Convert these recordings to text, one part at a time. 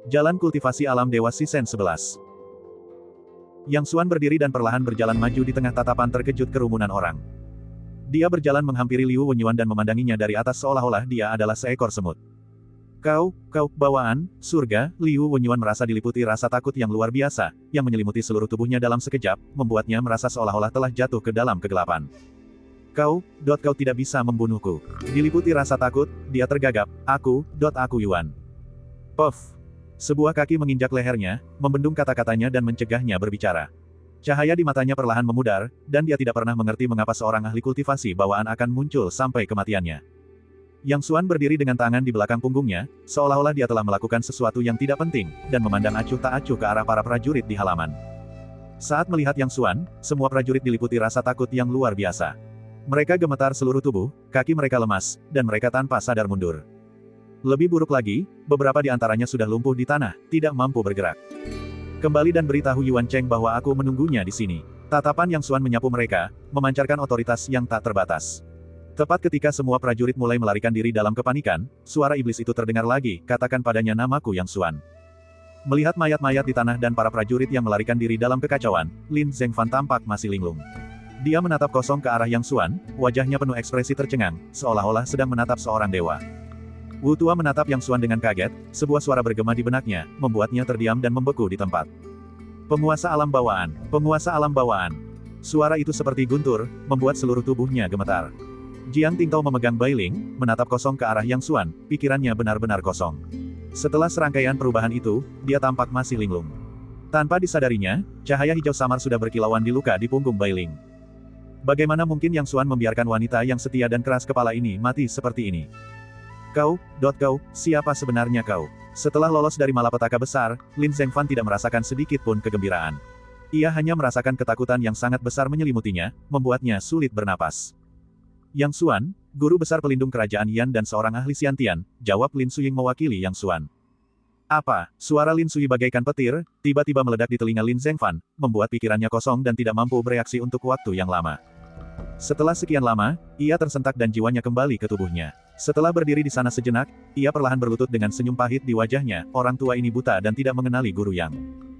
Jalan Kultivasi Alam Dewa Season 11. Yang Xuan berdiri dan perlahan berjalan maju di tengah tatapan terkejut kerumunan orang. Dia berjalan menghampiri Liu Wenyuan dan memandanginya dari atas seolah-olah dia adalah seekor semut. Kau, bawaan, surga, Liu Wenyuan merasa diliputi rasa takut yang luar biasa, yang menyelimuti seluruh tubuhnya dalam sekejap, membuatnya merasa seolah-olah telah jatuh ke dalam kegelapan. Kau tidak bisa membunuhku. Diliputi rasa takut, dia tergagap, aku Yuan. Puff. Sebuah kaki menginjak lehernya, membendung kata-katanya dan mencegahnya berbicara. Cahaya di matanya perlahan memudar, dan dia tidak pernah mengerti mengapa seorang ahli kultivasi bawaan akan muncul sampai kematiannya. Yang Xuan berdiri dengan tangan di belakang punggungnya, seolah-olah dia telah melakukan sesuatu yang tidak penting, dan memandang acuh tak acuh ke arah para prajurit di halaman. Saat melihat Yang Xuan, semua prajurit diliputi rasa takut yang luar biasa. Mereka gemetar seluruh tubuh, kaki mereka lemas, dan mereka tanpa sadar mundur. Lebih buruk lagi, beberapa di antaranya sudah lumpuh di tanah, tidak mampu bergerak. Kembali dan beritahu Yuan Cheng bahwa aku menunggunya di sini. Tatapan Yang Xuan menyapu mereka, memancarkan otoritas yang tak terbatas. Tepat ketika semua prajurit mulai melarikan diri dalam kepanikan, suara iblis itu terdengar lagi, katakan padanya namaku Yang Xuan. Melihat mayat-mayat di tanah dan para prajurit yang melarikan diri dalam kekacauan, Lin Zhengfan tampak masih linglung. Dia menatap kosong ke arah Yang Xuan, wajahnya penuh ekspresi tercengang, seolah-olah sedang menatap seorang dewa. Wu Tua menatap Yang Xuan dengan kaget, sebuah suara bergema di benaknya, membuatnya terdiam dan membeku di tempat. Penguasa alam bawaan, penguasa alam bawaan. Suara itu seperti guntur, membuat seluruh tubuhnya gemetar. Jiang Tingtao memegang Bailing, menatap kosong ke arah Yang Xuan, pikirannya benar-benar kosong. Setelah serangkaian perubahan itu, dia tampak masih linglung. Tanpa disadarinya, cahaya hijau samar sudah berkilauan di luka di punggung Bailing. Bagaimana mungkin Yang Xuan membiarkan wanita yang setia dan keras kepala ini mati seperti ini? Kau, siapa sebenarnya kau? Setelah lolos dari malapetaka besar, Lin Zhengfan tidak merasakan sedikit pun kegembiraan. Ia hanya merasakan ketakutan yang sangat besar menyelimutinya, membuatnya sulit bernapas. Yang Xuan, guru besar pelindung kerajaan Yan dan seorang ahli Xiantian, jawab Lin Suying mewakili Yang Xuan. Apa? Suara Lin Sui bagaikan petir, tiba-tiba meledak di telinga Lin Zhengfan, membuat pikirannya kosong dan tidak mampu bereaksi untuk waktu yang lama. Setelah sekian lama, ia tersentak dan jiwanya kembali ke tubuhnya. Setelah berdiri di sana sejenak, ia perlahan berlutut dengan senyum pahit di wajahnya, orang tua ini buta dan tidak mengenali Guru Yang.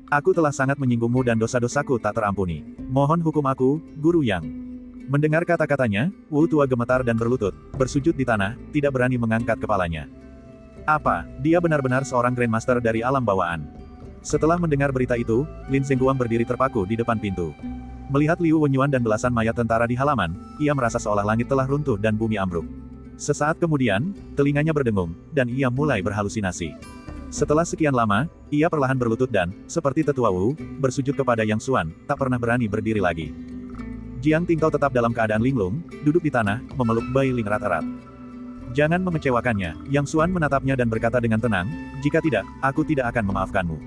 Aku telah sangat menyinggungmu dan dosa-dosaku tak terampuni. Mohon hukum aku, Guru Yang. Mendengar kata-katanya, Wu Tua gemetar dan berlutut, bersujud di tanah, tidak berani mengangkat kepalanya. Apa? Dia benar-benar seorang Grandmaster dari alam bawaan. Setelah mendengar berita itu, Lin Zhengguang berdiri terpaku di depan pintu. Melihat Liu Wenyuan dan belasan mayat tentara di halaman, ia merasa seolah langit telah runtuh dan bumi ambruk. Sesaat kemudian, telinganya berdengung, dan ia mulai berhalusinasi. Setelah sekian lama, ia perlahan berlutut dan, seperti tetua Wu, bersujud kepada Yang Xuan, tak pernah berani berdiri lagi. Jiang Tingtao tetap dalam keadaan linglung, duduk di tanah, memeluk Bailing erat-erat. Jangan mengecewakannya, Yang Xuan menatapnya dan berkata dengan tenang, jika tidak, aku tidak akan memaafkanmu.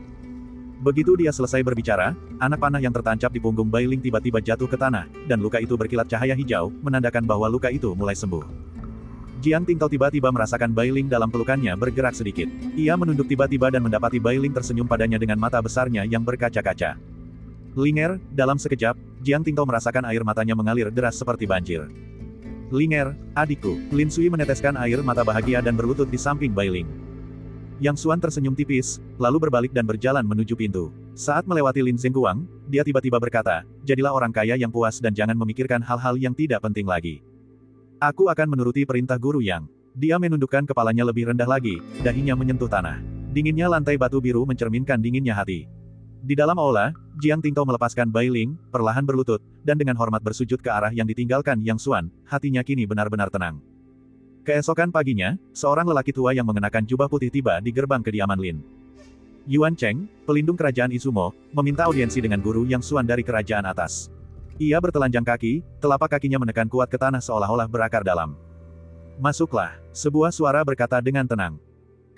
Begitu dia selesai berbicara, anak panah yang tertancap di punggung Bailing tiba-tiba jatuh ke tanah, dan luka itu berkilat cahaya hijau, menandakan bahwa luka itu mulai sembuh. Jiang Tingtao tiba-tiba merasakan Bailing dalam pelukannya bergerak sedikit. Ia menunduk tiba-tiba dan mendapati Bailing tersenyum padanya dengan mata besarnya yang berkaca-kaca. Linger, dalam sekejap, Jiang Tingtao merasakan air matanya mengalir deras seperti banjir. Linger, adikku, Lin Sui meneteskan air mata bahagia dan berlutut di samping Bailing. Yang Xuan tersenyum tipis, lalu berbalik dan berjalan menuju pintu. Saat melewati Lin Zhengguang, dia tiba-tiba berkata, jadilah orang kaya yang puas dan jangan memikirkan hal-hal yang tidak penting lagi. Aku akan menuruti perintah Guru Yang. Dia menundukkan kepalanya lebih rendah lagi, dahinya menyentuh tanah. Dinginnya lantai batu biru mencerminkan dinginnya hati. Di dalam aula, Jiang Tingtao melepaskan Bailing, perlahan berlutut, dan dengan hormat bersujud ke arah yang ditinggalkan Yang Xuan, hatinya kini benar-benar tenang. Keesokan paginya, seorang lelaki tua yang mengenakan jubah putih tiba di gerbang kediaman Lin. Yuan Cheng, pelindung kerajaan Izumo, meminta audiensi dengan Guru Yang Xuan dari kerajaan atas. Ia bertelanjang kaki, telapak kakinya menekan kuat ke tanah seolah-olah berakar dalam. Masuklah, sebuah suara berkata dengan tenang.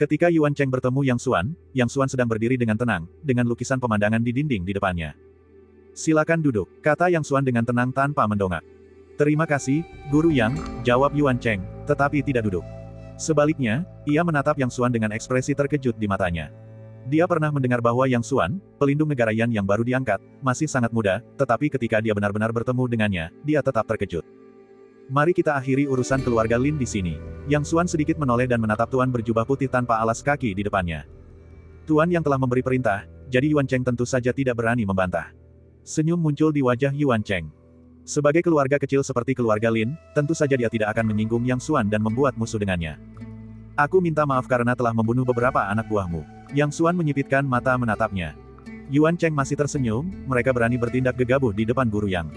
Ketika Yuan Cheng bertemu Yang Xuan sedang berdiri dengan tenang, dengan lukisan pemandangan di dinding di depannya. Silakan duduk, kata Yang Xuan dengan tenang tanpa mendongak. Terima kasih, Guru Yang, jawab Yuan Cheng, tetapi tidak duduk. Sebaliknya, ia menatap Yang Xuan dengan ekspresi terkejut di matanya. Dia pernah mendengar bahwa Yang Xuan, pelindung negara Yan yang baru diangkat, masih sangat muda, tetapi ketika dia benar-benar bertemu dengannya, dia tetap terkejut. Mari kita akhiri urusan keluarga Lin di sini. Yang Xuan sedikit menoleh dan menatap tuan berjubah putih tanpa alas kaki di depannya. Tuan yang telah memberi perintah, jadi Yuan Cheng tentu saja tidak berani membantah. Senyum muncul di wajah Yuan Cheng. Sebagai keluarga kecil seperti keluarga Lin, tentu saja dia tidak akan menyinggung Yang Xuan dan membuat musuh dengannya. Aku minta maaf karena telah membunuh beberapa anak buahmu. Yang Xuan menyipitkan mata menatapnya. Yuan Cheng masih tersenyum, mereka berani bertindak gegabah di depan guru Yang.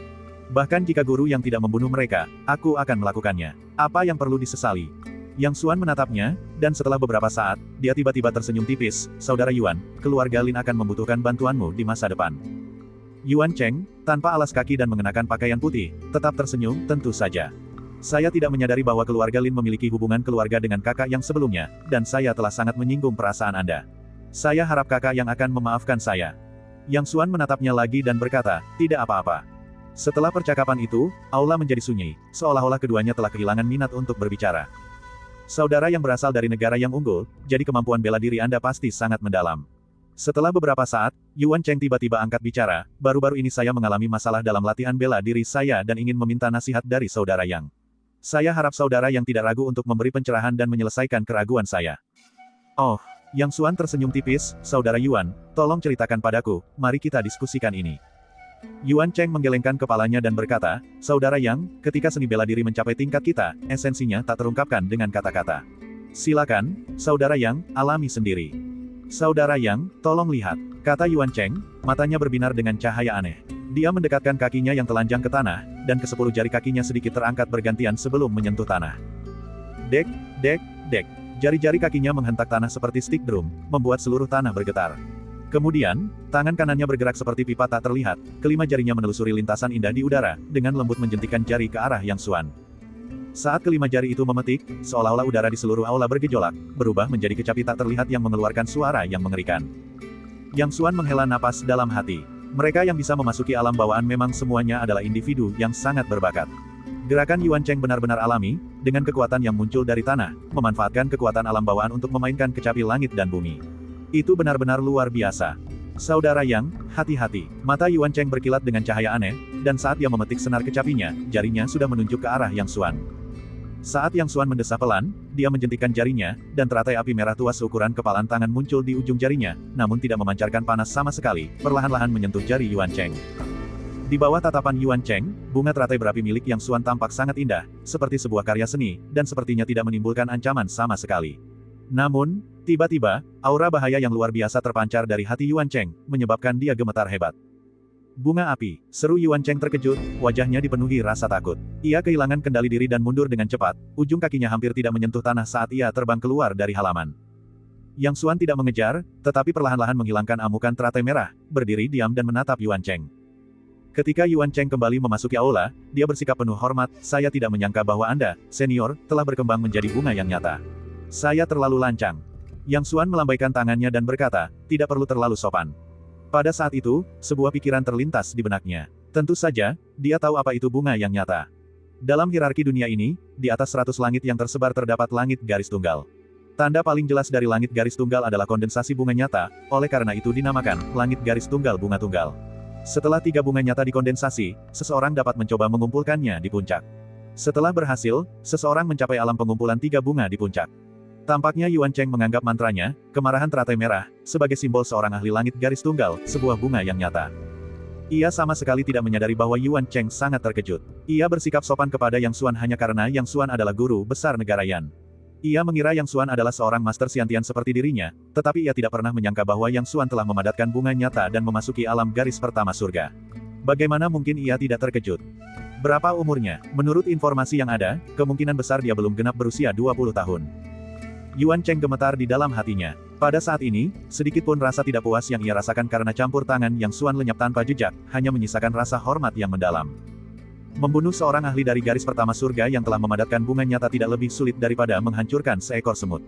Bahkan jika guru Yang tidak membunuh mereka, aku akan melakukannya. Apa yang perlu disesali? Yang Xuan menatapnya, dan setelah beberapa saat, dia tiba-tiba tersenyum tipis, Saudara Yuan, keluarga Lin akan membutuhkan bantuanmu di masa depan. Yuan Cheng, tanpa alas kaki dan mengenakan pakaian putih, tetap tersenyum, tentu saja. Saya tidak menyadari bahwa keluarga Lin memiliki hubungan keluarga dengan kakak yang sebelumnya, dan saya telah sangat menyinggung perasaan Anda. Saya harap kakak yang akan memaafkan saya. Yang Xuan menatapnya lagi dan berkata, tidak apa-apa. Setelah percakapan itu, aula menjadi sunyi, seolah-olah keduanya telah kehilangan minat untuk berbicara. Saudara yang berasal dari negara yang unggul, jadi kemampuan bela diri Anda pasti sangat mendalam. Setelah beberapa saat, Yuan Cheng tiba-tiba angkat bicara, baru-baru ini saya mengalami masalah dalam latihan bela diri saya dan ingin meminta nasihat dari Saudara Yang. Saya harap Saudara Yang tidak ragu untuk memberi pencerahan dan menyelesaikan keraguan saya. Oh, Yang Xuan tersenyum tipis, Saudara Yuan, tolong ceritakan padaku, mari kita diskusikan ini. Yuan Cheng menggelengkan kepalanya dan berkata, Saudara Yang, ketika seni bela diri mencapai tingkat kita, esensinya tak terungkapkan dengan kata-kata. Silakan, Saudara Yang, alami sendiri. Saudara Yang, tolong lihat, kata Yuan Cheng, matanya berbinar dengan cahaya aneh. Dia mendekatkan kakinya yang telanjang ke tanah, dan ke-10 jari kakinya sedikit terangkat bergantian sebelum menyentuh tanah. Dek, dek, dek. Jari-jari kakinya menghentak tanah seperti stik drum, membuat seluruh tanah bergetar. Kemudian, tangan kanannya bergerak seperti pipa tak terlihat, kelima jarinya menelusuri lintasan indah di udara, dengan lembut menjentikkan jari ke arah Yang Xuan. Saat kelima jari itu memetik, seolah-olah udara di seluruh aula bergejolak, berubah menjadi kecapi tak terlihat yang mengeluarkan suara yang mengerikan. Yang Xuan menghela napas dalam hati. Mereka yang bisa memasuki alam bawaan memang semuanya adalah individu yang sangat berbakat. Gerakan Yuan Cheng benar-benar alami, dengan kekuatan yang muncul dari tanah, memanfaatkan kekuatan alam bawaan untuk memainkan kecapi langit dan bumi. Itu benar-benar luar biasa. Saudara Yang, hati-hati. Mata Yuan Cheng berkilat dengan cahaya aneh, dan saat dia memetik senar kecapinya, jarinya sudah menunjuk ke arah Yang Xuan. Saat Yang Xuan mendesah pelan, dia menjentikkan jarinya, dan teratai api merah tua seukuran kepalan tangan muncul di ujung jarinya, namun tidak memancarkan panas sama sekali, perlahan-lahan menyentuh jari Yuan Cheng. Di bawah tatapan Yuan Cheng, bunga teratai berapi milik Yang Xuan tampak sangat indah, seperti sebuah karya seni, dan sepertinya tidak menimbulkan ancaman sama sekali. Namun, tiba-tiba, aura bahaya yang luar biasa terpancar dari hati Yuan Cheng, menyebabkan dia gemetar hebat. Bunga api, seru Yuan Cheng terkejut, wajahnya dipenuhi rasa takut. Ia kehilangan kendali diri dan mundur dengan cepat, ujung kakinya hampir tidak menyentuh tanah saat ia terbang keluar dari halaman. Yang Xuan tidak mengejar, tetapi perlahan-lahan menghilangkan amukan teratai merah, berdiri diam dan menatap Yuan Cheng. Ketika Yuan Cheng kembali memasuki aula, dia bersikap penuh hormat, saya tidak menyangka bahwa Anda, senior, telah berkembang menjadi bunga yang nyata. Saya terlalu lancang. Yang Xuan melambaikan tangannya dan berkata, tidak perlu terlalu sopan. Pada saat itu, sebuah pikiran terlintas di benaknya. Tentu saja, dia tahu apa itu bunga yang nyata. Dalam hierarki dunia ini, di atas 100 langit yang tersebar terdapat langit garis tunggal. Tanda paling jelas dari langit garis tunggal adalah kondensasi bunga nyata, oleh karena itu dinamakan, langit garis tunggal bunga tunggal. Setelah 3 bunga nyata dikondensasi, seseorang dapat mencoba mengumpulkannya di puncak. Setelah berhasil, seseorang mencapai alam pengumpulan 3 bunga di puncak. Tampaknya Yuan Cheng menganggap mantranya, kemarahan teratai merah, sebagai simbol seorang ahli langit garis tunggal, sebuah bunga yang nyata. Ia sama sekali tidak menyadari bahwa Yuan Cheng sangat terkejut. Ia bersikap sopan kepada Yang Xuan hanya karena Yang Xuan adalah guru besar negara Yan. Ia mengira Yang Xuan adalah seorang master Xiantian seperti dirinya, tetapi ia tidak pernah menyangka bahwa Yang Xuan telah memadatkan bunga nyata dan memasuki alam garis pertama surga. Bagaimana mungkin ia tidak terkejut? Berapa umurnya? Menurut informasi yang ada, kemungkinan besar dia belum genap berusia 20 tahun. Yuan Cheng gemetar di dalam hatinya. Pada saat ini, sedikit pun rasa tidak puas yang ia rasakan karena campur tangan Yang Xuan lenyap tanpa jejak, hanya menyisakan rasa hormat yang mendalam. Membunuh seorang ahli dari garis pertama surga yang telah memadatkan bunga nyata tidak lebih sulit daripada menghancurkan seekor semut.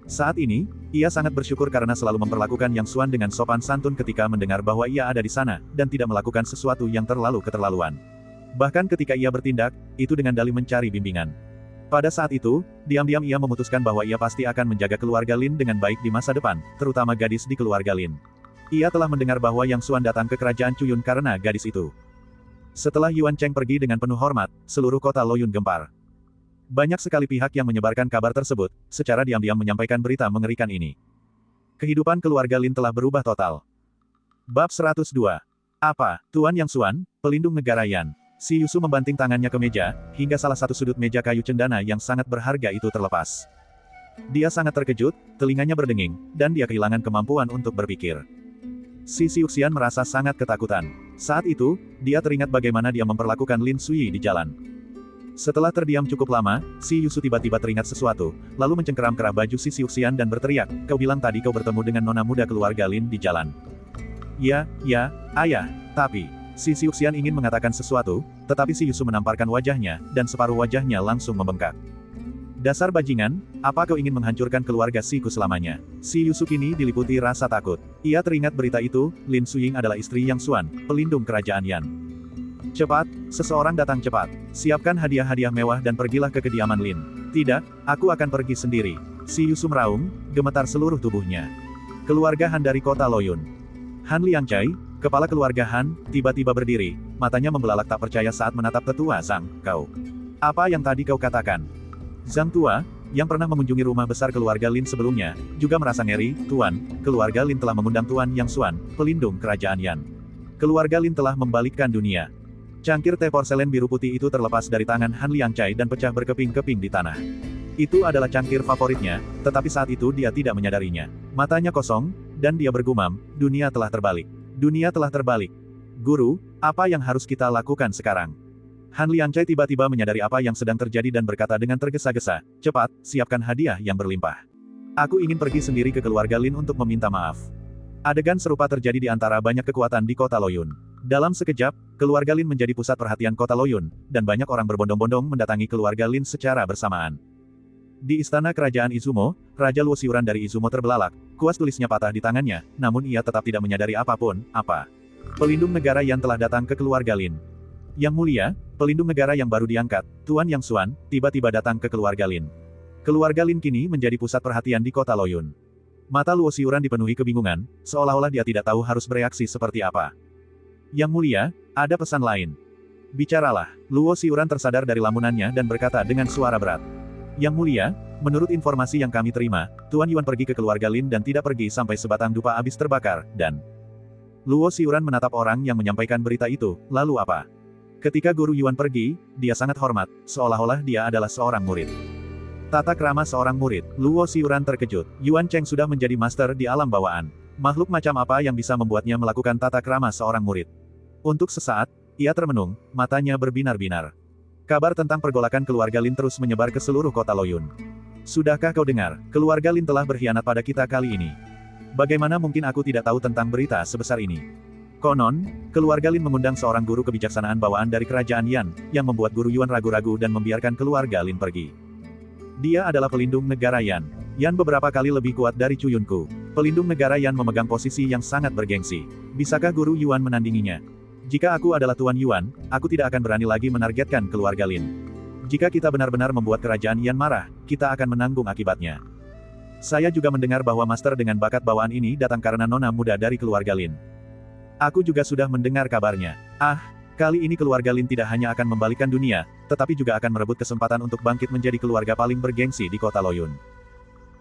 Saat ini, ia sangat bersyukur karena selalu memperlakukan Yang Xuan dengan sopan santun ketika mendengar bahwa ia ada di sana, dan tidak melakukan sesuatu yang terlalu keterlaluan. Bahkan ketika ia bertindak, itu dengan dalih mencari bimbingan. Pada saat itu, diam-diam ia memutuskan bahwa ia pasti akan menjaga keluarga Lin dengan baik di masa depan, terutama gadis di keluarga Lin. Ia telah mendengar bahwa Yang Xuan datang ke kerajaan Cuyun karena gadis itu. Setelah Yuan Cheng pergi dengan penuh hormat, seluruh kota Loyun gempar. Banyak sekali pihak yang menyebarkan kabar tersebut, secara diam-diam menyampaikan berita mengerikan ini. Kehidupan keluarga Lin telah berubah total. Bab 102. Apa, Tuan Yang Xuan, pelindung negara Yan? Si Yusu membanting tangannya ke meja, hingga salah satu sudut meja kayu cendana yang sangat berharga itu terlepas. Dia sangat terkejut, telinganya berdenging, dan dia kehilangan kemampuan untuk berpikir. Si Xiuxian merasa sangat ketakutan. Saat itu, dia teringat bagaimana dia memperlakukan Lin Sui di jalan. Setelah terdiam cukup lama, si Yusu tiba-tiba teringat sesuatu, lalu mencengkeram kerah baju si Xiuxian dan berteriak, "Kau bilang tadi kau bertemu dengan nona muda keluarga Lin di jalan." Ya, ayah, tapi..." Si Xiuxian ingin mengatakan sesuatu, tetapi si Yusu menamparkan wajahnya, dan separuh wajahnya langsung membengkak. "Dasar bajingan, apa kau ingin menghancurkan keluarga Siku selamanya?" Si Yusu kini diliputi rasa takut. Ia teringat berita itu, Lin Suying adalah istri Yang Xuan, pelindung kerajaan Yan. "Cepat, seseorang datang cepat. Siapkan hadiah-hadiah mewah dan pergilah ke kediaman Lin." "Tidak, aku akan pergi sendiri." Si Yusu meraung, gemetar seluruh tubuhnya. Keluarga Han dari kota Loyun. Han Liangcai, kepala keluarga Han, tiba-tiba berdiri, matanya membelalak tak percaya saat menatap tetua Zhang. "Kau. Apa yang tadi kau katakan?" Zhang tua, yang pernah mengunjungi rumah besar keluarga Lin sebelumnya, juga merasa ngeri. "Tuan, keluarga Lin telah mengundang Tuan Yang Xuan, pelindung kerajaan Yan. Keluarga Lin telah membalikkan dunia." Cangkir teh porselen biru putih itu terlepas dari tangan Han Liangcai dan pecah berkeping-keping di tanah. Itu adalah cangkir favoritnya, tetapi saat itu dia tidak menyadarinya. Matanya kosong, dan dia bergumam, "Dunia telah terbalik. Dunia telah terbalik. Guru, apa yang harus kita lakukan sekarang?" Han Liangcai tiba-tiba menyadari apa yang sedang terjadi dan berkata dengan tergesa-gesa, "Cepat, siapkan hadiah yang berlimpah. Aku ingin pergi sendiri ke keluarga Lin untuk meminta maaf." Adegan serupa terjadi di antara banyak kekuatan di kota Loyun. Dalam sekejap, keluarga Lin menjadi pusat perhatian kota Loyun, dan banyak orang berbondong-bondong mendatangi keluarga Lin secara bersamaan. Di istana kerajaan Izumo, Raja Luo Xiuran dari Izumo terbelalak, kuas tulisnya patah di tangannya, namun ia tetap tidak menyadari apapun. "Apa? Pelindung negara yang telah datang ke keluarga Lin." "Yang mulia, pelindung negara yang baru diangkat, Tuan Yang Xuan, tiba-tiba datang ke keluarga Lin." Keluarga Lin kini menjadi pusat perhatian di kota Loyun. Mata Luo Xiuran dipenuhi kebingungan, seolah-olah dia tidak tahu harus bereaksi seperti apa. "Yang mulia, ada pesan lain." "Bicaralah." Luo Xiuran tersadar dari lamunannya dan berkata dengan suara berat. "Yang mulia, menurut informasi yang kami terima, Tuan Yuan pergi ke keluarga Lin dan tidak pergi sampai sebatang dupa habis terbakar, dan..." Luo Xiuran menatap orang yang menyampaikan berita itu, "Lalu apa?" "Ketika Guru Yuan pergi, dia sangat hormat, seolah-olah dia adalah seorang murid." Tata krama seorang murid. Luo Xiuran terkejut. Yuan Cheng sudah menjadi master di alam bawaan. Makhluk macam apa yang bisa membuatnya melakukan tata krama seorang murid? Untuk sesaat, ia termenung, matanya berbinar-binar. Kabar tentang pergolakan keluarga Lin terus menyebar ke seluruh kota Loyun. "Sudahkah kau dengar, keluarga Lin telah berkhianat pada kita kali ini? Bagaimana mungkin aku tidak tahu tentang berita sebesar ini? Konon, keluarga Lin mengundang seorang guru kebijaksanaan bawaan dari kerajaan Yan, yang membuat Guru Yuan ragu-ragu dan membiarkan keluarga Lin pergi. Dia adalah pelindung negara Yan. Yan beberapa kali lebih kuat dari Cuyunku. Pelindung negara Yan memegang posisi yang sangat bergengsi. Bisakah Guru Yuan menandinginya? Jika aku adalah Tuan Yuan, aku tidak akan berani lagi menargetkan keluarga Lin. Jika kita benar-benar membuat kerajaan Yan marah, kita akan menanggung akibatnya." Saya juga mendengar bahwa master dengan bakat bawaan ini datang karena nona muda dari keluarga Lin. Aku juga sudah mendengar kabarnya. Kali ini keluarga Lin tidak hanya akan membalikkan dunia, tetapi juga akan merebut kesempatan untuk bangkit menjadi keluarga paling bergengsi di kota Loyun.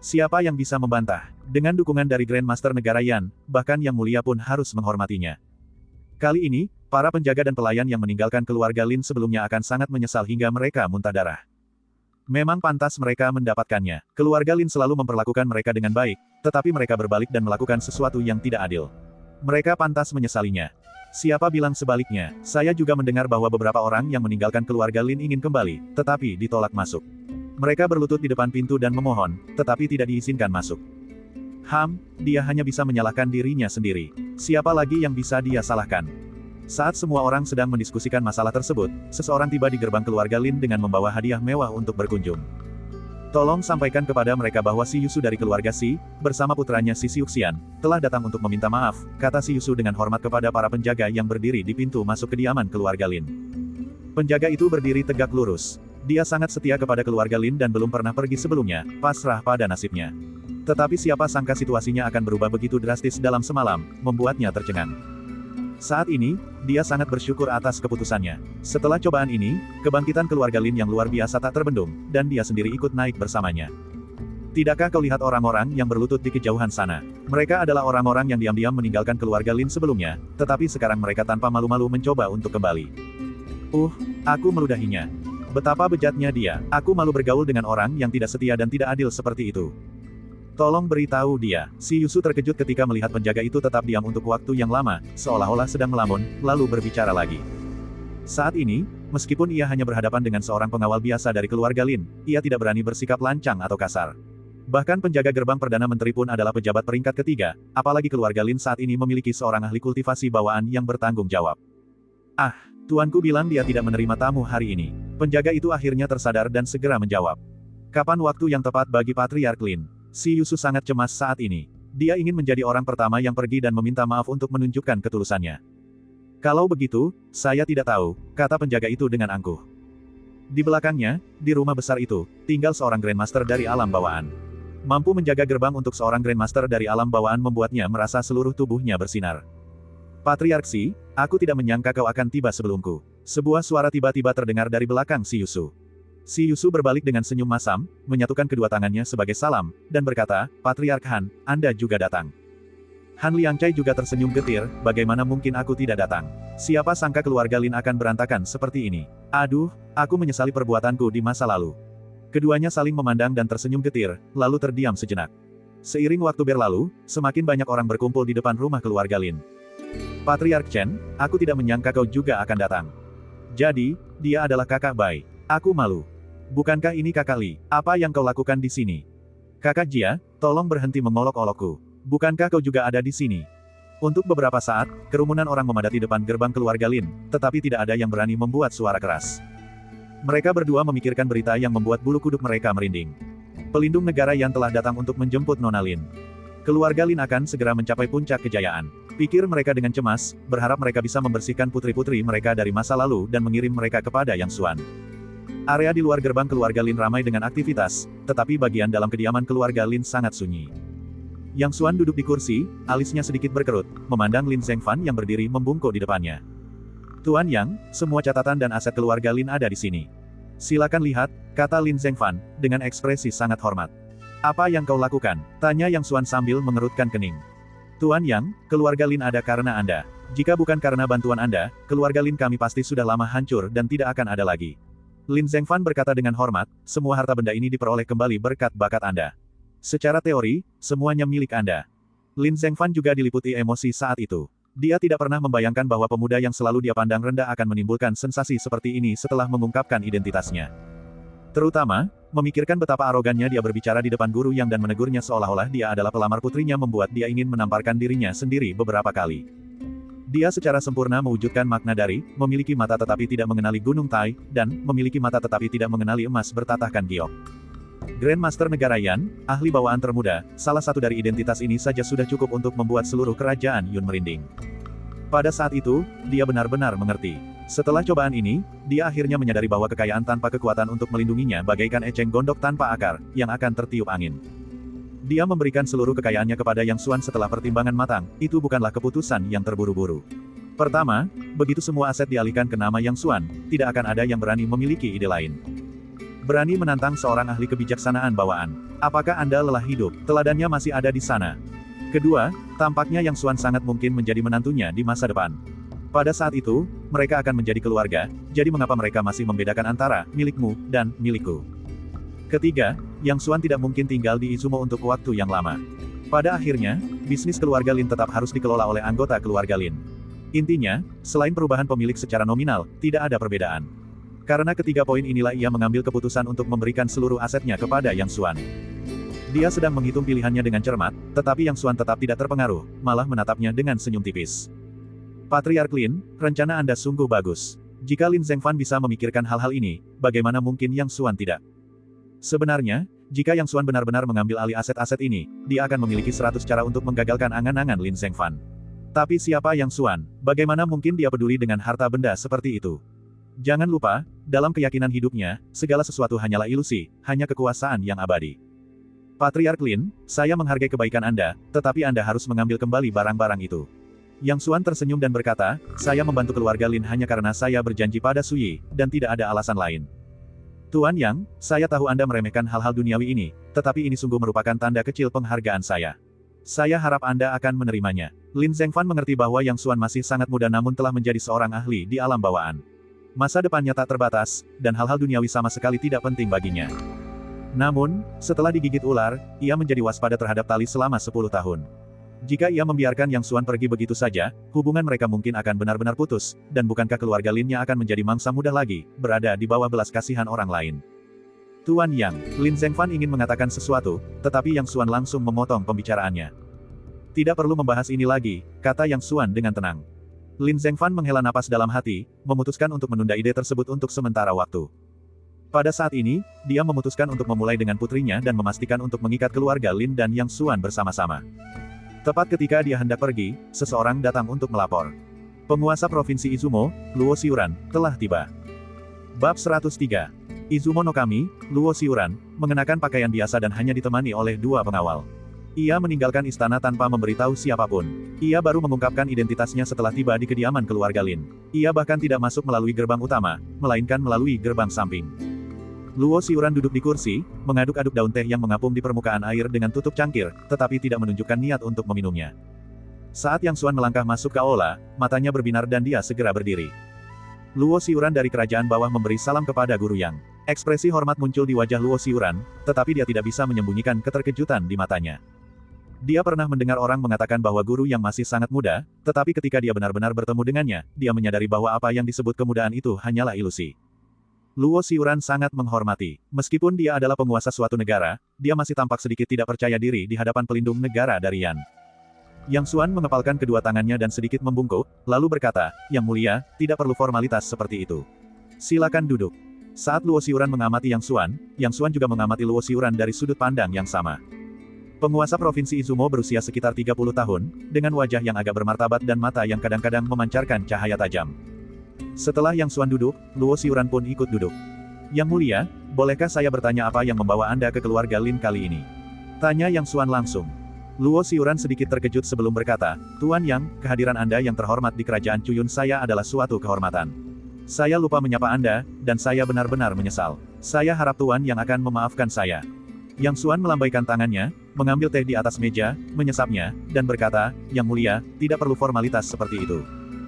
Siapa yang bisa membantah? Dengan dukungan dari Grand Master negara Yan, bahkan Yang Mulia pun harus menghormatinya. Kali ini, para penjaga dan pelayan yang meninggalkan keluarga Lin sebelumnya akan sangat menyesal hingga mereka muntah darah. Memang pantas mereka mendapatkannya. Keluarga Lin selalu memperlakukan mereka dengan baik, tetapi mereka berbalik dan melakukan sesuatu yang tidak adil. Mereka pantas menyesalinya. Siapa bilang sebaliknya? Saya juga mendengar bahwa beberapa orang yang meninggalkan keluarga Lin ingin kembali, tetapi ditolak masuk. Mereka berlutut di depan pintu dan memohon, tetapi tidak diizinkan masuk. Dia hanya bisa menyalahkan dirinya sendiri. Siapa lagi yang bisa dia salahkan? Saat semua orang sedang mendiskusikan masalah tersebut, seseorang tiba di gerbang keluarga Lin dengan membawa hadiah mewah untuk berkunjung. "Tolong sampaikan kepada mereka bahwa si Yusu dari keluarga Si, bersama putranya Si Xiuxian, telah datang untuk meminta maaf," kata si Yusu dengan hormat kepada para penjaga yang berdiri di pintu masuk kediaman keluarga Lin. Penjaga itu berdiri tegak lurus. Dia sangat setia kepada keluarga Lin dan belum pernah pergi sebelumnya, pasrah pada nasibnya. Tetapi siapa sangka situasinya akan berubah begitu drastis dalam semalam, membuatnya tercengang. Saat ini, dia sangat bersyukur atas keputusannya. Setelah cobaan ini, kebangkitan keluarga Lin yang luar biasa tak terbendung, dan dia sendiri ikut naik bersamanya. Tidakkah kau lihat orang-orang yang berlutut di kejauhan sana? Mereka adalah orang-orang yang diam-diam meninggalkan keluarga Lin sebelumnya, tetapi sekarang mereka tanpa malu-malu mencoba untuk kembali. Aku meludahinya. Betapa bejatnya dia. Aku malu bergaul dengan orang yang tidak setia dan tidak adil seperti itu. Tolong beritahu dia. Si Yusu terkejut ketika melihat penjaga itu tetap diam untuk waktu yang lama, seolah-olah sedang melamun, lalu berbicara lagi. Saat ini, meskipun ia hanya berhadapan dengan seorang pengawal biasa dari keluarga Lin, ia tidak berani bersikap lancang atau kasar. Bahkan penjaga gerbang Perdana Menteri pun adalah pejabat peringkat ketiga, apalagi keluarga Lin saat ini memiliki seorang ahli kultivasi bawaan yang bertanggung jawab. Tuanku bilang dia tidak menerima tamu hari ini. Penjaga itu akhirnya tersadar dan segera menjawab. Kapan waktu yang tepat bagi Patriark Lin? Si Yusu sangat cemas saat ini. Dia ingin menjadi orang pertama yang pergi dan meminta maaf untuk menunjukkan ketulusannya. Kalau begitu, saya tidak tahu, kata penjaga itu dengan angkuh. Di belakangnya, di rumah besar itu, tinggal seorang Grandmaster dari alam bawaan. Mampu menjaga gerbang untuk seorang Grandmaster dari alam bawaan membuatnya merasa seluruh tubuhnya bersinar. Patriark Xi, aku tidak menyangka kau akan tiba sebelumku. Sebuah suara tiba-tiba terdengar dari belakang si Yusu. Si Yusu berbalik dengan senyum masam, menyatukan kedua tangannya sebagai salam, dan berkata, Patriark Han, Anda juga datang. Han Liangcai juga tersenyum getir, bagaimana mungkin aku tidak datang? Siapa sangka keluarga Lin akan berantakan seperti ini? Aduh, aku menyesali perbuatanku di masa lalu. Keduanya saling memandang dan tersenyum getir, lalu terdiam sejenak. Seiring waktu berlalu, semakin banyak orang berkumpul di depan rumah keluarga Lin. Patriark Chen, aku tidak menyangka kau juga akan datang. Jadi, dia adalah kakak Bai. Aku malu. Bukankah ini kakak Li? Apa yang kau lakukan di sini? Kakak Jia, tolong berhenti mengolok-olokku. Bukankah kau juga ada di sini? Untuk beberapa saat, kerumunan orang memadati depan gerbang keluarga Lin, tetapi tidak ada yang berani membuat suara keras. Mereka berdua memikirkan berita yang membuat bulu kuduk mereka merinding. Pelindung negara yang telah datang untuk menjemput Nona Lin. Keluarga Lin akan segera mencapai puncak kejayaan. Pikir mereka dengan cemas, berharap mereka bisa membersihkan putri-putri mereka dari masa lalu dan mengirim mereka kepada Yang Xuan. Area di luar gerbang keluarga Lin ramai dengan aktivitas, tetapi bagian dalam kediaman keluarga Lin sangat sunyi. Yang Xuan duduk di kursi, alisnya sedikit berkerut, memandang Lin Zhengfan yang berdiri membungkuk di depannya. Tuan Yang, semua catatan dan aset keluarga Lin ada di sini. Silakan lihat, kata Lin Zhengfan, dengan ekspresi sangat hormat. Apa yang kau lakukan? Tanya Yang Xuan sambil mengerutkan kening. Tuan Yang, keluarga Lin ada karena Anda. Jika bukan karena bantuan Anda, keluarga Lin kami pasti sudah lama hancur dan tidak akan ada lagi. Lin Zhengfan berkata dengan hormat, semua harta benda ini diperoleh kembali berkat bakat Anda. Secara teori, semuanya milik Anda. Lin Zhengfan juga diliputi emosi saat itu. Dia tidak pernah membayangkan bahwa pemuda yang selalu dia pandang rendah akan menimbulkan sensasi seperti ini setelah mengungkapkan identitasnya. Terutama, memikirkan betapa arogannya dia berbicara di depan guru yang dan menegurnya seolah-olah dia adalah pelamar putrinya membuat dia ingin menamparkan dirinya sendiri beberapa kali. Dia secara sempurna mewujudkan makna dari, memiliki mata tetapi tidak mengenali Gunung Tai, dan, memiliki mata tetapi tidak mengenali emas bertatahkan giok. Grandmaster Negara Yan, ahli bawaan termuda, salah satu dari identitas ini saja sudah cukup untuk membuat seluruh kerajaan Yun merinding. Pada saat itu, dia benar-benar mengerti. Setelah cobaan ini, dia akhirnya menyadari bahwa kekayaan tanpa kekuatan untuk melindunginya bagaikan eceng gondok tanpa akar, yang akan tertiup angin. Dia memberikan seluruh kekayaannya kepada Yang Xuan setelah pertimbangan matang, itu bukanlah keputusan yang terburu-buru. Pertama, begitu semua aset dialihkan ke nama Yang Xuan, tidak akan ada yang berani memiliki ide lain. Berani menantang seorang ahli kebijaksanaan bawaan. Apakah Anda lelah hidup? Teladannya masih ada di sana. Kedua, tampaknya Yang Xuan sangat mungkin menjadi menantunya di masa depan. Pada saat itu, mereka akan menjadi keluarga, jadi mengapa mereka masih membedakan antara milikmu dan milikku? Ketiga, Yang Xuan tidak mungkin tinggal di Izumo untuk waktu yang lama. Pada akhirnya, bisnis keluarga Lin tetap harus dikelola oleh anggota keluarga Lin. Intinya, selain perubahan pemilik secara nominal, tidak ada perbedaan. Karena ketiga poin inilah ia mengambil keputusan untuk memberikan seluruh asetnya kepada Yang Xuan. Dia sedang menghitung pilihannya dengan cermat, tetapi Yang Xuan tetap tidak terpengaruh, malah menatapnya dengan senyum tipis. Patriark Lin, rencana Anda sungguh bagus. Jika Lin Zhengfan bisa memikirkan hal-hal ini, bagaimana mungkin Yang Xuan tidak? Sebenarnya, jika Yang Xuan benar-benar mengambil alih aset-aset ini, dia akan memiliki 100 cara untuk menggagalkan angan-angan Lin Zhengfan. Tapi siapa Yang Xuan? Bagaimana mungkin dia peduli dengan harta benda seperti itu? Jangan lupa, dalam keyakinan hidupnya, segala sesuatu hanyalah ilusi, hanya kekuasaan yang abadi. Patriark Lin, saya menghargai kebaikan Anda, tetapi Anda harus mengambil kembali barang-barang itu. Yang Xuan tersenyum dan berkata, saya membantu keluarga Lin hanya karena saya berjanji pada Suyi, dan tidak ada alasan lain. Tuan Yang, saya tahu Anda meremehkan hal-hal duniawi ini, tetapi ini sungguh merupakan tanda kecil penghargaan saya. Saya harap Anda akan menerimanya. Lin Zhengfan mengerti bahwa Yang Xuan masih sangat muda namun telah menjadi seorang ahli di alam bawaan. Masa depannya tak terbatas, dan hal-hal duniawi sama sekali tidak penting baginya. Namun, setelah digigit ular, ia menjadi waspada terhadap tali selama 10 tahun. Jika ia membiarkan Yang Xuan pergi begitu saja, hubungan mereka mungkin akan benar-benar putus, dan bukankah keluarga Linnya akan menjadi mangsa mudah lagi, berada di bawah belas kasihan orang lain. Tuan Yang, Lin Zhengfan ingin mengatakan sesuatu, tetapi Yang Xuan langsung memotong pembicaraannya. Tidak perlu membahas ini lagi, kata Yang Xuan dengan tenang. Lin Zhengfan menghela napas dalam hati, memutuskan untuk menunda ide tersebut untuk sementara waktu. Pada saat ini, dia memutuskan untuk memulai dengan putrinya dan memastikan untuk mengikat keluarga Lin dan Yang Xuan bersama-sama. Tepat ketika dia hendak pergi, seseorang datang untuk melapor. Penguasa Provinsi Izumo, Luo Xiuran, telah tiba. Bab 103. Izumo no Kami, Luo Xiuran, mengenakan pakaian biasa dan hanya ditemani oleh 2 pengawal. Ia meninggalkan istana tanpa memberitahu siapapun. Ia baru mengungkapkan identitasnya setelah tiba di kediaman keluarga Lin. Ia bahkan tidak masuk melalui gerbang utama, melainkan melalui gerbang samping. Luo Xiuran duduk di kursi, mengaduk-aduk daun teh yang mengapung di permukaan air dengan tutup cangkir, tetapi tidak menunjukkan niat untuk meminumnya. Saat Yang Xuan melangkah masuk ke aula, matanya berbinar dan dia segera berdiri. Luo Xiuran dari kerajaan bawah memberi salam kepada guru Yang. Ekspresi hormat muncul di wajah Luo Xiuran, tetapi dia tidak bisa menyembunyikan keterkejutan di matanya. Dia pernah mendengar orang mengatakan bahwa guru Yang masih sangat muda, tetapi ketika dia benar-benar bertemu dengannya, dia menyadari bahwa apa yang disebut kemudaan itu hanyalah ilusi. Luo Xiuran sangat menghormati. Meskipun dia adalah penguasa suatu negara, dia masih tampak sedikit tidak percaya diri di hadapan pelindung negara dari Yan. Yang Xuan mengepalkan kedua tangannya dan sedikit membungkuk, lalu berkata, "Yang mulia, tidak perlu formalitas seperti itu. Silakan duduk." Saat Luo Xiuran mengamati Yang Xuan juga mengamati Luo Xiuran dari sudut pandang yang sama. Penguasa Provinsi Izumo berusia sekitar 30 tahun, dengan wajah yang agak bermartabat dan mata yang kadang-kadang memancarkan cahaya tajam. Setelah Yang Xuan duduk, Luo Xiuran pun ikut duduk. "Yang mulia, bolehkah saya bertanya apa yang membawa Anda ke keluarga Lin kali ini?" tanya Yang Xuan langsung. Luo Xiuran sedikit terkejut sebelum berkata, "Tuan Yang, kehadiran Anda yang terhormat di kerajaan Cuyun saya adalah suatu kehormatan. Saya lupa menyapa Anda, dan saya benar-benar menyesal. Saya harap Tuan Yang akan memaafkan saya." Yang Xuan melambaikan tangannya, mengambil teh di atas meja, menyesapnya, dan berkata, "Yang mulia, tidak perlu formalitas seperti itu.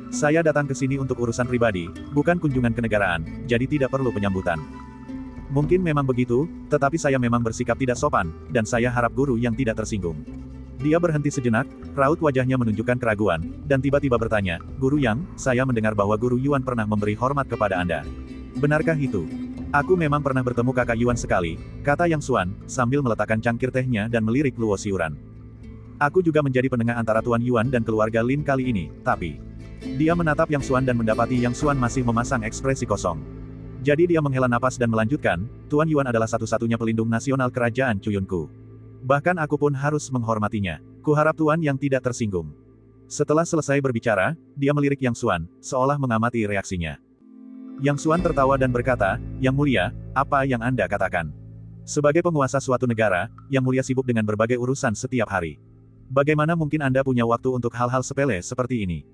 Saya datang ke sini untuk urusan pribadi, bukan kunjungan kenegaraan, jadi tidak perlu penyambutan." "Mungkin memang begitu, tetapi saya memang bersikap tidak sopan, dan saya harap guru Yang tidak tersinggung." Dia berhenti sejenak, raut wajahnya menunjukkan keraguan, dan tiba-tiba bertanya, "Guru Yang, saya mendengar bahwa Guru Yuan pernah memberi hormat kepada Anda. Benarkah itu?" "Aku memang pernah bertemu kakak Yuan sekali," kata Yang Xuan, sambil meletakkan cangkir tehnya dan melirik Luo Xiuran. "Aku juga menjadi penengah antara Tuan Yuan dan keluarga Lin kali ini, tapi..." Dia menatap Yang Xuan dan mendapati Yang Xuan masih memasang ekspresi kosong. Jadi dia menghela napas dan melanjutkan, "Tuan Yuan adalah satu-satunya pelindung nasional kerajaan Cuyunku. Bahkan aku pun harus menghormatinya. Kuharap Tuan Yang tidak tersinggung." Setelah selesai berbicara, dia melirik Yang Xuan, seolah mengamati reaksinya. Yang Xuan tertawa dan berkata, "Yang mulia, apa yang Anda katakan? Sebagai penguasa suatu negara, Yang mulia sibuk dengan berbagai urusan setiap hari. Bagaimana mungkin Anda punya waktu untuk hal-hal sepele seperti ini?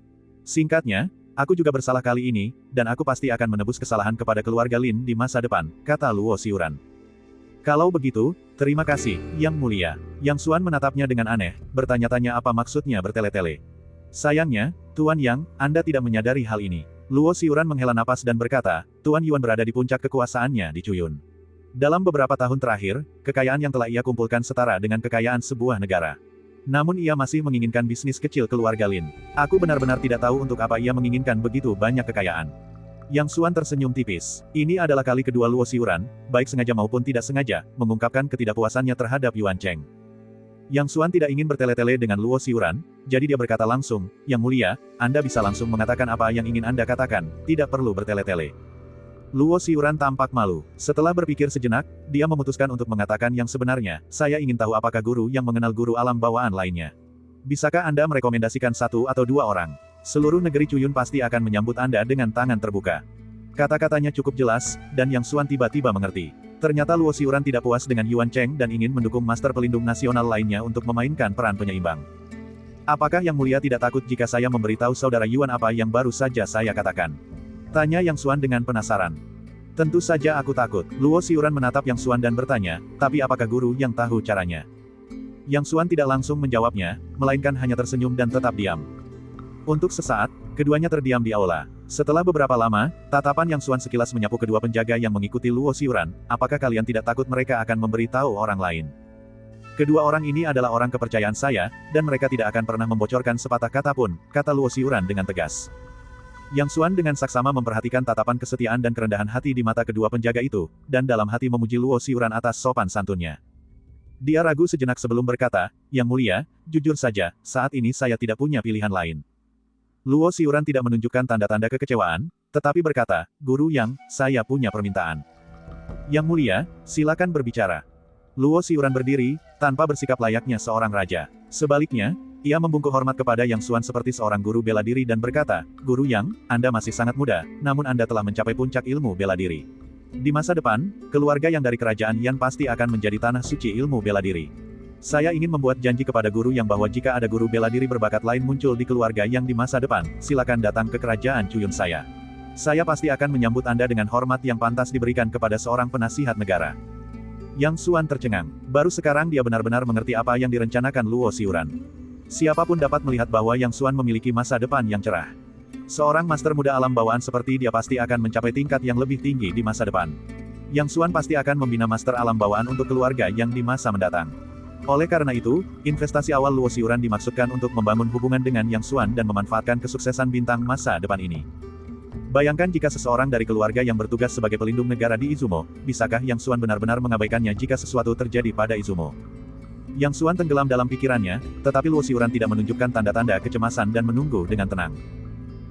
Singkatnya, aku juga bersalah kali ini, dan aku pasti akan menebus kesalahan kepada keluarga Lin di masa depan," kata Luo Xiuran. "Kalau begitu, terima kasih, Yang mulia." Yang Xuan menatapnya dengan aneh, bertanya-tanya apa maksudnya bertele-tele. "Sayangnya, Tuan Yang, Anda tidak menyadari hal ini." Luo Xiuran menghela napas dan berkata, "Tuan Yuan berada di puncak kekuasaannya di Cuyun. Dalam beberapa tahun terakhir, kekayaan yang telah ia kumpulkan setara dengan kekayaan sebuah negara. Namun ia masih menginginkan bisnis kecil keluarga Lin. Aku benar-benar tidak tahu untuk apa ia menginginkan begitu banyak kekayaan." Yang Xuan tersenyum tipis. Ini adalah kali kedua Luo Xiuran, baik sengaja maupun tidak sengaja, mengungkapkan ketidakpuasannya terhadap Yuan Cheng. Yang Xuan tidak ingin bertele-tele dengan Luo Xiuran, jadi dia berkata langsung, "Yang mulia, Anda bisa langsung mengatakan apa yang ingin Anda katakan, tidak perlu bertele-tele." Luo Xiuran tampak malu. Setelah berpikir sejenak, dia memutuskan untuk mengatakan yang sebenarnya, "Saya ingin tahu apakah guru yang mengenal guru alam bawaan lainnya. Bisakah Anda merekomendasikan 1 atau 2 orang? Seluruh negeri Cuyun pasti akan menyambut Anda dengan tangan terbuka." Kata-katanya cukup jelas, dan Yang Xuan tiba-tiba mengerti. Ternyata Luo Xiuran tidak puas dengan Yuan Cheng dan ingin mendukung Master Pelindung Nasional lainnya untuk memainkan peran penyeimbang. "Apakah Yang mulia tidak takut jika saya memberitahu saudara Yuan apa yang baru saja saya katakan?" tanya Yang Xuan dengan penasaran. Tentu saja aku takut. Luo Xiuran menatap Yang Xuan dan bertanya, tapi apakah guru yang tahu caranya? Yang Xuan tidak langsung menjawabnya, melainkan hanya tersenyum dan tetap diam. Untuk sesaat, keduanya terdiam di aula. Setelah beberapa lama, tatapan Yang Xuan sekilas menyapu kedua penjaga yang mengikuti Luo Xiuran, apakah kalian tidak takut mereka akan memberitahu orang lain? Kedua orang ini adalah orang kepercayaan saya, dan mereka tidak akan pernah membocorkan sepatah kata pun, kata Luo Xiuran dengan tegas. Yang Xuan dengan saksama memperhatikan tatapan kesetiaan dan kerendahan hati di mata kedua penjaga itu, dan dalam hati memuji Luo Xiuran atas sopan santunnya. Dia ragu sejenak sebelum berkata, Yang Mulia, jujur saja, saat ini saya tidak punya pilihan lain. Luo Xiuran tidak menunjukkan tanda-tanda kekecewaan, tetapi berkata, Guru Yang, saya punya permintaan. Yang Mulia, silakan berbicara. Luo Xiuran berdiri, tanpa bersikap layaknya seorang raja. Sebaliknya, ia membungkuk hormat kepada Yang Xuan seperti seorang guru bela diri dan berkata, Guru Yang, Anda masih sangat muda, namun Anda telah mencapai puncak ilmu bela diri. Di masa depan, keluarga yang dari kerajaan Yan pasti akan menjadi tanah suci ilmu bela diri. Saya ingin membuat janji kepada Guru Yang bahwa jika ada guru bela diri berbakat lain muncul di keluarga Yang di masa depan, silakan datang ke kerajaan Cuyun saya. Saya pasti akan menyambut Anda dengan hormat yang pantas diberikan kepada seorang penasihat negara. Yang Xuan tercengang. Baru sekarang dia benar-benar mengerti apa yang direncanakan Luo Xiuran. Siapapun dapat melihat bahwa Yang Xuan memiliki masa depan yang cerah. Seorang master muda alam bawaan seperti dia pasti akan mencapai tingkat yang lebih tinggi di masa depan. Yang Xuan pasti akan membina master alam bawaan untuk keluarga Yang di masa mendatang. Oleh karena itu, investasi awal Luo Xiuran dimaksudkan untuk membangun hubungan dengan Yang Xuan dan memanfaatkan kesuksesan bintang masa depan ini. Bayangkan jika seseorang dari keluarga yang bertugas sebagai pelindung negara di Izumo, bisakah Yang Xuan benar-benar mengabaikannya jika sesuatu terjadi pada Izumo? Yang Xuan tenggelam dalam pikirannya, tetapi Luo Xiuran tidak menunjukkan tanda-tanda kecemasan dan menunggu dengan tenang.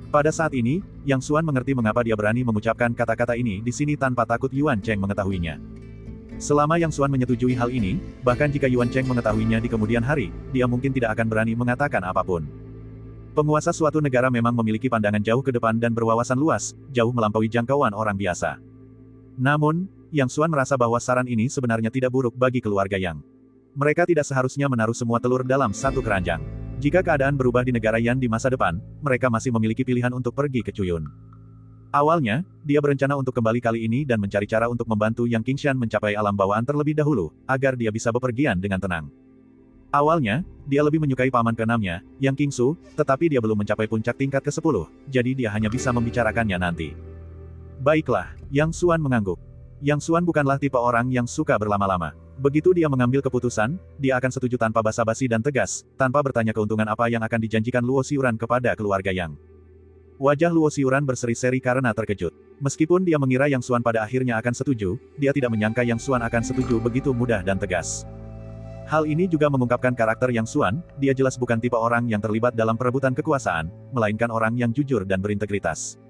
Pada saat ini, Yang Xuan mengerti mengapa dia berani mengucapkan kata-kata ini di sini tanpa takut Yuan Cheng mengetahuinya. Selama Yang Xuan menyetujui hal ini, bahkan jika Yuan Cheng mengetahuinya di kemudian hari, dia mungkin tidak akan berani mengatakan apapun. Penguasa suatu negara memang memiliki pandangan jauh ke depan dan berwawasan luas, jauh melampaui jangkauan orang biasa. Namun, Yang Xuan merasa bahwa saran ini sebenarnya tidak buruk bagi keluarga Yang. Mereka tidak seharusnya menaruh semua telur dalam satu keranjang. Jika keadaan berubah di negara Yan di masa depan, mereka masih memiliki pilihan untuk pergi ke Cuyun. Awalnya, dia berencana untuk kembali kali ini dan mencari cara untuk membantu Yang Qingshan mencapai alam bawaan terlebih dahulu, agar dia bisa bepergian dengan tenang. Awalnya, dia lebih menyukai paman keenamnya, Yang Qingsu, tetapi dia belum mencapai puncak tingkat ke-10, jadi dia hanya bisa membicarakannya nanti. Baiklah, Yang Xuan mengangguk. Yang Xuan bukanlah tipe orang yang suka berlama-lama. Begitu dia mengambil keputusan, dia akan setuju tanpa basa-basi dan tegas, tanpa bertanya keuntungan apa yang akan dijanjikan Luo Xiuran kepada keluarga Yang. Wajah Luo Xiuran berseri-seri karena terkejut. Meskipun dia mengira Yang Xuan pada akhirnya akan setuju, dia tidak menyangka Yang Xuan akan setuju begitu mudah dan tegas. Hal ini juga mengungkapkan karakter Yang Xuan, dia jelas bukan tipe orang yang terlibat dalam perebutan kekuasaan, melainkan orang yang jujur dan berintegritas.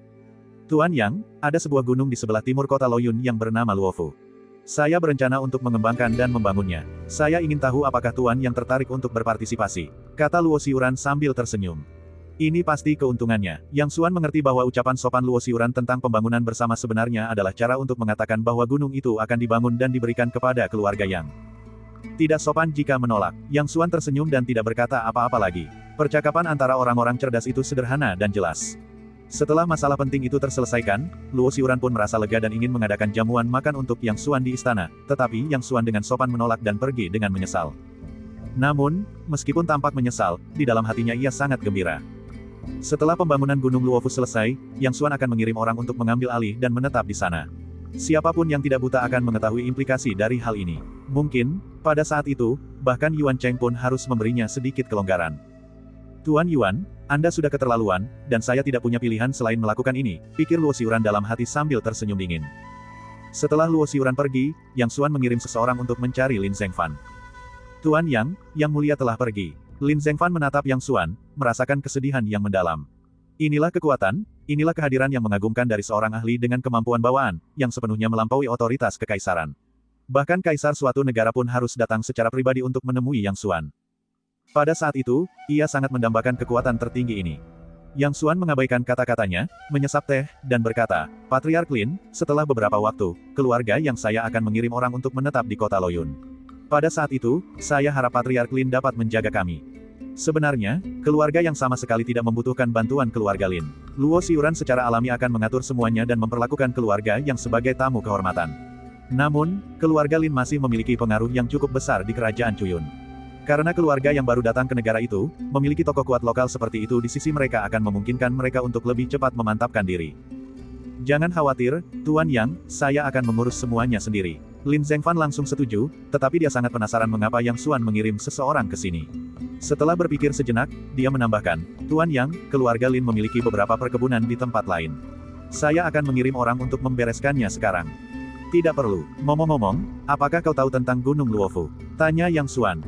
Tuan Yang, ada sebuah gunung di sebelah timur kota Loyun yang bernama Luofu. Saya berencana untuk mengembangkan dan membangunnya. Saya ingin tahu apakah Tuan Yang tertarik untuk berpartisipasi, kata Luo Xiuran sambil tersenyum. Ini pasti keuntungannya. Yang Xuan mengerti bahwa ucapan sopan Luo Xiuran tentang pembangunan bersama sebenarnya adalah cara untuk mengatakan bahwa gunung itu akan dibangun dan diberikan kepada keluarga Yang. Tidak sopan jika menolak. Yang Xuan tersenyum dan tidak berkata apa-apa lagi. Percakapan antara orang-orang cerdas itu sederhana dan jelas. Setelah masalah penting itu terselesaikan, Luo Xiuran pun merasa lega dan ingin mengadakan jamuan makan untuk Yang Xuan di istana, tetapi Yang Xuan dengan sopan menolak dan pergi dengan menyesal. Namun, meskipun tampak menyesal, di dalam hatinya ia sangat gembira. Setelah pembangunan Gunung Luofu selesai, Yang Xuan akan mengirim orang untuk mengambil alih dan menetap di sana. Siapapun yang tidak buta akan mengetahui implikasi dari hal ini. Mungkin, pada saat itu, bahkan Yuan Cheng pun harus memberinya sedikit kelonggaran. Tuan Yuan, Anda sudah keterlaluan, dan saya tidak punya pilihan selain melakukan ini, pikir Luo Xiuran dalam hati sambil tersenyum dingin. Setelah Luo Xiuran pergi, Yang Xuan mengirim seseorang untuk mencari Lin Zhengfan. Tuan Yang mulia telah pergi. Lin Zhengfan menatap Yang Xuan, merasakan kesedihan yang mendalam. Inilah kekuatan, inilah kehadiran yang mengagumkan dari seorang ahli dengan kemampuan bawaan, yang sepenuhnya melampaui otoritas kekaisaran. Bahkan kaisar suatu negara pun harus datang secara pribadi untuk menemui Yang Xuan. Pada saat itu, ia sangat mendambakan kekuatan tertinggi ini. Yang Xuan mengabaikan kata-katanya, menyesap teh, dan berkata, Patriark Lin, setelah beberapa waktu, keluarga Yang saya akan mengirim orang untuk menetap di kota Loyun. Pada saat itu, saya harap Patriark Lin dapat menjaga kami. Sebenarnya, keluarga yang sama sekali tidak membutuhkan bantuan keluarga Lin. Luo Xiuran secara alami akan mengatur semuanya dan memperlakukan keluarga yang sebagai tamu kehormatan. Namun, keluarga Lin masih memiliki pengaruh yang cukup besar di kerajaan Cuyun. Karena keluarga yang baru datang ke negara itu, memiliki tokoh kuat lokal seperti itu di sisi mereka akan memungkinkan mereka untuk lebih cepat memantapkan diri. Jangan khawatir, Tuan Yang, saya akan mengurus semuanya sendiri. Lin Zhengfan langsung setuju, tetapi dia sangat penasaran mengapa Yang Xuan mengirim seseorang ke sini. Setelah berpikir sejenak, dia menambahkan, Tuan Yang, keluarga Lin memiliki beberapa perkebunan di tempat lain. Saya akan mengirim orang untuk membereskannya sekarang. Tidak perlu. Ngomong-ngomong, apakah kau tahu tentang Gunung Luofu? Tanya Yang Xuan.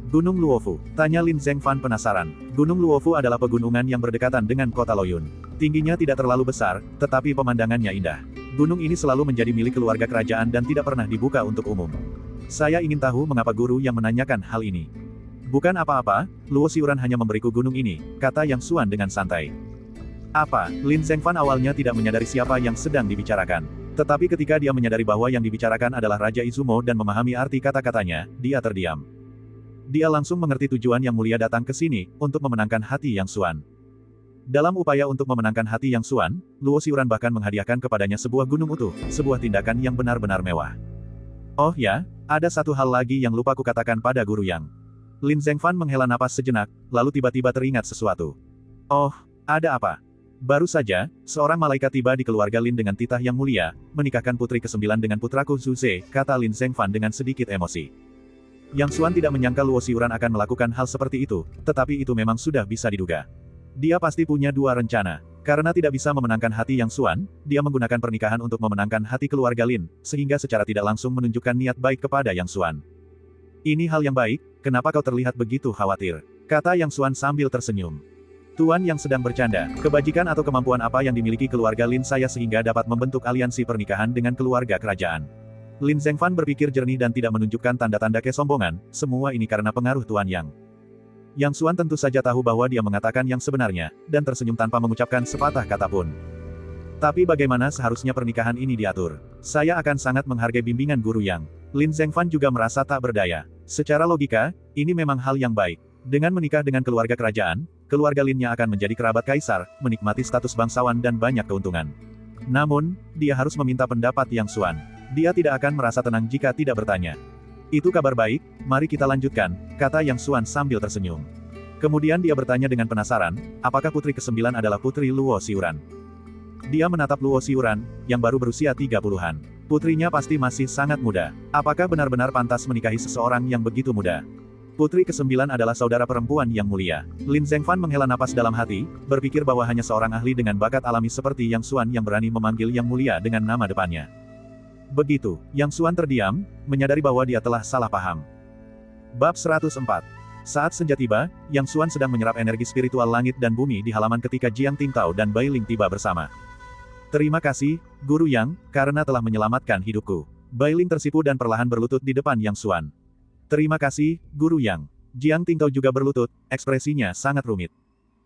Gunung Luofu, tanya Lin Zhengfan penasaran. Gunung Luofu adalah pegunungan yang berdekatan dengan kota Luoyun. Tingginya tidak terlalu besar, tetapi pemandangannya indah. Gunung ini selalu menjadi milik keluarga kerajaan dan tidak pernah dibuka untuk umum. Saya ingin tahu mengapa guru yang menanyakan hal ini. Bukan apa-apa, Luo Xiuran hanya memberiku gunung ini, kata Yang Xuan dengan santai. Apa? Lin Zhengfan awalnya tidak menyadari siapa yang sedang dibicarakan. Tetapi ketika dia menyadari bahwa yang dibicarakan adalah Raja Izumo dan memahami arti kata-katanya, dia terdiam. Dia langsung mengerti tujuan Yang Mulia datang ke sini, untuk memenangkan hati Yang Xuan. Dalam upaya untuk memenangkan hati Yang Xuan, Luo Xiuran bahkan menghadiahkan kepadanya sebuah gunung utuh, sebuah tindakan yang benar-benar mewah. Oh ya, ada satu hal lagi yang lupa kukatakan pada guru Yang. Lin Zhengfan menghela napas sejenak, lalu tiba-tiba teringat sesuatu. Oh, ada apa? Baru saja, seorang malaikat tiba di keluarga Lin dengan titah yang mulia, menikahkan putri ke-9 dengan putraku Zhu Ze, kata Lin Zhengfan dengan sedikit emosi. Yang Xuan tidak menyangka Luo Xiuran akan melakukan hal seperti itu, tetapi itu memang sudah bisa diduga. Dia pasti punya dua rencana. Karena tidak bisa memenangkan hati Yang Xuan, dia menggunakan pernikahan untuk memenangkan hati keluarga Lin, sehingga secara tidak langsung menunjukkan niat baik kepada Yang Xuan. Ini hal yang baik, kenapa kau terlihat begitu khawatir? Kata Yang Xuan sambil tersenyum. Tuan Yang sedang bercanda, kebajikan atau kemampuan apa yang dimiliki keluarga Lin saya sehingga dapat membentuk aliansi pernikahan dengan keluarga kerajaan. Lin Zhengfan berpikir jernih dan tidak menunjukkan tanda-tanda kesombongan, semua ini karena pengaruh Tuan Yang. Yang Xuan tentu saja tahu bahwa dia mengatakan yang sebenarnya, dan tersenyum tanpa mengucapkan sepatah kata pun. Tapi bagaimana seharusnya pernikahan ini diatur? Saya akan sangat menghargai bimbingan guru Yang. Lin Zhengfan juga merasa tak berdaya. Secara logika, ini memang hal yang baik. Dengan menikah dengan keluarga kerajaan, keluarga Linnya akan menjadi kerabat kaisar, menikmati status bangsawan dan banyak keuntungan. Namun, dia harus meminta pendapat Yang Xuan. Dia tidak akan merasa tenang jika tidak bertanya. Itu kabar baik, mari kita lanjutkan, kata Yang Xuan sambil tersenyum. Kemudian dia bertanya dengan penasaran, apakah putri ke-9 adalah putri Luo Xiuran? Dia menatap Luo Xiuran, yang baru berusia 30-an. Putrinya pasti masih sangat muda. Apakah benar-benar pantas menikahi seseorang yang begitu muda? Putri ke-9 adalah saudara perempuan yang mulia. Lin Zhengfan menghela napas dalam hati, berpikir bahwa hanya seorang ahli dengan bakat alami seperti Yang Xuan yang berani memanggil Yang Mulia dengan nama depannya. Begitu, Yang Xuan terdiam, menyadari bahwa dia telah salah paham. Bab 104. Saat senja tiba, Yang Xuan sedang menyerap energi spiritual langit dan bumi di halaman ketika Jiang Tingtao dan Bai Ling tiba bersama. Terima kasih, Guru Yang, karena telah menyelamatkan hidupku. Bai Ling tersipu dan perlahan berlutut di depan Yang Xuan. Terima kasih, Guru Yang. Jiang Tingtao juga berlutut, ekspresinya sangat rumit.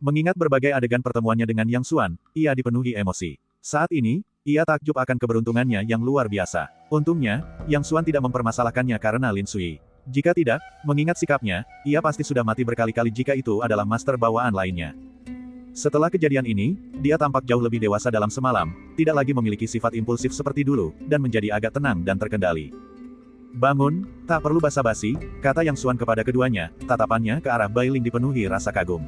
Mengingat berbagai adegan pertemuannya dengan Yang Xuan, ia dipenuhi emosi. Saat ini, ia takjub akan keberuntungannya yang luar biasa. Untungnya, Yang Xuan tidak mempermasalahkannya karena Lin Sui. Jika tidak, mengingat sikapnya, ia pasti sudah mati berkali-kali jika itu adalah master bawaan lainnya. Setelah kejadian ini, dia tampak jauh lebih dewasa dalam semalam, tidak lagi memiliki sifat impulsif seperti dulu, dan menjadi agak tenang dan terkendali. Bangun, tak perlu basa-basi, kata Yang Xuan kepada keduanya, tatapannya ke arah Bai Ling dipenuhi rasa kagum.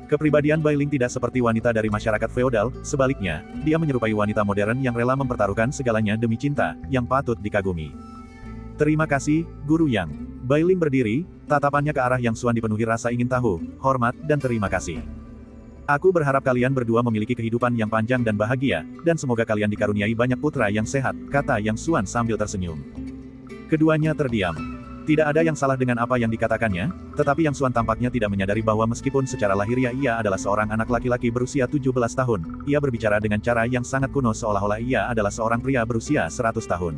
Kepribadian Bai Ling tidak seperti wanita dari masyarakat feodal, sebaliknya, dia menyerupai wanita modern yang rela mempertaruhkan segalanya demi cinta, yang patut dikagumi. Terima kasih, Guru Yang. Bai Ling berdiri, tatapannya ke arah Yang Xuan dipenuhi rasa ingin tahu, hormat, dan terima kasih. Aku berharap kalian berdua memiliki kehidupan yang panjang dan bahagia, dan semoga kalian dikaruniai banyak putra yang sehat, kata Yang Xuan sambil tersenyum. Keduanya terdiam. Tidak ada yang salah dengan apa yang dikatakannya, tetapi Yang Xuan tampaknya tidak menyadari bahwa meskipun secara lahiriah ia adalah seorang anak laki-laki berusia 17 tahun, ia berbicara dengan cara yang sangat kuno seolah-olah ia adalah seorang pria berusia 100 tahun.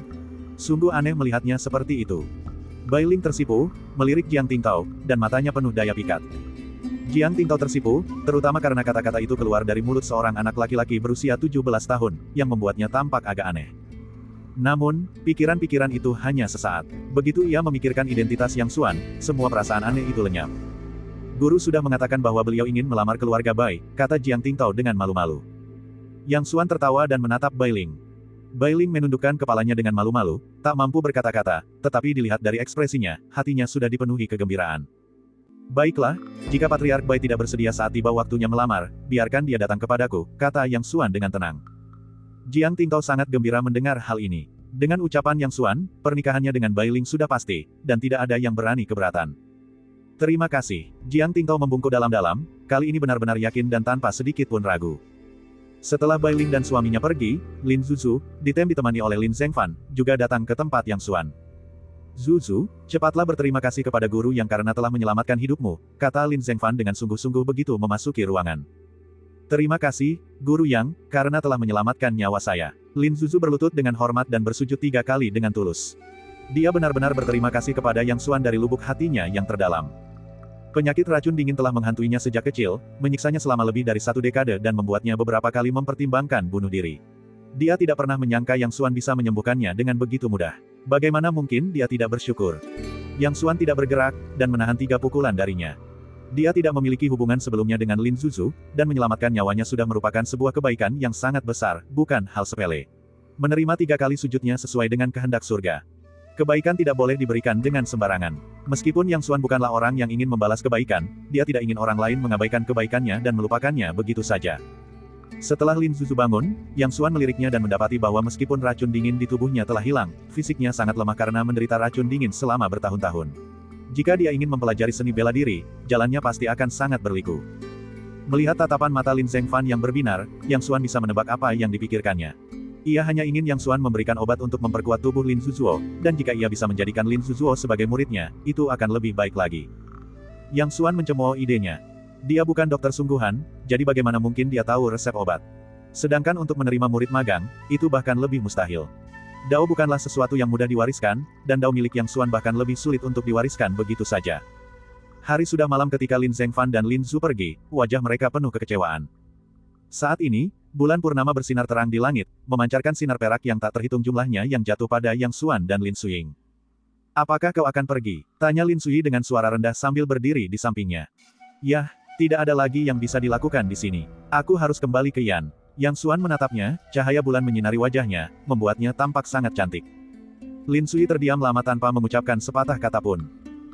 Sungguh aneh melihatnya seperti itu. Bai Ling tersipu, melirik Jiang Tingtao, dan matanya penuh daya pikat. Jiang Tingtao tersipu, terutama karena kata-kata itu keluar dari mulut seorang anak laki-laki berusia 17 tahun, yang membuatnya tampak agak aneh. Namun, pikiran-pikiran itu hanya sesaat. Begitu ia memikirkan identitas Yang Xuan, semua perasaan aneh itu lenyap. Guru sudah mengatakan bahwa beliau ingin melamar keluarga Bai, kata Jiang Tingtao dengan malu-malu. Yang Xuan tertawa dan menatap Bai Ling. Bai Ling menundukkan kepalanya dengan malu-malu, tak mampu berkata-kata, tetapi dilihat dari ekspresinya, hatinya sudah dipenuhi kegembiraan. Baiklah, jika Patriark Bai tidak bersedia saat tiba waktunya melamar, biarkan dia datang kepadaku, kata Yang Xuan dengan tenang. Jiang Tingtao sangat gembira mendengar hal ini. Dengan ucapan Yang Xuan, pernikahannya dengan Bai Ling sudah pasti, dan tidak ada yang berani keberatan. Terima kasih. Jiang Tingtao membungkuk dalam-dalam, kali ini benar-benar yakin dan tanpa sedikit pun ragu. Setelah Bai Ling dan suaminya pergi, Lin Zuzu, ditemani oleh Lin Zhengfan, juga datang ke tempat Yang Xuan. Zuzu, cepatlah berterima kasih kepada guru yang karena telah menyelamatkan hidupmu, kata Lin Zhengfan dengan sungguh-sungguh begitu memasuki ruangan. Terima kasih, Guru Yang, karena telah menyelamatkan nyawa saya. Lin Zuzu berlutut dengan hormat dan bersujud 3 kali dengan tulus. Dia benar-benar berterima kasih kepada Yang Xuan dari lubuk hatinya yang terdalam. Penyakit racun dingin telah menghantuinya sejak kecil, menyiksanya selama lebih dari 1 dekade dan membuatnya beberapa kali mempertimbangkan bunuh diri. Dia tidak pernah menyangka Yang Xuan bisa menyembuhkannya dengan begitu mudah. Bagaimana mungkin dia tidak bersyukur? Yang Xuan tidak bergerak, dan menahan 3 pukulan darinya. Dia tidak memiliki hubungan sebelumnya dengan Lin Zuzu, dan menyelamatkan nyawanya sudah merupakan sebuah kebaikan yang sangat besar, bukan hal sepele. Menerima 3 kali sujudnya sesuai dengan kehendak surga. Kebaikan tidak boleh diberikan dengan sembarangan. Meskipun Yang Xuan bukanlah orang yang ingin membalas kebaikan, dia tidak ingin orang lain mengabaikan kebaikannya dan melupakannya begitu saja. Setelah Lin Zuzu bangun, Yang Xuan meliriknya dan mendapati bahwa meskipun racun dingin di tubuhnya telah hilang, fisiknya sangat lemah karena menderita racun dingin selama bertahun-tahun. Jika dia ingin mempelajari seni bela diri, jalannya pasti akan sangat berliku. Melihat tatapan mata Lin Zhengfan yang berbinar, Yang Xuan bisa menebak apa yang dipikirkannya. Ia hanya ingin Yang Xuan memberikan obat untuk memperkuat tubuh Lin Zuzuo, dan jika ia bisa menjadikan Lin Zuzuo sebagai muridnya, itu akan lebih baik lagi. Yang Xuan mencemooh idenya. Dia bukan dokter sungguhan, jadi bagaimana mungkin dia tahu resep obat. Sedangkan untuk menerima murid magang, itu bahkan lebih mustahil. Dao bukanlah sesuatu yang mudah diwariskan, dan Dao milik Yang Xuan bahkan lebih sulit untuk diwariskan begitu saja. Hari sudah malam ketika Lin Zhengfan dan Lin Zu pergi, wajah mereka penuh kekecewaan. Saat ini, bulan purnama bersinar terang di langit, memancarkan sinar perak yang tak terhitung jumlahnya yang jatuh pada Yang Xuan dan Lin Suying. Apakah kau akan pergi? Tanya Lin Suyi dengan suara rendah sambil berdiri di sampingnya. Yah, tidak ada lagi yang bisa dilakukan di sini. Aku harus kembali ke Yan. Yang Xuan menatapnya, cahaya bulan menyinari wajahnya, membuatnya tampak sangat cantik. Lin Sui terdiam lama tanpa mengucapkan sepatah kata pun.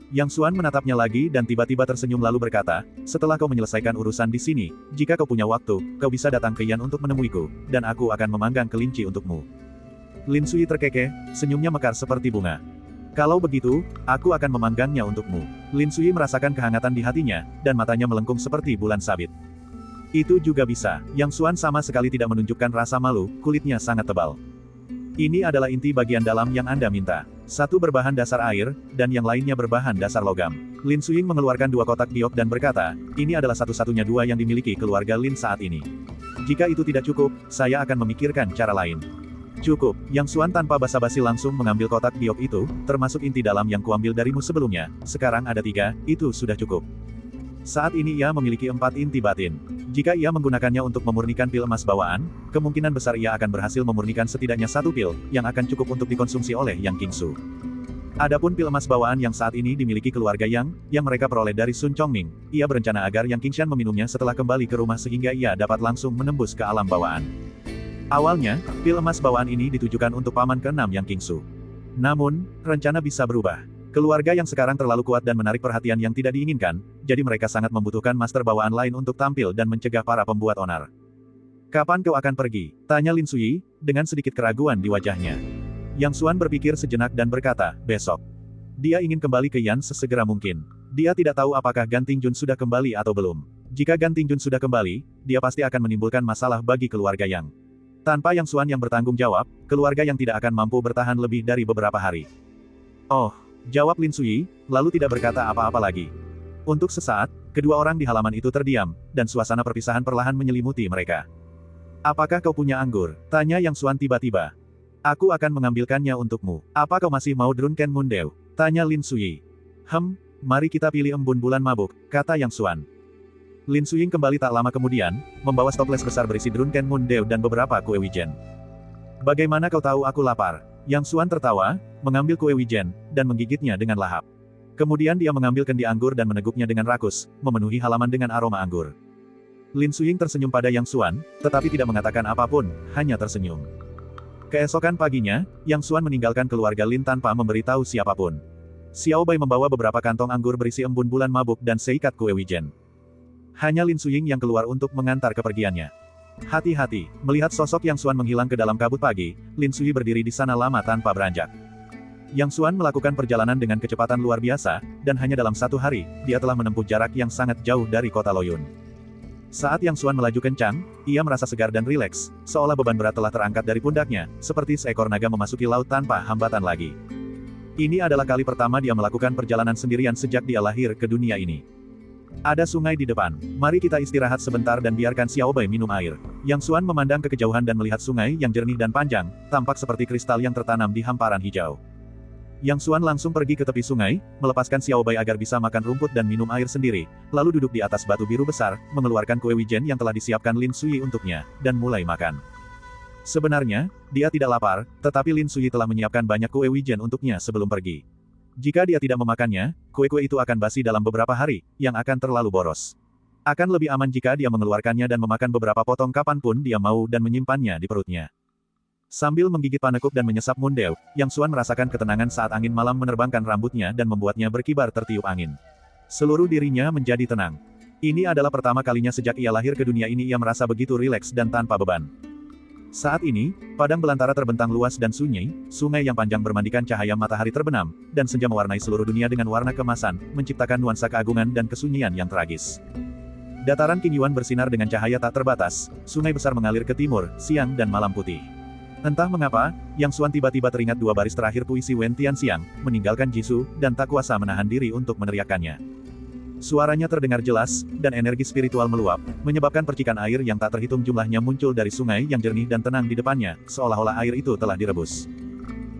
Yang Xuan menatapnya lagi dan tiba-tiba tersenyum lalu berkata, setelah kau menyelesaikan urusan di sini, jika kau punya waktu, kau bisa datang ke Yan untuk menemuiku, dan aku akan memanggang kelinci untukmu. Lin Sui terkekeh, senyumnya mekar seperti bunga. Kalau begitu, aku akan memanggangnya untukmu. Lin Sui merasakan kehangatan di hatinya, dan matanya melengkung seperti bulan sabit. Itu juga bisa. Yang Xuan sama sekali tidak menunjukkan rasa malu, kulitnya sangat tebal. Ini adalah inti bagian dalam yang Anda minta. Satu berbahan dasar air, dan yang lainnya berbahan dasar logam. Lin Suying mengeluarkan 2 kotak giok dan berkata, ini adalah satu-satunya 2 yang dimiliki keluarga Lin saat ini. Jika itu tidak cukup, saya akan memikirkan cara lain. Cukup. Yang Xuan tanpa basa-basi langsung mengambil kotak giok itu, termasuk inti dalam yang kuambil darimu sebelumnya. Sekarang ada 3, itu sudah cukup. Saat ini ia memiliki 4 inti batin. Jika ia menggunakannya untuk memurnikan pil emas bawaan, kemungkinan besar ia akan berhasil memurnikan setidaknya 1 pil, yang akan cukup untuk dikonsumsi oleh Yang Qingsu. Adapun pil emas bawaan yang saat ini dimiliki keluarga yang mereka peroleh dari Sun Chongming, ia berencana agar Yang Qingshan meminumnya setelah kembali ke rumah sehingga ia dapat langsung menembus ke alam bawaan. Awalnya, pil emas bawaan ini ditujukan untuk paman ke-6 Yang Qingsu. Namun, rencana bisa berubah. Keluarga yang sekarang terlalu kuat dan menarik perhatian yang tidak diinginkan, jadi mereka sangat membutuhkan master bawaan lain untuk tampil dan mencegah para pembuat onar. Kapan kau akan pergi? Tanya Lin Suyi, dengan sedikit keraguan di wajahnya. Yang Xuan berpikir sejenak dan berkata, besok. Dia ingin kembali ke Yan sesegera mungkin. Dia tidak tahu apakah Gan Tingjun sudah kembali atau belum. Jika Gan Tingjun sudah kembali, dia pasti akan menimbulkan masalah bagi keluarga Yang. Tanpa Yang Xuan yang bertanggung jawab, keluarga Yang tidak akan mampu bertahan lebih dari beberapa hari. Oh. Jawab Lin Suyi, lalu tidak berkata apa-apa lagi. Untuk sesaat, kedua orang di halaman itu terdiam, dan suasana perpisahan perlahan menyelimuti mereka. Apakah kau punya anggur? Tanya Yang Xuan tiba-tiba. Aku akan mengambilkannya untukmu. Apa kau masih mau Drunken Mundeu? Tanya Lin Suyi. Mari kita pilih embun bulan mabuk, kata Yang Xuan. Lin Suying kembali tak lama kemudian, membawa toples besar berisi Drunken Mundeu dan beberapa kue wijen. Bagaimana kau tahu aku lapar? Yang Xuan tertawa, mengambil kue wijen, dan menggigitnya dengan lahap. Kemudian dia mengambil kendi anggur dan meneguknya dengan rakus, memenuhi halaman dengan aroma anggur. Lin Suying tersenyum pada Yang Xuan, tetapi tidak mengatakan apapun, hanya tersenyum. Keesokan paginya, Yang Xuan meninggalkan keluarga Lin tanpa memberitahu siapapun. Xiao Bai membawa beberapa kantong anggur berisi embun bulan mabuk dan seikat kue wijen. Hanya Lin Suying yang keluar untuk mengantar kepergiannya. Hati-hati, melihat sosok Yang Xuan menghilang ke dalam kabut pagi, Lin Sui berdiri di sana lama tanpa beranjak. Yang Xuan melakukan perjalanan dengan kecepatan luar biasa, dan hanya dalam 1 hari, dia telah menempuh jarak yang sangat jauh dari kota Loyun. Saat Yang Xuan melaju kencang, ia merasa segar dan rileks, seolah beban berat telah terangkat dari pundaknya, seperti seekor naga memasuki laut tanpa hambatan lagi. Ini adalah kali pertama dia melakukan perjalanan sendirian sejak dia lahir ke dunia ini. Ada sungai di depan. Mari kita istirahat sebentar dan biarkan Xiao Bai minum air. Yang Xuan memandang ke kejauhan dan melihat sungai yang jernih dan panjang, tampak seperti kristal yang tertanam di hamparan hijau. Yang Xuan langsung pergi ke tepi sungai, melepaskan Xiao Bai agar bisa makan rumput dan minum air sendiri, lalu duduk di atas batu biru besar, mengeluarkan kue wijen yang telah disiapkan Lin Sui untuknya, dan mulai makan. Sebenarnya, dia tidak lapar, tetapi Lin Sui telah menyiapkan banyak kue wijen untuknya sebelum pergi. Jika dia tidak memakannya, kue-kue itu akan basi dalam beberapa hari, yang akan terlalu boros. Akan lebih aman jika dia mengeluarkannya dan memakan beberapa potong kapanpun dia mau dan menyimpannya di perutnya. Sambil menggigit panekuk dan menyesap mundeu, Yang Xuan merasakan ketenangan saat angin malam menerbangkan rambutnya dan membuatnya berkibar tertiup angin. Seluruh dirinya menjadi tenang. Ini adalah pertama kalinya sejak ia lahir ke dunia ini ia merasa begitu rileks dan tanpa beban. Saat ini, padang belantara terbentang luas dan sunyi, sungai yang panjang bermandikan cahaya matahari terbenam, dan senja mewarnai seluruh dunia dengan warna kemasan, menciptakan nuansa keagungan dan kesunyian yang tragis. Dataran Qing Yuan bersinar dengan cahaya tak terbatas, sungai besar mengalir ke timur, siang dan malam putih. Entah mengapa, Yang Xuan tiba-tiba teringat 2 baris terakhir puisi Wen Tianxiang, meninggalkan Jisoo, dan tak kuasa menahan diri untuk meneriakkannya. Suaranya terdengar jelas, dan energi spiritual meluap, menyebabkan percikan air yang tak terhitung jumlahnya muncul dari sungai yang jernih dan tenang di depannya, seolah-olah air itu telah direbus.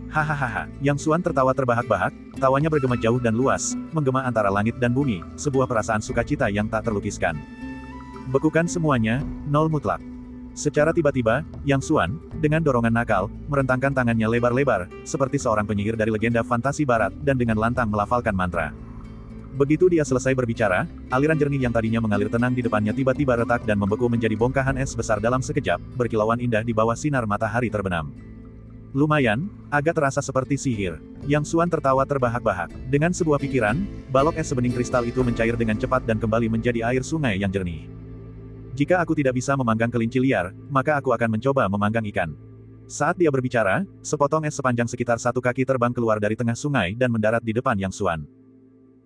Hahaha, Yang Xuan tertawa terbahak-bahak, tawanya bergema jauh dan luas, menggema antara langit dan bumi, sebuah perasaan sukacita yang tak terlukiskan. Bekukan semuanya, nol mutlak. Secara tiba-tiba, Yang Xuan, dengan dorongan nakal, merentangkan tangannya lebar-lebar, seperti seorang penyihir dari legenda fantasi barat, dan dengan lantang melafalkan mantra. Begitu dia selesai berbicara, aliran jernih yang tadinya mengalir tenang di depannya tiba-tiba retak dan membeku menjadi bongkahan es besar dalam sekejap, berkilauan indah di bawah sinar matahari terbenam. Lumayan, agak terasa seperti sihir. Yang Xuan tertawa terbahak-bahak. Dengan sebuah pikiran, balok es sebening kristal itu mencair dengan cepat dan kembali menjadi air sungai yang jernih. Jika aku tidak bisa memanggang kelinci liar, maka aku akan mencoba memanggang ikan. Saat dia berbicara, sepotong es sepanjang sekitar 1 kaki terbang keluar dari tengah sungai dan mendarat di depan Yang Xuan.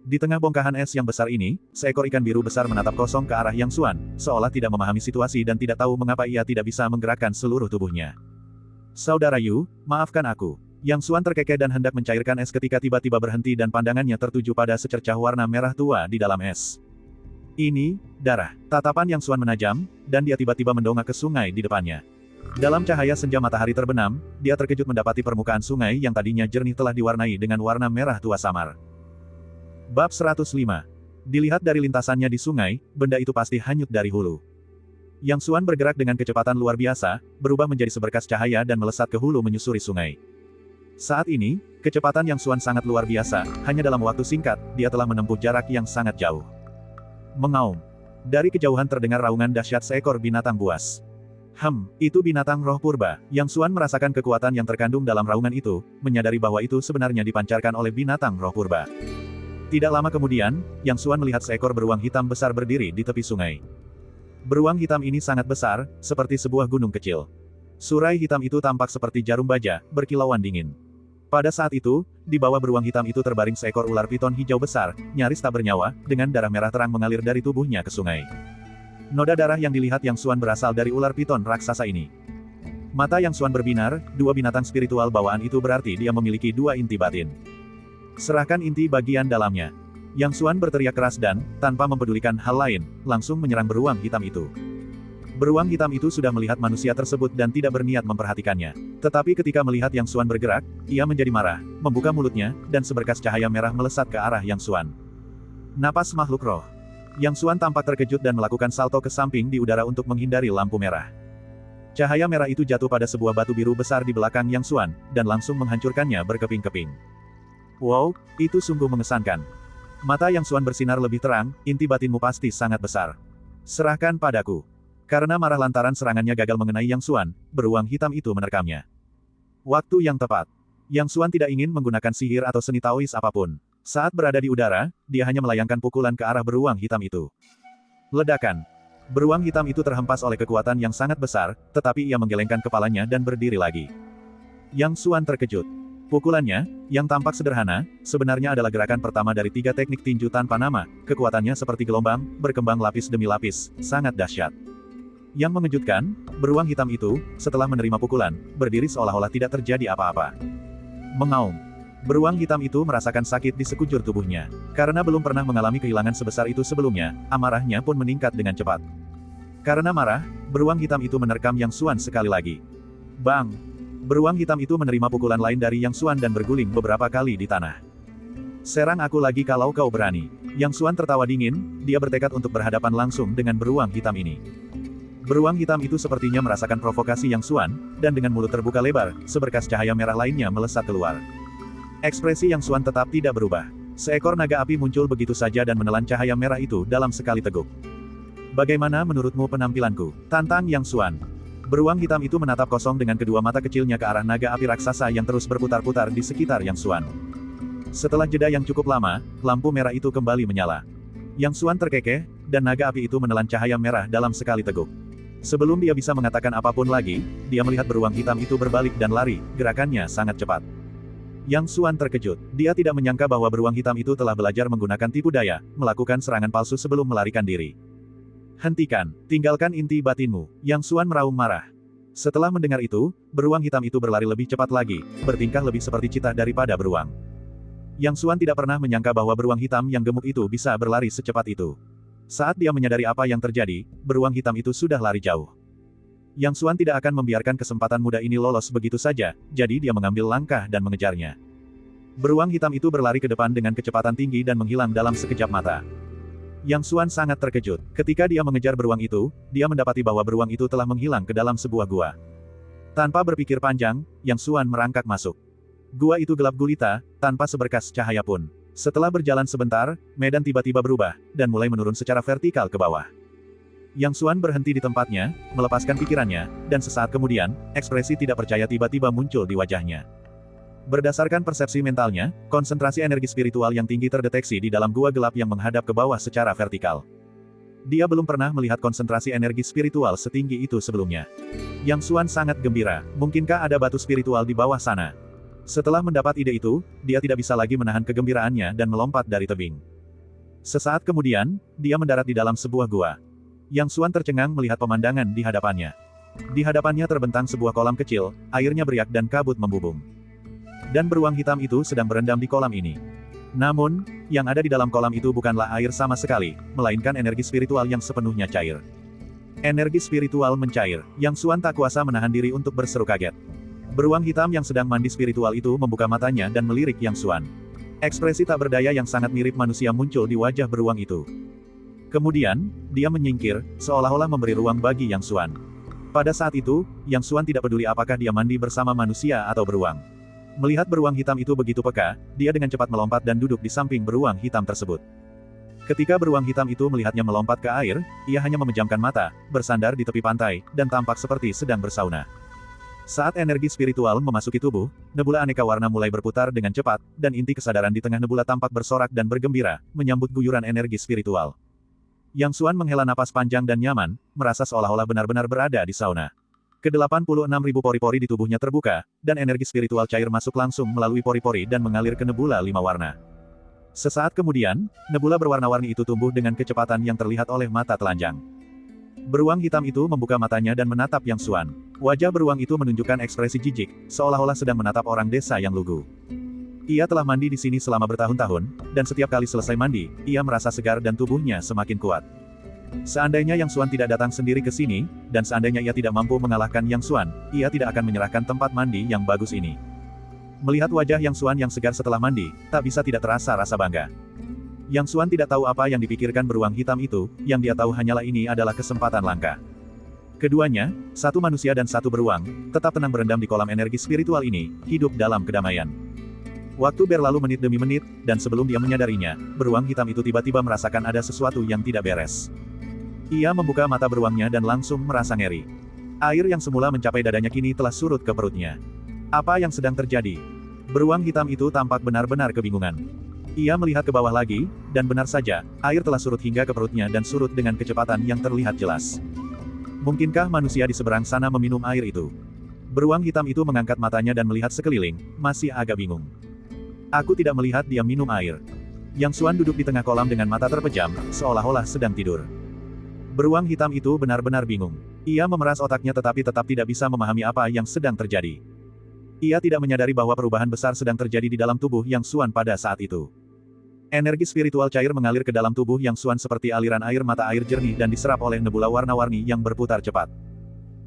Di tengah bongkahan es yang besar ini, seekor ikan biru besar menatap kosong ke arah Yang Xuan, seolah tidak memahami situasi dan tidak tahu mengapa ia tidak bisa menggerakkan seluruh tubuhnya. Saudara Yu, maafkan aku. Yang Xuan terkekeh dan hendak mencairkan es ketika tiba-tiba berhenti dan pandangannya tertuju pada secercah warna merah tua di dalam es. Ini, darah. Tatapan Yang Xuan menajam, dan dia tiba-tiba mendongak ke sungai di depannya. Dalam cahaya senja matahari terbenam, dia terkejut mendapati permukaan sungai yang tadinya jernih telah diwarnai dengan warna merah tua samar. Bab 105. Dilihat dari lintasannya di sungai, benda itu pasti hanyut dari hulu. Yang Xuan bergerak dengan kecepatan luar biasa, berubah menjadi seberkas cahaya dan melesat ke hulu menyusuri sungai. Saat ini, kecepatan Yang Xuan sangat luar biasa, hanya dalam waktu singkat, dia telah menempuh jarak yang sangat jauh. Mengaum. Dari kejauhan terdengar raungan dahsyat seekor binatang buas. Itu binatang roh purba. Yang Xuan merasakan kekuatan yang terkandung dalam raungan itu, menyadari bahwa itu sebenarnya dipancarkan oleh binatang roh purba. Tidak lama kemudian, Yang Xuan melihat seekor beruang hitam besar berdiri di tepi sungai. Beruang hitam ini sangat besar, seperti sebuah gunung kecil. Surai hitam itu tampak seperti jarum baja, berkilauan dingin. Pada saat itu, di bawah beruang hitam itu terbaring seekor ular piton hijau besar, nyaris tak bernyawa, dengan darah merah terang mengalir dari tubuhnya ke sungai. Noda darah yang dilihat Yang Xuan berasal dari ular piton raksasa ini. Mata Yang Xuan berbinar, 2 binatang spiritual bawaan itu berarti dia memiliki 2 inti batin. Serahkan inti bagian dalamnya. Yang Xuan berteriak keras dan, tanpa mempedulikan hal lain, langsung menyerang beruang hitam itu. Beruang hitam itu sudah melihat manusia tersebut dan tidak berniat memperhatikannya. Tetapi ketika melihat Yang Xuan bergerak, ia menjadi marah, membuka mulutnya, dan seberkas cahaya merah melesat ke arah Yang Xuan. Napas makhluk roh. Yang Xuan tampak terkejut dan melakukan salto ke samping di udara untuk menghindari lampu merah. Cahaya merah itu jatuh pada sebuah batu biru besar di belakang Yang Xuan, dan langsung menghancurkannya berkeping-keping. Wow, itu sungguh mengesankan. Mata Yang Xuan bersinar lebih terang, inti batinmu pasti sangat besar. Serahkan padaku. Karena marah lantaran serangannya gagal mengenai Yang Xuan, beruang hitam itu menerkamnya. Waktu yang tepat. Yang Xuan tidak ingin menggunakan sihir atau seni Taois apapun. Saat berada di udara, dia hanya melayangkan pukulan ke arah beruang hitam itu. Ledakan. Beruang hitam itu terhempas oleh kekuatan yang sangat besar, tetapi ia menggelengkan kepalanya dan berdiri lagi. Yang Xuan terkejut. Pukulannya, yang tampak sederhana, sebenarnya adalah gerakan pertama dari 3 teknik tinju tanpa nama, kekuatannya seperti gelombang, berkembang lapis demi lapis, sangat dahsyat. Yang mengejutkan, beruang hitam itu, setelah menerima pukulan, berdiri seolah-olah tidak terjadi apa-apa. Mengaum. Beruang hitam itu merasakan sakit di sekujur tubuhnya. Karena belum pernah mengalami kehilangan sebesar itu sebelumnya, amarahnya pun meningkat dengan cepat. Karena marah, beruang hitam itu menerkam Yang Xuan sekali lagi. Bang! Beruang hitam itu menerima pukulan lain dari Yang Xuan dan berguling beberapa kali di tanah. Serang aku lagi kalau kau berani. Yang Xuan tertawa dingin, dia bertekad untuk berhadapan langsung dengan beruang hitam ini. Beruang hitam itu sepertinya merasakan provokasi Yang Xuan, dan dengan mulut terbuka lebar, seberkas cahaya merah lainnya melesat keluar. Ekspresi Yang Xuan tetap tidak berubah. Seekor naga api muncul begitu saja dan menelan cahaya merah itu dalam sekali teguk. Bagaimana menurutmu penampilanku? Tantang Yang Xuan. Beruang hitam itu menatap kosong dengan kedua mata kecilnya ke arah naga api raksasa yang terus berputar-putar di sekitar Yang Xuan. Setelah jeda yang cukup lama, lampu merah itu kembali menyala. Yang Xuan terkekeh, dan naga api itu menelan cahaya merah dalam sekali teguk. Sebelum dia bisa mengatakan apapun lagi, dia melihat beruang hitam itu berbalik dan lari, gerakannya sangat cepat. Yang Xuan terkejut. Dia tidak menyangka bahwa beruang hitam itu telah belajar menggunakan tipu daya, melakukan serangan palsu sebelum melarikan diri. Hentikan, tinggalkan inti batinmu. Yang Xuan meraung marah. Setelah mendengar itu, beruang hitam itu berlari lebih cepat lagi, bertingkah lebih seperti citah daripada beruang. Yang Xuan tidak pernah menyangka bahwa beruang hitam yang gemuk itu bisa berlari secepat itu. Saat dia menyadari apa yang terjadi, beruang hitam itu sudah lari jauh. Yang Xuan tidak akan membiarkan kesempatan muda ini lolos begitu saja, jadi dia mengambil langkah dan mengejarnya. Beruang hitam itu berlari ke depan dengan kecepatan tinggi dan menghilang dalam sekejap mata. Yang Xuan sangat terkejut. Ketika dia mengejar beruang itu, dia mendapati bahwa beruang itu telah menghilang ke dalam sebuah gua. Tanpa berpikir panjang, Yang Xuan merangkak masuk. Gua itu gelap gulita, tanpa seberkas cahaya pun. Setelah berjalan sebentar, medan tiba-tiba berubah, dan mulai menurun secara vertikal ke bawah. Yang Xuan berhenti di tempatnya, melepaskan pikirannya, dan sesaat kemudian, ekspresi tidak percaya tiba-tiba muncul di wajahnya. Berdasarkan persepsi mentalnya, konsentrasi energi spiritual yang tinggi terdeteksi di dalam gua gelap yang menghadap ke bawah secara vertikal. Dia belum pernah melihat konsentrasi energi spiritual setinggi itu sebelumnya. Yang Xuan sangat gembira, mungkinkah ada batu spiritual di bawah sana? Setelah mendapat ide itu, dia tidak bisa lagi menahan kegembiraannya dan melompat dari tebing. Sesaat kemudian, dia mendarat di dalam sebuah gua. Yang Xuan tercengang melihat pemandangan di hadapannya. Di hadapannya terbentang sebuah kolam kecil, airnya beriak dan kabut membubung. Dan beruang hitam itu sedang berendam di kolam ini. Namun, yang ada di dalam kolam itu bukanlah air sama sekali, melainkan energi spiritual yang sepenuhnya cair. Energi spiritual mencair. Yang Xuan tak kuasa menahan diri untuk berseru kaget. Beruang hitam yang sedang mandi spiritual itu membuka matanya dan melirik Yang Xuan. Ekspresi tak berdaya yang sangat mirip manusia muncul di wajah beruang itu. Kemudian, dia menyingkir, seolah-olah memberi ruang bagi Yang Xuan. Pada saat itu, Yang Xuan tidak peduli apakah dia mandi bersama manusia atau beruang. Melihat beruang hitam itu begitu peka, dia dengan cepat melompat dan duduk di samping beruang hitam tersebut. Ketika beruang hitam itu melihatnya melompat ke air, ia hanya memejamkan mata, bersandar di tepi pantai, dan tampak seperti sedang bersauna. Saat energi spiritual memasuki tubuh, nebula aneka warna mulai berputar dengan cepat, dan inti kesadaran di tengah nebula tampak bersorak dan bergembira, menyambut guyuran energi spiritual. Yang Xuan menghela napas panjang dan nyaman, merasa seolah-olah benar-benar berada di sauna. Ke-86.000 pori-pori di tubuhnya terbuka, dan energi spiritual cair masuk langsung melalui pori-pori dan mengalir ke nebula 5 warna. Sesaat kemudian, nebula berwarna-warni itu tumbuh dengan kecepatan yang terlihat oleh mata telanjang. Beruang hitam itu membuka matanya dan menatap Yang Xuan. Wajah beruang itu menunjukkan ekspresi jijik, seolah-olah sedang menatap orang desa yang lugu. Ia telah mandi di sini selama bertahun-tahun, dan setiap kali selesai mandi, ia merasa segar dan tubuhnya semakin kuat. Seandainya Yang Xuan tidak datang sendiri ke sini, dan seandainya ia tidak mampu mengalahkan Yang Xuan, ia tidak akan menyerahkan tempat mandi yang bagus ini. Melihat wajah Yang Xuan yang segar setelah mandi, tak bisa tidak terasa rasa bangga. Yang Xuan tidak tahu apa yang dipikirkan beruang hitam itu, yang dia tahu hanyalah ini adalah kesempatan langka. Keduanya, satu manusia dan satu beruang, tetap tenang berendam di kolam energi spiritual ini, hidup dalam kedamaian. Waktu berlalu menit demi menit, dan sebelum dia menyadarinya, beruang hitam itu tiba-tiba merasakan ada sesuatu yang tidak beres. Ia membuka mata beruangnya dan langsung merasa ngeri. Air yang semula mencapai dadanya kini telah surut ke perutnya. Apa yang sedang terjadi? Beruang hitam itu tampak benar-benar kebingungan. Ia melihat ke bawah lagi, dan benar saja, air telah surut hingga ke perutnya dan surut dengan kecepatan yang terlihat jelas. Mungkinkah manusia di seberang sana meminum air itu? Beruang hitam itu mengangkat matanya dan melihat sekeliling, masih agak bingung. Aku tidak melihat dia minum air. Yang Xuan duduk di tengah kolam dengan mata terpejam, seolah-olah sedang tidur. Beruang hitam itu benar-benar bingung. Ia memeras otaknya tetapi tetap tidak bisa memahami apa yang sedang terjadi. Ia tidak menyadari bahwa perubahan besar sedang terjadi di dalam tubuh Yang Xuan pada saat itu. Energi spiritual cair mengalir ke dalam tubuh Yang Xuan seperti aliran air mata air jernih dan diserap oleh nebula warna-warni yang berputar cepat.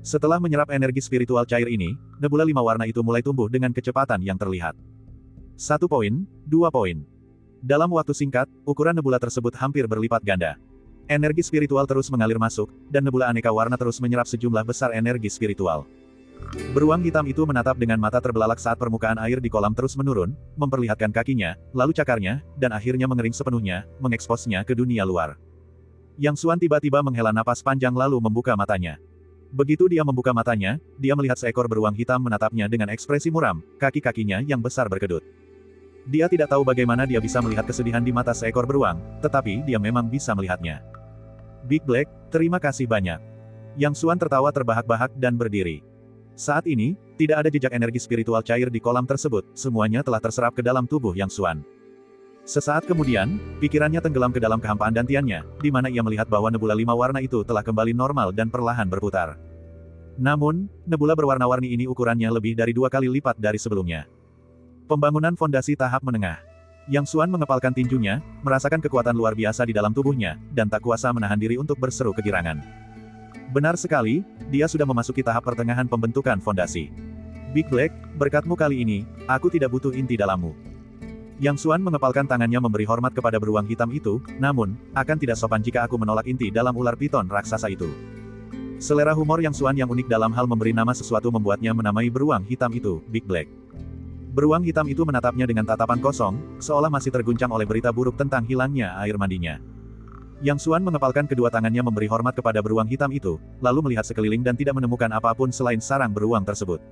Setelah menyerap energi spiritual cair ini, nebula 5 warna itu mulai tumbuh dengan kecepatan yang terlihat. 1 poin, 2 poin. Dalam waktu singkat, ukuran nebula tersebut hampir berlipat ganda. Energi spiritual terus mengalir masuk, dan nebula aneka warna terus menyerap sejumlah besar energi spiritual. Beruang hitam itu menatap dengan mata terbelalak saat permukaan air di kolam terus menurun, memperlihatkan kakinya, lalu cakarnya, dan akhirnya mengering sepenuhnya, mengeksposnya ke dunia luar. Yang Xuan tiba-tiba menghela napas panjang lalu membuka matanya. Begitu dia membuka matanya, dia melihat seekor beruang hitam menatapnya dengan ekspresi muram, kaki-kakinya yang besar berkedut. Dia tidak tahu bagaimana dia bisa melihat kesedihan di mata seekor beruang, tetapi dia memang bisa melihatnya. Big Black, terima kasih banyak. Yang Xuan tertawa terbahak-bahak dan berdiri. Saat ini, tidak ada jejak energi spiritual cair di kolam tersebut, semuanya telah terserap ke dalam tubuh Yang Xuan. Sesaat kemudian, pikirannya tenggelam ke dalam kehampaan dantiannya, di mana ia melihat bahwa nebula 5 warna itu telah kembali normal dan perlahan berputar. Namun, nebula berwarna-warni ini ukurannya lebih dari 2 kali lipat dari sebelumnya. Pembangunan fondasi tahap menengah. Yang Xuan mengepalkan tinjunya, merasakan kekuatan luar biasa di dalam tubuhnya, dan tak kuasa menahan diri untuk berseru kegirangan. Benar sekali, dia sudah memasuki tahap pertengahan pembentukan fondasi. Big Black, berkatmu kali ini, aku tidak butuh inti dalammu. Yang Xuan mengepalkan tangannya memberi hormat kepada beruang hitam itu, namun, akan tidak sopan jika aku menolak inti dalam ular piton raksasa itu. Selera humor Yang Xuan yang unik dalam hal memberi nama sesuatu membuatnya menamai beruang hitam itu, Big Black. Beruang hitam itu menatapnya dengan tatapan kosong, seolah masih terguncang oleh berita buruk tentang hilangnya air mandinya. Yang Xuan mengepalkan kedua tangannya memberi hormat kepada beruang hitam itu, lalu melihat sekeliling dan tidak menemukan apapun selain sarang beruang tersebut.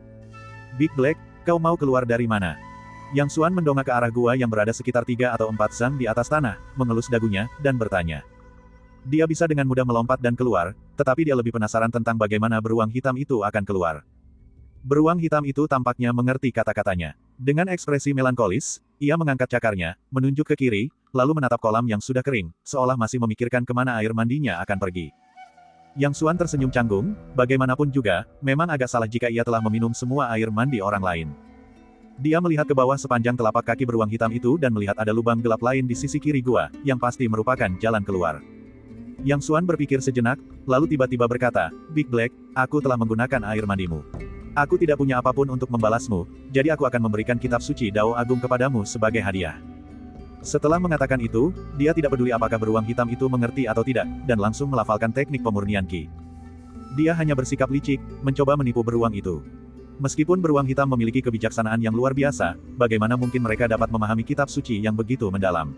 Big Black, kau mau keluar dari mana? Yang Xuan mendongak ke arah gua yang berada sekitar 3 atau 4 zang di atas tanah, mengelus dagunya, dan bertanya. Dia bisa dengan mudah melompat dan keluar, tetapi dia lebih penasaran tentang bagaimana beruang hitam itu akan keluar. Beruang hitam itu tampaknya mengerti kata-katanya. Dengan ekspresi melankolis, ia mengangkat cakarnya, menunjuk ke kiri, lalu menatap kolam yang sudah kering, seolah masih memikirkan kemana air mandinya akan pergi. Yang Xuan tersenyum canggung, bagaimanapun juga, memang agak salah jika ia telah meminum semua air mandi orang lain. Dia melihat ke bawah sepanjang telapak kaki beruang hitam itu dan melihat ada lubang gelap lain di sisi kiri gua, yang pasti merupakan jalan keluar. Yang Xuan berpikir sejenak, lalu tiba-tiba berkata, Big Black, aku telah menggunakan air mandimu. Aku tidak punya apapun untuk membalasmu, jadi aku akan memberikan kitab suci Dao Agung kepadamu sebagai hadiah. Setelah mengatakan itu, dia tidak peduli apakah beruang hitam itu mengerti atau tidak, dan langsung melafalkan teknik pemurnian Qi. Dia hanya bersikap licik, mencoba menipu beruang itu. Meskipun beruang hitam memiliki kebijaksanaan yang luar biasa, bagaimana mungkin mereka dapat memahami kitab suci yang begitu mendalam?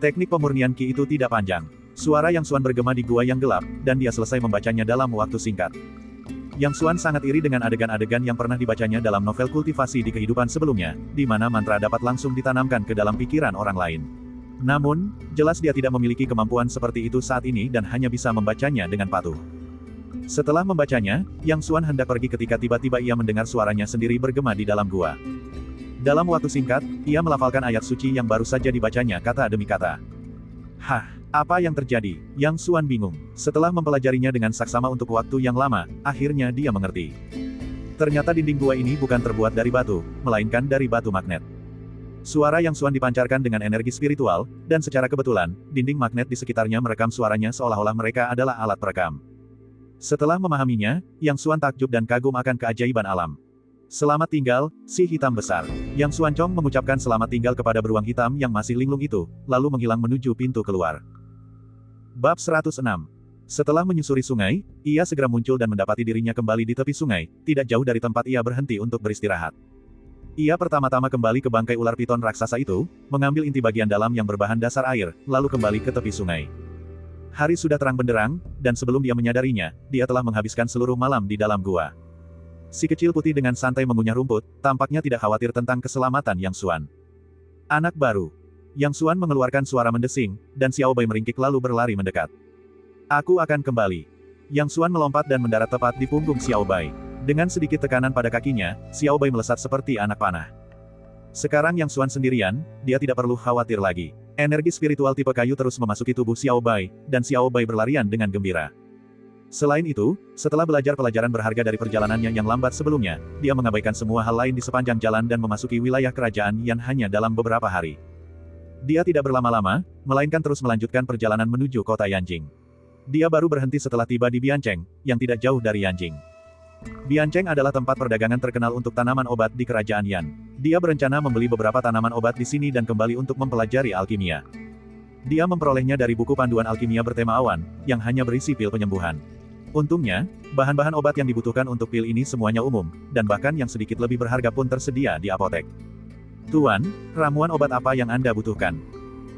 Teknik pemurnian Qi itu tidak panjang. Suara Yang Xuan bergema di gua yang gelap, dan dia selesai membacanya dalam waktu singkat. Yang Xuan sangat iri dengan adegan-adegan yang pernah dibacanya dalam novel kultivasi di kehidupan sebelumnya, di mana mantra dapat langsung ditanamkan ke dalam pikiran orang lain. Namun, jelas dia tidak memiliki kemampuan seperti itu saat ini dan hanya bisa membacanya dengan patuh. Setelah membacanya, Yang Xuan hendak pergi ketika tiba-tiba ia mendengar suaranya sendiri bergema di dalam gua. Dalam waktu singkat, ia melafalkan ayat suci yang baru saja dibacanya kata demi kata. Hah, apa yang terjadi? Yang Xuan bingung. Setelah mempelajarinya dengan saksama untuk waktu yang lama, akhirnya dia mengerti. Ternyata dinding gua ini bukan terbuat dari batu, melainkan dari batu magnet. Suara Yang Xuan dipancarkan dengan energi spiritual, dan secara kebetulan, dinding magnet di sekitarnya merekam suaranya seolah-olah mereka adalah alat perekam. Setelah memahaminya, Yang Xuan takjub dan kagum akan keajaiban alam. Selamat tinggal, si hitam besar. Yang Xuan Chong mengucapkan selamat tinggal kepada beruang hitam yang masih linglung itu, lalu menghilang menuju pintu keluar. Bab 106. Setelah menyusuri sungai, ia segera muncul dan mendapati dirinya kembali di tepi sungai, tidak jauh dari tempat ia berhenti untuk beristirahat. Ia pertama-tama kembali ke bangkai ular piton raksasa itu, mengambil inti bagian dalam yang berbahan dasar air, lalu kembali ke tepi sungai. Hari sudah terang benderang, dan sebelum dia menyadarinya, dia telah menghabiskan seluruh malam di dalam gua. Si kecil putih dengan santai mengunyah rumput, tampaknya tidak khawatir tentang keselamatan Yang Xuan. Anak baru. Yang Xuan mengeluarkan suara mendesing, dan Xiao Bai meringkik lalu berlari mendekat. Aku akan kembali. Yang Xuan melompat dan mendarat tepat di punggung Xiao Bai. Dengan sedikit tekanan pada kakinya, Xiao Bai melesat seperti anak panah. Sekarang Yang Xuan sendirian, dia tidak perlu khawatir lagi. Energi spiritual tipe kayu terus memasuki tubuh Xiao Bai, dan Xiao Bai berlarian dengan gembira. Selain itu, setelah belajar pelajaran berharga dari perjalanannya yang lambat sebelumnya, dia mengabaikan semua hal lain di sepanjang jalan dan memasuki wilayah kerajaan Yan hanya dalam beberapa hari. Dia tidak berlama-lama, melainkan terus melanjutkan perjalanan menuju kota Yanjing. Dia baru berhenti setelah tiba di Biancheng, yang tidak jauh dari Yanjing. Biancheng adalah tempat perdagangan terkenal untuk tanaman obat di kerajaan Yan. Dia berencana membeli beberapa tanaman obat di sini dan kembali untuk mempelajari alkimia. Dia memperolehnya dari buku panduan alkimia bertema awan, yang hanya berisi pil penyembuhan. Untungnya, bahan-bahan obat yang dibutuhkan untuk pil ini semuanya umum, dan bahkan yang sedikit lebih berharga pun tersedia di apotek. Tuan, ramuan obat apa yang Anda butuhkan?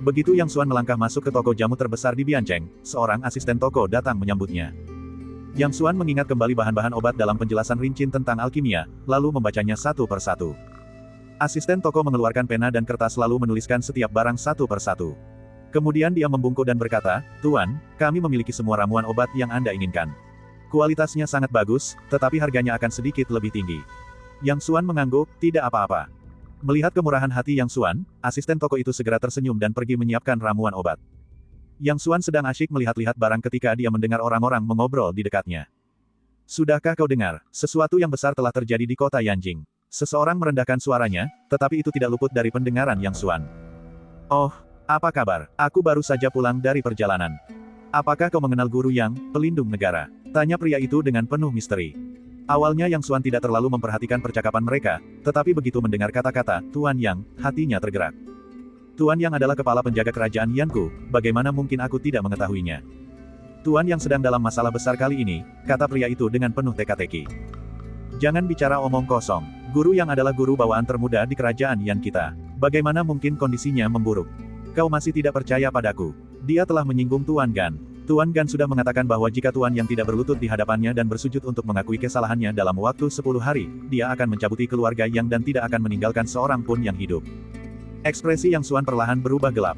Begitu Yang Xuan melangkah masuk ke toko jamu terbesar di Biancheng, seorang asisten toko datang menyambutnya. Yang Xuan mengingat kembali bahan-bahan obat dalam penjelasan rinci tentang alkimia, lalu membacanya satu persatu. Asisten toko mengeluarkan pena dan kertas lalu menuliskan setiap barang satu persatu. Kemudian dia membungkuk dan berkata, Tuan, kami memiliki semua ramuan obat yang Anda inginkan. Kualitasnya sangat bagus, tetapi harganya akan sedikit lebih tinggi. Yang Xuan mengangguk, tidak apa-apa. Melihat kemurahan hati Yang Xuan, asisten toko itu segera tersenyum dan pergi menyiapkan ramuan obat. Yang Xuan sedang asyik melihat-lihat barang ketika dia mendengar orang-orang mengobrol di dekatnya. Sudahkah kau dengar, sesuatu yang besar telah terjadi di kota Yanjing? Seseorang merendahkan suaranya, tetapi itu tidak luput dari pendengaran Yang Xuan. Oh, apa kabar? Aku baru saja pulang dari perjalanan. Apakah kau mengenal guru Yang, pelindung negara? Tanya pria itu dengan penuh misteri. Awalnya Yang Xuan tidak terlalu memperhatikan percakapan mereka, tetapi begitu mendengar kata-kata, Tuan Yang, hatinya tergerak. Tuan Yang adalah kepala penjaga kerajaan Yanku, bagaimana mungkin aku tidak mengetahuinya? Tuan Yang sedang dalam masalah besar kali ini, kata pria itu dengan penuh teka-teki. Jangan bicara omong kosong. Guru Yang adalah guru bawaan termuda di kerajaan Yan kita. Bagaimana mungkin kondisinya memburuk? Kau masih tidak percaya padaku? Dia telah menyinggung Tuan Gan. Tuan Gan sudah mengatakan bahwa jika Tuan Yang tidak berlutut di hadapannya dan bersujud untuk mengakui kesalahannya dalam waktu 10 hari, dia akan mencabuti keluarga Yang dan tidak akan meninggalkan seorang pun yang hidup. Ekspresi Yang Xuan perlahan berubah gelap.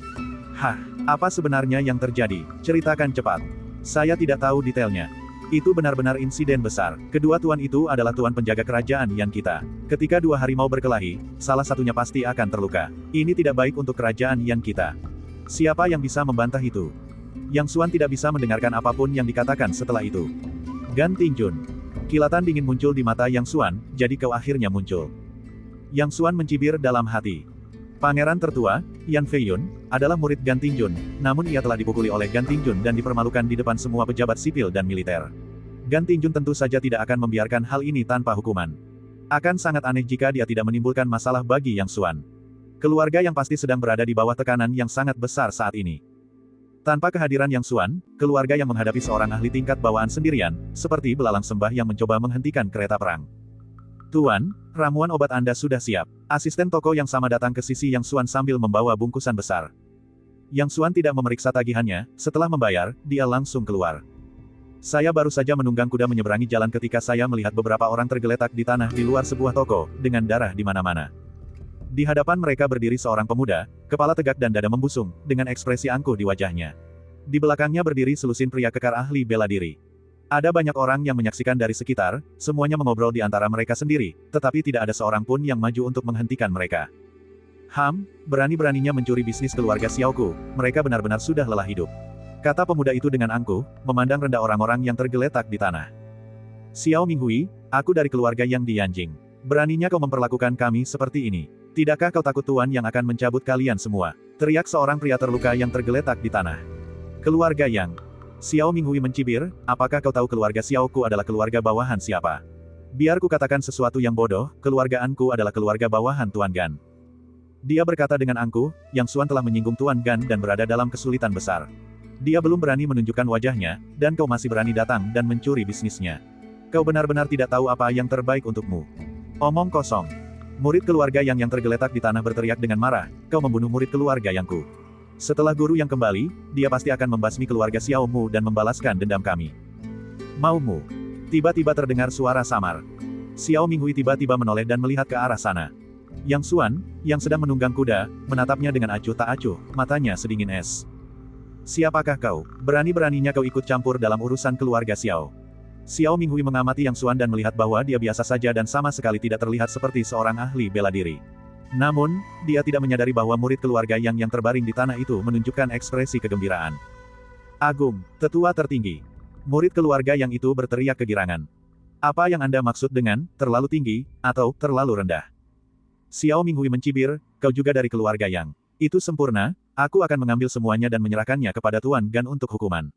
Hah, apa sebenarnya yang terjadi? Ceritakan cepat. Saya tidak tahu detailnya. Itu benar-benar insiden besar. Kedua tuan itu adalah tuan penjaga kerajaan Yan kita. Ketika dua harimau berkelahi, salah satunya pasti akan terluka. Ini tidak baik untuk kerajaan Yan kita. Siapa yang bisa membantah itu? Yang Xuan tidak bisa mendengarkan apapun yang dikatakan setelah itu. Gan Tingjun. Kilatan dingin muncul di mata Yang Xuan, jadi kau akhirnya muncul. Yang Xuan mencibir dalam hati. Pangeran tertua, Yan Feiyun, adalah murid Gan Tingjun, namun ia telah dipukuli oleh Gan Tingjun dan dipermalukan di depan semua pejabat sipil dan militer. Gan Tingjun tentu saja tidak akan membiarkan hal ini tanpa hukuman. Akan sangat aneh jika dia tidak menimbulkan masalah bagi Yang Xuan. Keluarga yang pasti sedang berada di bawah tekanan yang sangat besar saat ini. Tanpa kehadiran Yang Xuan, keluarga yang menghadapi seorang ahli tingkat bawaan sendirian, seperti belalang sembah yang mencoba menghentikan kereta perang. Tuan, ramuan obat Anda sudah siap. Asisten toko yang sama datang ke sisi Yang Xuan sambil membawa bungkusan besar. Yang Xuan tidak memeriksa tagihannya, setelah membayar, dia langsung keluar. Saya baru saja menunggang kuda menyeberangi jalan ketika saya melihat beberapa orang tergeletak di tanah di luar sebuah toko, dengan darah di mana-mana. Di hadapan mereka berdiri seorang pemuda, kepala tegak dan dada membusung, dengan ekspresi angkuh di wajahnya. Di belakangnya berdiri selusin pria kekar ahli bela diri. Ada banyak orang yang menyaksikan dari sekitar, semuanya mengobrol di antara mereka sendiri, tetapi tidak ada seorang pun yang maju untuk menghentikan mereka. Berani-beraninya mencuri bisnis keluarga Xiaoku, mereka benar-benar sudah lelah hidup. Kata pemuda itu dengan angkuh, memandang rendah orang-orang yang tergeletak di tanah. Xiao Minghui, aku dari keluarga yang di Yanjing. Beraninya kau memperlakukan kami seperti ini. Tidakkah kau takut Tuan yang akan mencabut kalian semua? Teriak seorang pria terluka yang tergeletak di tanah. Keluarga Yang. Xiao Minghui mencibir, apakah kau tahu keluarga Xiaoku adalah keluarga bawahan siapa? Biar ku katakan sesuatu yang bodoh, keluargaanku adalah keluarga bawahan Tuan Gan. Dia berkata dengan angkuh, Yang Xuan telah menyinggung Tuan Gan dan berada dalam kesulitan besar. Dia belum berani menunjukkan wajahnya, dan kau masih berani datang dan mencuri bisnisnya. Kau benar-benar tidak tahu apa yang terbaik untukmu. Omong kosong. Murid keluarga yang tergeletak di tanah berteriak dengan marah, kau membunuh murid keluarga Yangku. Setelah guru yang kembali, dia pasti akan membasmi keluarga Xiao Mu dan membalaskan dendam kami. Mau Mu. Tiba-tiba terdengar suara samar. Xiao Minghui tiba-tiba menoleh dan melihat ke arah sana. Yang Xuan, yang sedang menunggang kuda, menatapnya dengan acuh tak acuh, matanya sedingin es. Siapakah kau? Berani-beraninya kau ikut campur dalam urusan keluarga Xiao. Xiao Minghui mengamati Yang Xuan dan melihat bahwa dia biasa saja dan sama sekali tidak terlihat seperti seorang ahli bela diri. Namun, dia tidak menyadari bahwa murid keluarga yang terbaring di tanah itu menunjukkan ekspresi kegembiraan. Agung, tetua tertinggi. Murid keluarga yang itu berteriak kegirangan. Apa yang Anda maksud dengan terlalu tinggi atau terlalu rendah? Xiao Minghui mencibir, kau juga dari keluarga Yang. Itu sempurna, aku akan mengambil semuanya dan menyerahkannya kepada Tuan Gan untuk hukuman.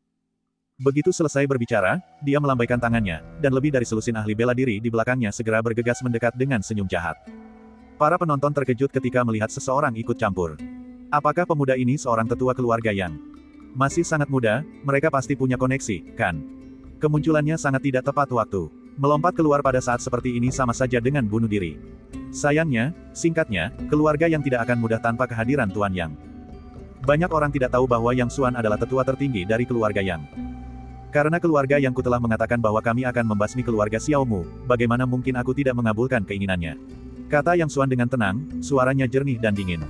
Begitu selesai berbicara, dia melambaikan tangannya, dan lebih dari selusin ahli bela diri di belakangnya segera bergegas mendekat dengan senyum jahat. Para penonton terkejut ketika melihat seseorang ikut campur. Apakah pemuda ini seorang tetua keluarga Yang? Masih sangat muda, mereka pasti punya koneksi, kan? Kemunculannya sangat tidak tepat waktu. Melompat keluar pada saat seperti ini sama saja dengan bunuh diri. Sayangnya, singkatnya, keluarga Yang tidak akan mudah tanpa kehadiran Tuan Yang. Banyak orang tidak tahu bahwa Yang Xuan adalah tetua tertinggi dari keluarga Yang. Karena keluarga Yang telah mengatakan bahwa kami akan membasmi keluarga Xiao Mu, bagaimana mungkin aku tidak mengabulkan keinginannya? Kata Yang Xuan dengan tenang, suaranya jernih dan dingin.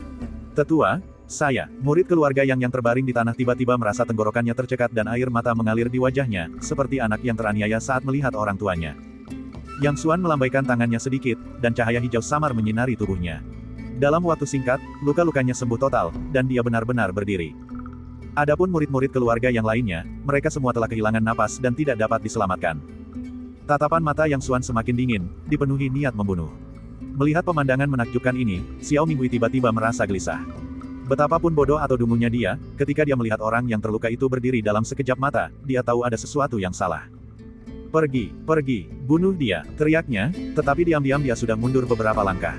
Tetua, saya, murid keluarga yang terbaring di tanah tiba-tiba merasa tenggorokannya tercekat dan air mata mengalir di wajahnya, seperti anak yang teraniaya saat melihat orang tuanya. Yang Xuan melambaikan tangannya sedikit, dan cahaya hijau samar menyinari tubuhnya. Dalam waktu singkat, luka-lukanya sembuh total, dan dia benar-benar berdiri. Adapun murid-murid keluarga yang lainnya, mereka semua telah kehilangan napas dan tidak dapat diselamatkan. Tatapan mata Yang Xuan semakin dingin, dipenuhi niat membunuh. Melihat pemandangan menakjubkan ini, Xiao Minghui tiba-tiba merasa gelisah. Betapapun bodoh atau dungunya dia, ketika dia melihat orang yang terluka itu berdiri dalam sekejap mata, dia tahu ada sesuatu yang salah. Pergi, bunuh dia, teriaknya, tetapi diam-diam dia sudah mundur beberapa langkah.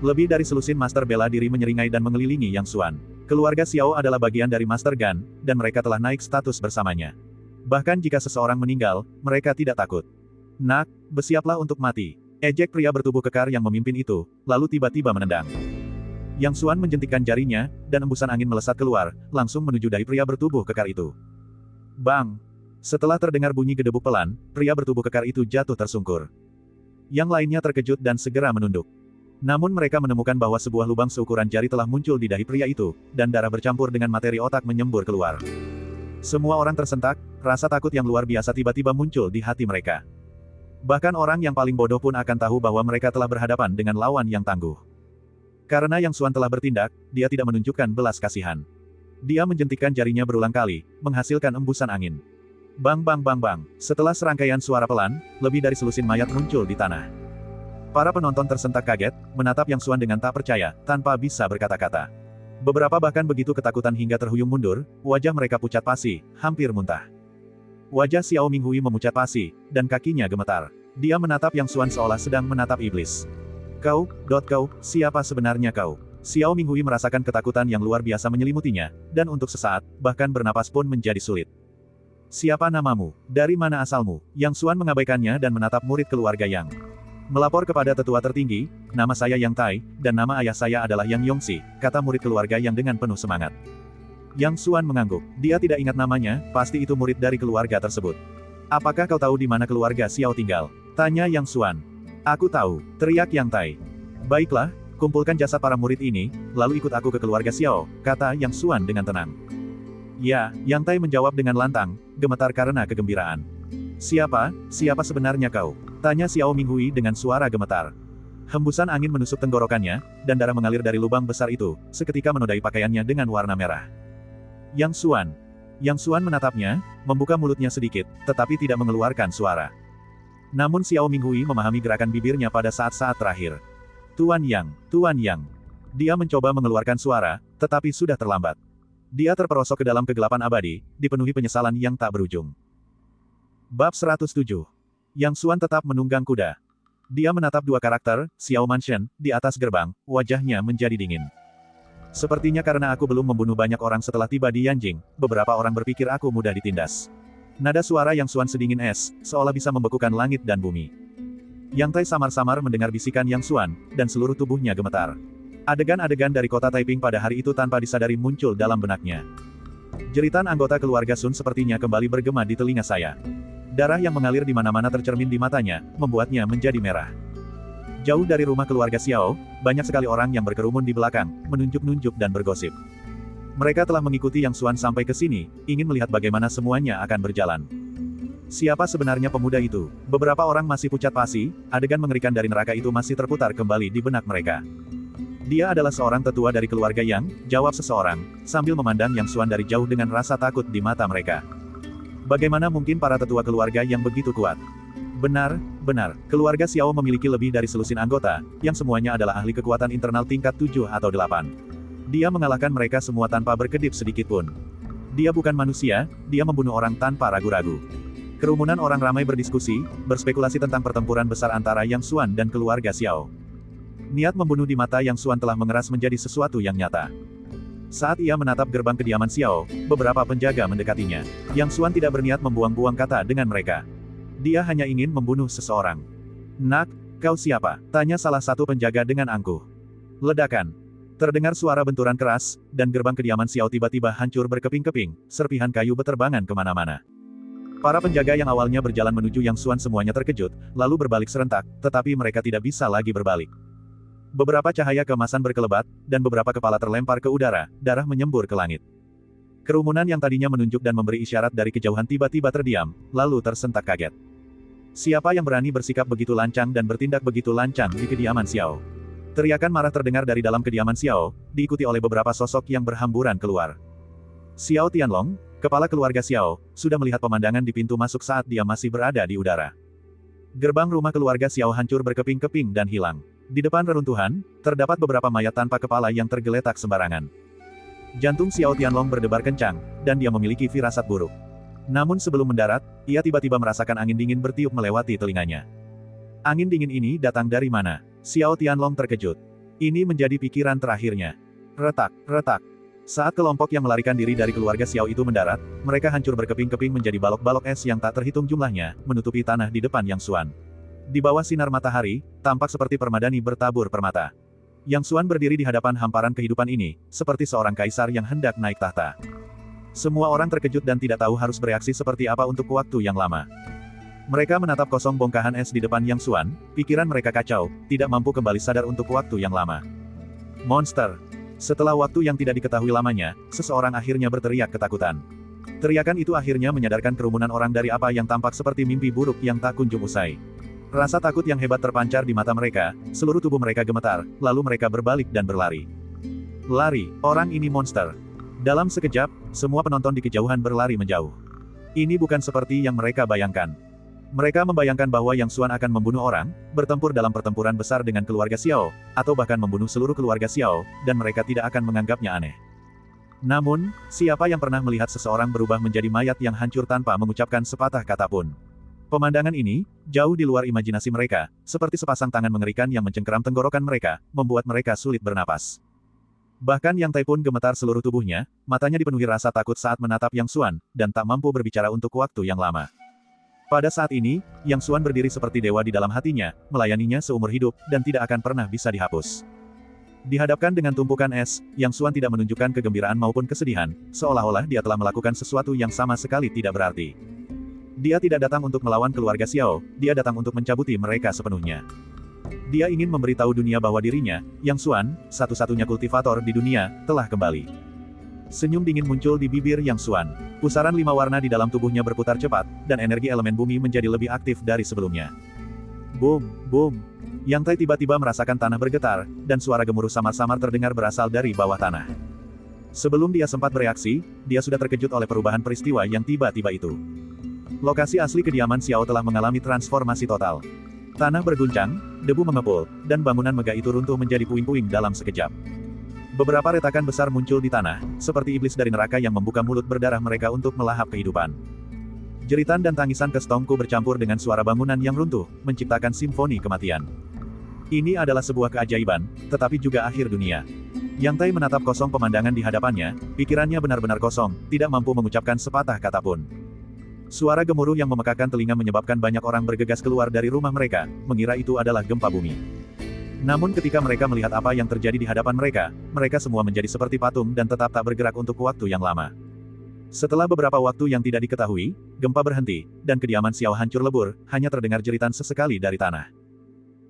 Lebih dari selusin master bela diri menyeringai dan mengelilingi Yang Xuan. Keluarga Xiao adalah bagian dari Master Gan, dan mereka telah naik status bersamanya. Bahkan jika seseorang meninggal, mereka tidak takut. Nak, bersiaplah untuk mati. Ejek pria bertubuh kekar yang memimpin itu, lalu tiba-tiba menendang. Yang Xuan menjentikkan jarinya, dan embusan angin melesat keluar, langsung menuju dahi pria bertubuh kekar itu. Bang! Setelah terdengar bunyi gedebuk pelan, pria bertubuh kekar itu jatuh tersungkur. Yang lainnya terkejut dan segera menunduk. Namun mereka menemukan bahwa sebuah lubang seukuran jari telah muncul di dahi pria itu, dan darah bercampur dengan materi otak menyembur keluar. Semua orang tersentak, rasa takut yang luar biasa tiba-tiba muncul di hati mereka. Bahkan orang yang paling bodoh pun akan tahu bahwa mereka telah berhadapan dengan lawan yang tangguh. Karena Yang Xuan telah bertindak, dia tidak menunjukkan belas kasihan. Dia menjentikkan jarinya berulang kali, menghasilkan embusan angin. Bang bang bang bang, setelah serangkaian suara pelan, lebih dari selusin mayat muncul di tanah. Para penonton tersentak kaget, menatap Yang Xuan dengan tak percaya, tanpa bisa berkata-kata. Beberapa bahkan begitu ketakutan hingga terhuyung mundur, wajah mereka pucat pasi, hampir muntah. Wajah Xiao Minghui memucat pasi, dan kakinya gemetar. Dia menatap Yang Xuan seolah sedang menatap iblis. Kau, siapa sebenarnya kau? Xiao Minghui merasakan ketakutan yang luar biasa menyelimutinya, dan untuk sesaat, bahkan bernapas pun menjadi sulit. Siapa namamu? Dari mana asalmu? Yang Xuan mengabaikannya dan menatap murid keluarga Yang. Melapor kepada tetua tertinggi, nama saya Yang Tai, dan nama ayah saya adalah Yang Yongxi, kata murid keluarga Yang dengan penuh semangat. Yang Xuan mengangguk, dia tidak ingat namanya, pasti itu murid dari keluarga tersebut. Apakah kau tahu di mana keluarga Xiao tinggal? Tanya Yang Xuan. Aku tahu, teriak Yang Tai. Baiklah, kumpulkan jasad para murid ini, lalu ikut aku ke keluarga Xiao, kata Yang Xuan dengan tenang. Ya, Yang Tai menjawab dengan lantang, gemetar karena kegembiraan. Siapa sebenarnya kau? Tanya Xiao Minghui dengan suara gemetar. Hembusan angin menusuk tenggorokannya, dan darah mengalir dari lubang besar itu, seketika menodai pakaiannya dengan warna merah. Yang Xuan menatapnya, membuka mulutnya sedikit, tetapi tidak mengeluarkan suara. Namun Xiao Minghui memahami gerakan bibirnya pada saat-saat terakhir. Tuan Yang. Dia mencoba mengeluarkan suara, tetapi sudah terlambat. Dia terperosok ke dalam kegelapan abadi, dipenuhi penyesalan yang tak berujung. Bab 107. Yang Xuan tetap menunggang kuda. Dia menatap dua karakter, Xiao Manshen, di atas gerbang, wajahnya menjadi dingin. Sepertinya karena aku belum membunuh banyak orang setelah tiba di Yanjing, beberapa orang berpikir aku mudah ditindas. Nada suara Yang Xuan sedingin es, seolah bisa membekukan langit dan bumi. Yang Tai samar-samar mendengar bisikan Yang Xuan, dan seluruh tubuhnya gemetar. Adegan-adegan dari kota Taiping pada hari itu tanpa disadari muncul dalam benaknya. Jeritan anggota keluarga Sun sepertinya kembali bergema di telinga saya. Darah yang mengalir di mana-mana tercermin di matanya, membuatnya menjadi merah. Jauh dari rumah keluarga Xiao, banyak sekali orang yang berkerumun di belakang, menunjuk-nunjuk dan bergosip. Mereka telah mengikuti Yang Xuan sampai ke sini, ingin melihat bagaimana semuanya akan berjalan. Siapa sebenarnya pemuda itu? Beberapa orang masih pucat pasi, adegan mengerikan dari neraka itu masih terputar kembali di benak mereka. Dia adalah seorang tetua dari keluarga Yang, jawab seseorang, sambil memandang Yang Xuan dari jauh dengan rasa takut di mata mereka. Bagaimana mungkin para tetua keluarga yang begitu kuat? Benar, keluarga Xiao memiliki lebih dari selusin anggota, yang semuanya adalah ahli kekuatan internal tingkat 7 atau 8. Dia mengalahkan mereka semua tanpa berkedip sedikitpun. Dia bukan manusia, dia membunuh orang tanpa ragu-ragu. Kerumunan orang ramai berdiskusi, berspekulasi tentang pertempuran besar antara Yang Xuan dan keluarga Xiao. Niat membunuh di mata Yang Xuan telah mengeras menjadi sesuatu yang nyata. Saat ia menatap gerbang kediaman Xiao, beberapa penjaga mendekatinya. Yang Xuan tidak berniat membuang-buang kata dengan mereka. Dia hanya ingin membunuh seseorang. "Nak, kau siapa?" tanya salah satu penjaga dengan angkuh. Ledakan. Terdengar suara benturan keras, dan gerbang kediaman Xiao tiba-tiba hancur berkeping-keping, serpihan kayu beterbangan kemana-mana. Para penjaga yang awalnya berjalan menuju Yang Xuan semuanya terkejut, lalu berbalik serentak, tetapi mereka tidak bisa lagi berbalik. Beberapa cahaya keemasan berkelebat, dan beberapa kepala terlempar ke udara, darah menyembur ke langit. Kerumunan yang tadinya menunjuk dan memberi isyarat dari kejauhan tiba-tiba terdiam, lalu tersentak kaget. Siapa yang berani bersikap begitu lancang dan bertindak begitu lancang di kediaman Xiao? Teriakan marah terdengar dari dalam kediaman Xiao, diikuti oleh beberapa sosok yang berhamburan keluar. Xiao Tianlong, kepala keluarga Xiao, sudah melihat pemandangan di pintu masuk saat dia masih berada di udara. Gerbang rumah keluarga Xiao hancur berkeping-keping dan hilang. Di depan reruntuhan, terdapat beberapa mayat tanpa kepala yang tergeletak sembarangan. Jantung Xiao Tianlong berdebar kencang, dan dia memiliki firasat buruk. Namun sebelum mendarat, ia tiba-tiba merasakan angin dingin bertiup melewati telinganya. Angin dingin ini datang dari mana? Xiao Tianlong terkejut. Ini menjadi pikiran terakhirnya. Retak, retak. Saat kelompok yang melarikan diri dari keluarga Xiao itu mendarat, mereka hancur berkeping-keping menjadi balok-balok es yang tak terhitung jumlahnya, menutupi tanah di depan Yang Xuan. Di bawah sinar matahari, tampak seperti permadani bertabur permata. Yang Xuan berdiri di hadapan hamparan kehidupan ini, seperti seorang kaisar yang hendak naik tahta. Semua orang terkejut dan tidak tahu harus bereaksi seperti apa untuk waktu yang lama. Mereka menatap kosong bongkahan es di depan Yang Xuan, pikiran mereka kacau, tidak mampu kembali sadar untuk waktu yang lama. Monster! Setelah waktu yang tidak diketahui lamanya, seseorang akhirnya berteriak ketakutan. Teriakan itu akhirnya menyadarkan kerumunan orang dari apa yang tampak seperti mimpi buruk yang tak kunjung usai. Rasa takut yang hebat terpancar di mata mereka, seluruh tubuh mereka gemetar, lalu mereka berbalik dan berlari. Lari, orang ini monster. Dalam sekejap, semua penonton di kejauhan berlari menjauh. Ini bukan seperti yang mereka bayangkan. Mereka membayangkan bahwa Yang Xuan akan membunuh orang, bertempur dalam pertempuran besar dengan keluarga Xiao, atau bahkan membunuh seluruh keluarga Xiao, dan mereka tidak akan menganggapnya aneh. Namun, siapa yang pernah melihat seseorang berubah menjadi mayat yang hancur tanpa mengucapkan sepatah kata pun? Pemandangan ini, jauh di luar imajinasi mereka, seperti sepasang tangan mengerikan yang mencengkeram tenggorokan mereka, membuat mereka sulit bernapas. Bahkan Yang Tai pun gemetar seluruh tubuhnya, matanya dipenuhi rasa takut saat menatap Yang Xuan, dan tak mampu berbicara untuk waktu yang lama. Pada saat ini, Yang Xuan berdiri seperti dewa di dalam hatinya, melayaninya seumur hidup, dan tidak akan pernah bisa dihapus. Dihadapkan dengan tumpukan es, Yang Xuan tidak menunjukkan kegembiraan maupun kesedihan, seolah-olah dia telah melakukan sesuatu yang sama sekali tidak berarti. Dia tidak datang untuk melawan keluarga Xiao, dia datang untuk mencabuti mereka sepenuhnya. Dia ingin memberitahu dunia bahwa dirinya, Yang Xuan, satu-satunya kultivator di dunia, telah kembali. Senyum dingin muncul di bibir Yang Xuan. Pusaran 5 warna di dalam tubuhnya berputar cepat, dan energi elemen bumi menjadi lebih aktif dari sebelumnya. Boom, boom. Yang Tai tiba-tiba merasakan tanah bergetar, dan suara gemuruh samar-samar terdengar berasal dari bawah tanah. Sebelum dia sempat bereaksi, dia sudah terkejut oleh perubahan peristiwa yang tiba-tiba itu. Lokasi asli kediaman Xiao telah mengalami transformasi total. Tanah berguncang, debu mengepul, dan bangunan megah itu runtuh menjadi puing-puing dalam sekejap. Beberapa retakan besar muncul di tanah, seperti iblis dari neraka yang membuka mulut berdarah mereka untuk melahap kehidupan. Jeritan dan tangisan kestongku bercampur dengan suara bangunan yang runtuh, menciptakan simfoni kematian. Ini adalah sebuah keajaiban, tetapi juga akhir dunia. Yang Tai menatap kosong pemandangan di hadapannya, pikirannya benar-benar kosong, tidak mampu mengucapkan sepatah kata pun. Suara gemuruh yang memekakan telinga menyebabkan banyak orang bergegas keluar dari rumah mereka, mengira itu adalah gempa bumi. Namun ketika mereka melihat apa yang terjadi di hadapan mereka, mereka semua menjadi seperti patung dan tetap tak bergerak untuk waktu yang lama. Setelah beberapa waktu yang tidak diketahui, gempa berhenti, dan kediaman Xiao hancur lebur, hanya terdengar jeritan sesekali dari tanah.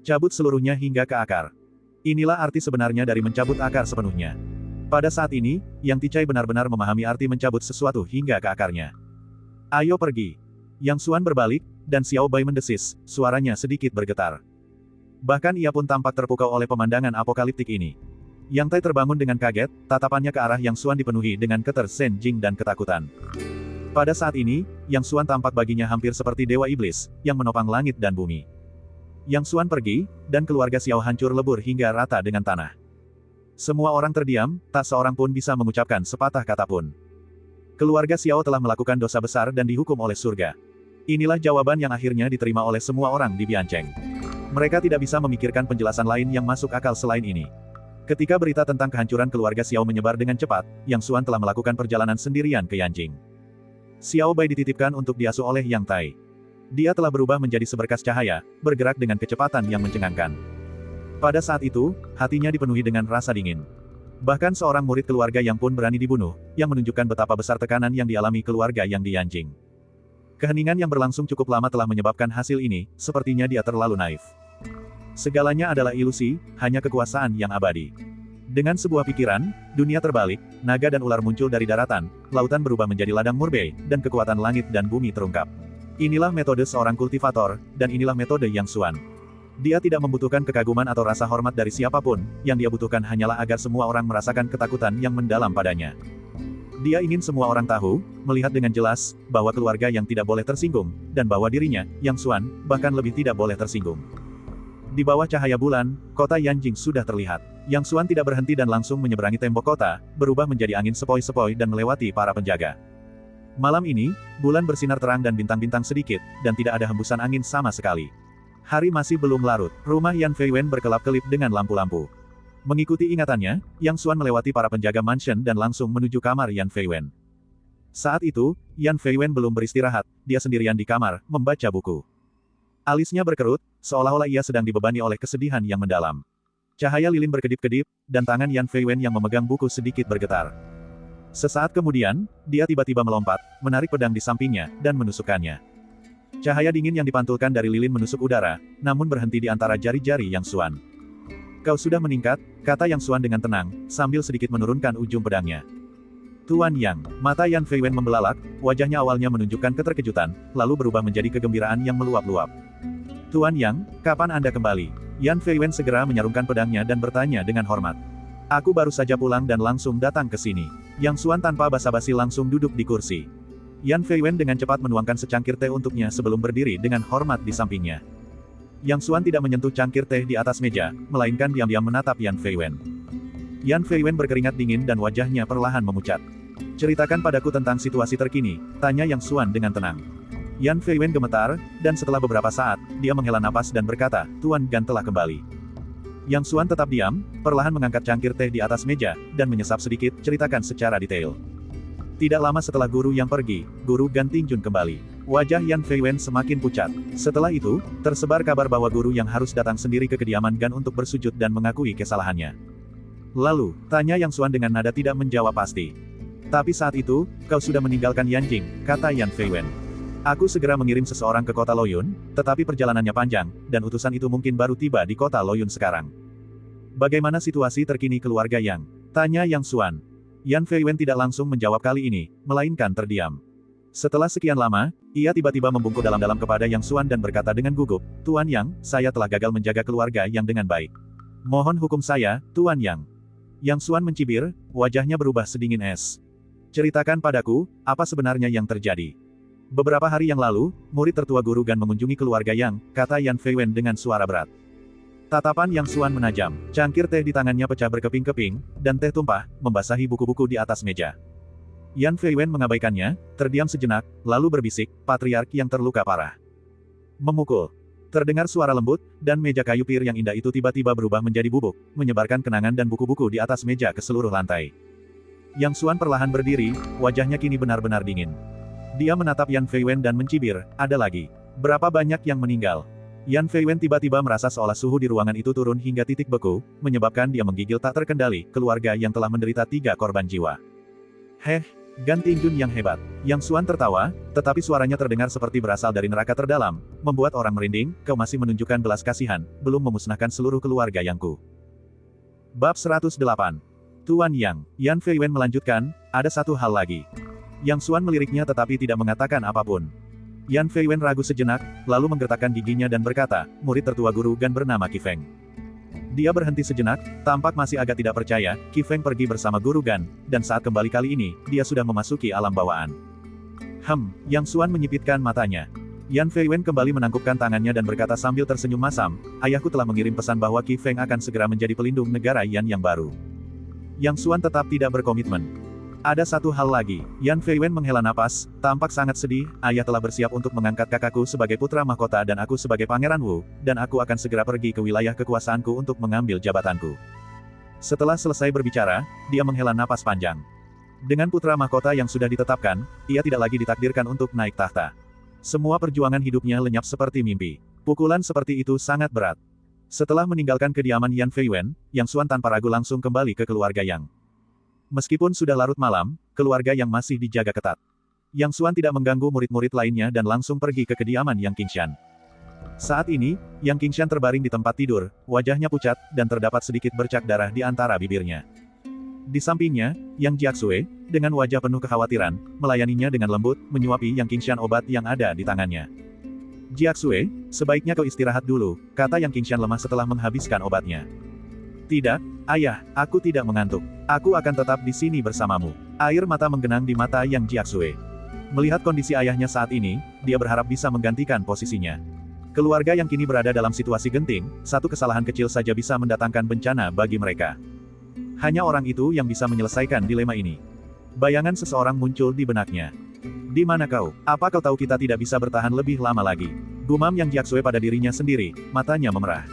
Cabut seluruhnya hingga ke akar. Inilah arti sebenarnya dari mencabut akar sepenuhnya. Pada saat ini, Yang Ticai benar-benar memahami arti mencabut sesuatu hingga ke akarnya. Ayo pergi. Yang Xuan berbalik, dan Xiao Bai mendesis, suaranya sedikit bergetar. Bahkan ia pun tampak terpukau oleh pemandangan apokaliptik ini. Yang Tai terbangun dengan kaget, tatapannya ke arah Yang Xuan dipenuhi dengan ketersenjing dan ketakutan. Pada saat ini, Yang Xuan tampak baginya hampir seperti dewa iblis, yang menopang langit dan bumi. Yang Xuan pergi, dan keluarga Xiao hancur lebur hingga rata dengan tanah. Semua orang terdiam, tak seorang pun bisa mengucapkan sepatah kata pun. Keluarga Xiao telah melakukan dosa besar dan dihukum oleh surga. Inilah jawaban yang akhirnya diterima oleh semua orang di Biancheng. Mereka tidak bisa memikirkan penjelasan lain yang masuk akal selain ini. Ketika berita tentang kehancuran keluarga Xiao menyebar dengan cepat, Yang Xuan telah melakukan perjalanan sendirian ke Yanjing. Xiao Bai dititipkan untuk diasuh oleh Yang Tai. Dia telah berubah menjadi seberkas cahaya, bergerak dengan kecepatan yang mencengangkan. Pada saat itu, hatinya dipenuhi dengan rasa dingin. Bahkan seorang murid keluarga Yang pun berani dibunuh, yang menunjukkan betapa besar tekanan yang dialami keluarga Yang di Yanjing. Keheningan yang berlangsung cukup lama telah menyebabkan hasil ini, sepertinya dia terlalu naif. Segalanya adalah ilusi, hanya kekuasaan yang abadi. Dengan sebuah pikiran, dunia terbalik, naga dan ular muncul dari daratan, lautan berubah menjadi ladang murbe, dan kekuatan langit dan bumi terungkap. Inilah metode seorang kultivator, dan inilah metode Yang Xuan. Dia tidak membutuhkan kekaguman atau rasa hormat dari siapapun, yang dia butuhkan hanyalah agar semua orang merasakan ketakutan yang mendalam padanya. Dia ingin semua orang tahu, melihat dengan jelas, bahwa keluarga yang tidak boleh tersinggung, dan bahwa dirinya, Yang Xuan, bahkan lebih tidak boleh tersinggung. Di bawah cahaya bulan, kota Yanjing sudah terlihat. Yang Xuan tidak berhenti dan langsung menyeberangi tembok kota, berubah menjadi angin sepoi-sepoi dan melewati para penjaga. Malam ini, bulan bersinar terang dan bintang-bintang sedikit, dan tidak ada hembusan angin sama sekali. Hari masih belum larut, rumah Yan Feiwen berkelap-kelip dengan lampu-lampu. Mengikuti ingatannya, Yang Xuan melewati para penjaga mansion dan langsung menuju kamar Yan Feiwen. Saat itu, Yan Feiwen belum beristirahat, dia sendirian di kamar, membaca buku. Alisnya berkerut, seolah-olah ia sedang dibebani oleh kesedihan yang mendalam. Cahaya lilin berkedip-kedip, dan tangan Yan Feiwen yang memegang buku sedikit bergetar. Sesaat kemudian, dia tiba-tiba melompat, menarik pedang di sampingnya, dan menusukkannya. Cahaya dingin yang dipantulkan dari lilin menusuk udara, namun berhenti di antara jari-jari Yang Xuan. Kau sudah meningkat, kata Yang Xuan dengan tenang, sambil sedikit menurunkan ujung pedangnya. Tuan Yang, mata Yan Feiwen membelalak, wajahnya awalnya menunjukkan keterkejutan, lalu berubah menjadi kegembiraan yang meluap-luap. Tuan Yang, kapan Anda kembali? Yan Feiwen segera menyarungkan pedangnya dan bertanya dengan hormat. Aku baru saja pulang dan langsung datang ke sini. Yang Xuan tanpa basa-basi langsung duduk di kursi. Yan Feiwen dengan cepat menuangkan secangkir teh untuknya sebelum berdiri dengan hormat di sampingnya. Yang Xuan tidak menyentuh cangkir teh di atas meja, melainkan diam-diam menatap Yan Feiwen. Yan Feiwen berkeringat dingin dan wajahnya perlahan memucat. Ceritakan padaku tentang situasi terkini, tanya Yang Xuan dengan tenang. Yan Feiwen gemetar, dan setelah beberapa saat, dia menghela napas dan berkata, Tuan Gan telah kembali. Yang Xuan tetap diam, perlahan mengangkat cangkir teh di atas meja, dan menyesap sedikit, ceritakan secara detail. Tidak lama setelah guru yang pergi, guru Gan Tingjun kembali. Wajah Yan Feiwen semakin pucat. Setelah itu, tersebar kabar bahwa guru yang harus datang sendiri ke kediaman Gan untuk bersujud dan mengakui kesalahannya. Lalu, tanya Yang Xuan dengan nada tidak menjawab pasti. Tapi saat itu, kau sudah meninggalkan Yanjing, kata Yan Feiwen. Aku segera mengirim seseorang ke kota Loyun, tetapi perjalanannya panjang, dan utusan itu mungkin baru tiba di kota Loyun sekarang. Bagaimana situasi terkini keluarga Yang? Tanya Yang Xuan. Yan Feiwen tidak langsung menjawab kali ini, melainkan terdiam. Setelah sekian lama, ia tiba-tiba membungkuk dalam-dalam kepada Yang Xuan dan berkata dengan gugup, Tuan Yang, saya telah gagal menjaga keluarga Yang dengan baik. Mohon hukum saya, Tuan Yang. Yang Xuan mencibir, wajahnya berubah sedingin es. Ceritakan padaku, apa sebenarnya yang terjadi? Beberapa hari yang lalu, murid tertua guru Gan mengunjungi keluarga Yang, kata Yan Feiwen dengan suara berat. Tatapan Yang Xuan menajam, cangkir teh di tangannya pecah berkeping-keping, dan teh tumpah, membasahi buku-buku di atas meja. Yan Feiwen mengabaikannya, terdiam sejenak, lalu berbisik, patriark yang terluka parah. Memukul. Terdengar suara lembut, dan meja kayu pir yang indah itu tiba-tiba berubah menjadi bubuk, menyebarkan kenangan dan buku-buku di atas meja ke seluruh lantai. Yang Xuan perlahan berdiri, wajahnya kini benar-benar dingin. Dia menatap Yan Feiwen dan mencibir, ada lagi. Berapa banyak yang meninggal? Yan Feiwen tiba-tiba merasa seolah suhu di ruangan itu turun hingga titik beku, menyebabkan dia menggigil tak terkendali, keluarga yang telah menderita 3 korban jiwa. Heh, Gan Tingjun yang hebat. Yang Xuan tertawa, tetapi suaranya terdengar seperti berasal dari neraka terdalam, membuat orang merinding, kau masih menunjukkan belas kasihan, belum memusnahkan seluruh keluarga Yangku. Bab 108. Tuan Yang, Yan Feiwen melanjutkan, ada satu hal lagi. Yang Xuan meliriknya tetapi tidak mengatakan apapun. Yan Feiwen ragu sejenak, lalu menggertakkan giginya dan berkata, murid tertua guru Gan bernama Qi Feng. Dia berhenti sejenak, tampak masih agak tidak percaya, Qi Feng pergi bersama guru Gan, dan saat kembali kali ini, dia sudah memasuki alam bawaan. Yang Xuan menyipitkan matanya. Yan Feiwen kembali menangkupkan tangannya dan berkata sambil tersenyum masam, ayahku telah mengirim pesan bahwa Qi Feng akan segera menjadi pelindung negara Yan yang baru. Yang Xuan tetap tidak berkomitmen. Ada satu hal lagi, Yan Feiwen menghela napas, tampak sangat sedih, ayah telah bersiap untuk mengangkat kakakku sebagai putra mahkota dan aku sebagai pangeran Wu, dan aku akan segera pergi ke wilayah kekuasaanku untuk mengambil jabatanku. Setelah selesai berbicara, dia menghela napas panjang. Dengan putra mahkota yang sudah ditetapkan, ia tidak lagi ditakdirkan untuk naik tahta. Semua perjuangan hidupnya lenyap seperti mimpi. Pukulan seperti itu sangat berat. Setelah meninggalkan kediaman Yan Feiwen, Yang Xuan tanpa ragu langsung kembali ke keluarga Yang. Meskipun sudah larut malam, keluarga Yang masih dijaga ketat. Yang Xuan tidak mengganggu murid-murid lainnya dan langsung pergi ke kediaman Yang Qingshan. Saat ini, Yang Qingshan terbaring di tempat tidur, wajahnya pucat, dan terdapat sedikit bercak darah di antara bibirnya. Di sampingnya, Yang Jiaxue, dengan wajah penuh kekhawatiran, melayaninya dengan lembut, menyuapi Yang Qingshan obat yang ada di tangannya. Jiaxue, sebaiknya kau istirahat dulu, kata Yang Qingshan lemah setelah menghabiskan obatnya. Tidak, ayah, aku tidak mengantuk. Aku akan tetap di sini bersamamu. Air mata menggenang di mata Yang Jiaxue. Melihat kondisi ayahnya saat ini, dia berharap bisa menggantikan posisinya. Keluarga yang kini berada dalam situasi genting, satu kesalahan kecil saja bisa mendatangkan bencana bagi mereka. Hanya orang itu yang bisa menyelesaikan dilema ini. Bayangan seseorang muncul di benaknya. Di mana kau? Apa kau tahu kita tidak bisa bertahan lebih lama lagi? Gumam Yang Jiaxue pada dirinya sendiri, matanya memerah.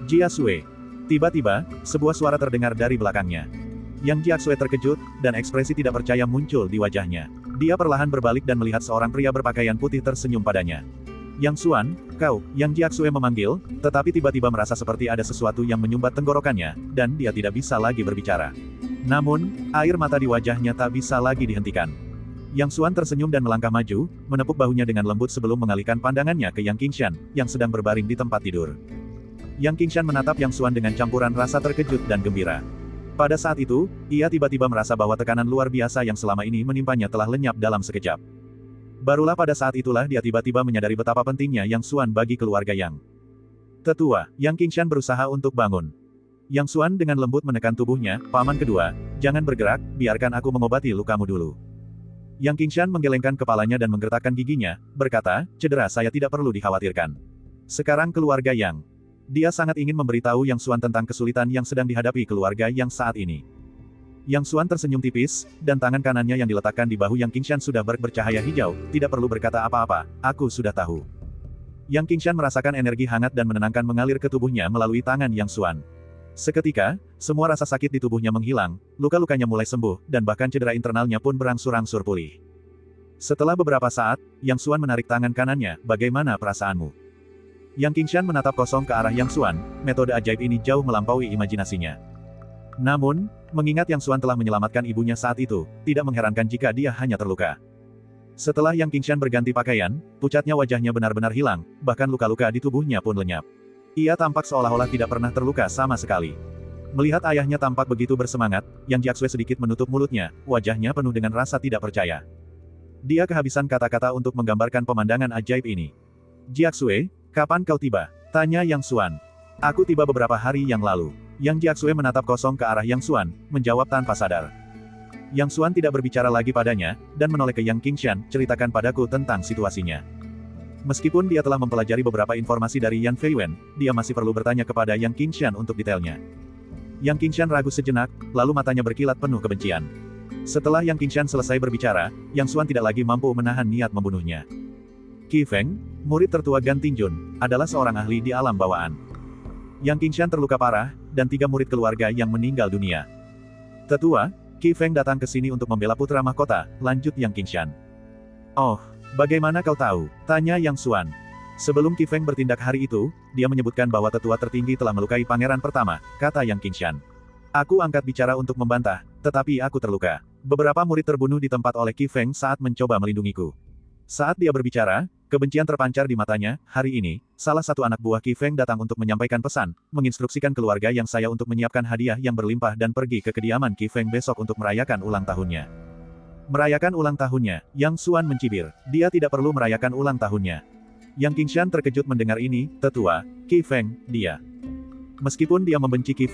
Jiaxue. Tiba-tiba, sebuah suara terdengar dari belakangnya. Yang Jiaxue terkejut, dan ekspresi tidak percaya muncul di wajahnya. Dia perlahan berbalik dan melihat seorang pria berpakaian putih tersenyum padanya. Yang Xuan, kau, Yang Jiaxue memanggil, tetapi tiba-tiba merasa seperti ada sesuatu yang menyumbat tenggorokannya, dan dia tidak bisa lagi berbicara. Namun, air mata di wajahnya tak bisa lagi dihentikan. Yang Xuan tersenyum dan melangkah maju, menepuk bahunya dengan lembut sebelum mengalihkan pandangannya ke Yang Qingshan, yang sedang berbaring di tempat tidur. Yang Qingshan menatap Yang Xuan dengan campuran rasa terkejut dan gembira. Pada saat itu, ia tiba-tiba merasa bahwa tekanan luar biasa yang selama ini menimpanya telah lenyap dalam sekejap. Barulah pada saat itulah dia tiba-tiba menyadari betapa pentingnya Yang Xuan bagi keluarga Yang. Tetua, Yang Qingshan berusaha untuk bangun. Yang Xuan dengan lembut menekan tubuhnya, paman kedua, jangan bergerak, biarkan aku mengobati lukamu dulu. Yang Qingshan menggelengkan kepalanya dan menggertakkan giginya, berkata, cedera saya tidak perlu dikhawatirkan. Sekarang keluarga Yang. Dia sangat ingin memberitahu Yang Xuan tentang kesulitan yang sedang dihadapi keluarga Yang saat ini. Yang Xuan tersenyum tipis, dan tangan kanannya yang diletakkan di bahu Yang Qingshan sudah bercahaya hijau, tidak perlu berkata apa-apa, aku sudah tahu. Yang Qingshan merasakan energi hangat dan menenangkan mengalir ke tubuhnya melalui tangan Yang Xuan. Seketika, semua rasa sakit di tubuhnya menghilang, luka-lukanya mulai sembuh, dan bahkan cedera internalnya pun berangsur-angsur pulih. Setelah beberapa saat, Yang Xuan menarik tangan kanannya, bagaimana perasaanmu? Yang Qingshan menatap kosong ke arah Yang Xuan, metode ajaib ini jauh melampaui imajinasinya. Namun, mengingat Yang Xuan telah menyelamatkan ibunya saat itu, tidak mengherankan jika dia hanya terluka. Setelah Yang Qingshan berganti pakaian, pucatnya wajahnya benar-benar hilang, bahkan luka-luka di tubuhnya pun lenyap. Ia tampak seolah-olah tidak pernah terluka sama sekali. Melihat ayahnya tampak begitu bersemangat, Yang Jiaxue sedikit menutup mulutnya, wajahnya penuh dengan rasa tidak percaya. Dia kehabisan kata-kata untuk menggambarkan pemandangan ajaib ini. Jiaxue, kapan kau tiba? Tanya Yang Xuan. Aku tiba beberapa hari yang lalu. Yang Jiaxue menatap kosong ke arah Yang Xuan, menjawab tanpa sadar. Yang Xuan tidak berbicara lagi padanya, dan menoleh ke Yang Qingshan, ceritakan padaku tentang situasinya. Meskipun dia telah mempelajari beberapa informasi dari Yan Feiwen, dia masih perlu bertanya kepada Yang Qingshan untuk detailnya. Yang Qingshan ragu sejenak, lalu matanya berkilat penuh kebencian. Setelah Yang Qingshan selesai berbicara, Yang Xuan tidak lagi mampu menahan niat membunuhnya. Qi Feng, murid tertua Gan Tingjun, adalah seorang ahli di alam bawaan. Yang Qingshan terluka parah, dan 3 murid keluarga yang meninggal dunia. Tetua, Qi Feng datang ke sini untuk membela putra mahkota, lanjut Yang Qingshan. Oh, bagaimana kau tahu? Tanya Yang Xuan. Sebelum Qi Feng bertindak hari itu, dia menyebutkan bahwa tetua tertinggi telah melukai pangeran pertama, kata Yang Qingshan. Aku angkat bicara untuk membantah, tetapi aku terluka. Beberapa murid terbunuh di tempat oleh Qi Feng saat mencoba melindungiku. Saat dia berbicara, kebencian terpancar di matanya. Hari ini, salah satu anak buah Qi Feng datang untuk menyampaikan pesan, menginstruksikan keluarga yang saya untuk menyiapkan hadiah yang berlimpah dan pergi ke kediaman Qi Feng besok untuk merayakan ulang tahunnya. Merayakan ulang tahunnya, Yang Xuan mencibir. Dia tidak perlu merayakan ulang tahunnya. Yang Qingshan terkejut mendengar ini. Tetua, Qi Feng, dia. Meskipun dia membenci Qi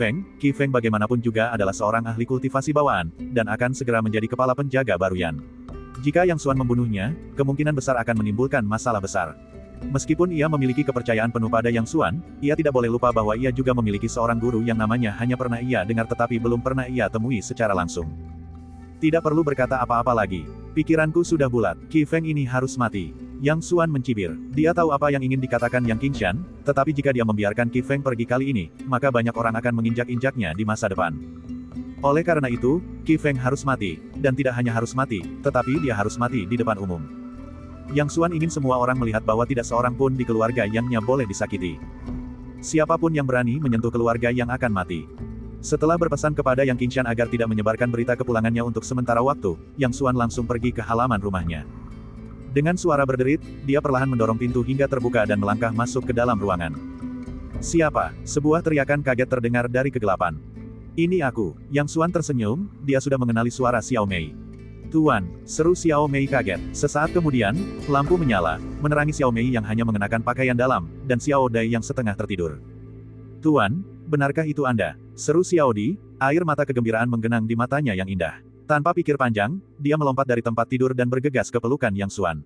Feng bagaimanapun juga adalah seorang ahli kultivasi bawaan, dan akan segera menjadi kepala penjaga Baruyan. Jika Yang Xuan membunuhnya, kemungkinan besar akan menimbulkan masalah besar. Meskipun ia memiliki kepercayaan penuh pada Yang Xuan, ia tidak boleh lupa bahwa ia juga memiliki seorang guru yang namanya hanya pernah ia dengar tetapi belum pernah ia temui secara langsung. Tidak perlu berkata apa-apa lagi. Pikiranku sudah bulat, Qi Feng ini harus mati. Yang Xuan mencibir. Dia tahu apa yang ingin dikatakan Yang Qingshan, tetapi jika dia membiarkan Qi Feng pergi kali ini, maka banyak orang akan menginjak-injaknya di masa depan. Oleh karena itu, Qi Feng harus mati, dan tidak hanya harus mati, tetapi dia harus mati di depan umum. Yang Xuan ingin semua orang melihat bahwa tidak seorang pun di keluarga Yang-nya boleh disakiti. Siapapun yang berani menyentuh keluarga Yang akan mati. Setelah berpesan kepada Yang Qingshan agar tidak menyebarkan berita kepulangannya untuk sementara waktu, Yang Xuan langsung pergi ke halaman rumahnya. Dengan suara berderit, dia perlahan mendorong pintu hingga terbuka dan melangkah masuk ke dalam ruangan. Siapa? Sebuah teriakan kaget terdengar dari kegelapan. Ini aku. Yang Xuan tersenyum, dia sudah mengenali suara Xiao Mei. Tuan, seru Xiao Mei kaget. Sesaat kemudian, lampu menyala, menerangi Xiao Mei yang hanya mengenakan pakaian dalam, dan Xiao Dai yang setengah tertidur. Tuan, benarkah itu Anda? Seru Xiao Di, air mata kegembiraan menggenang di matanya yang indah. Tanpa pikir panjang, dia melompat dari tempat tidur dan bergegas ke pelukan Yang Xuan.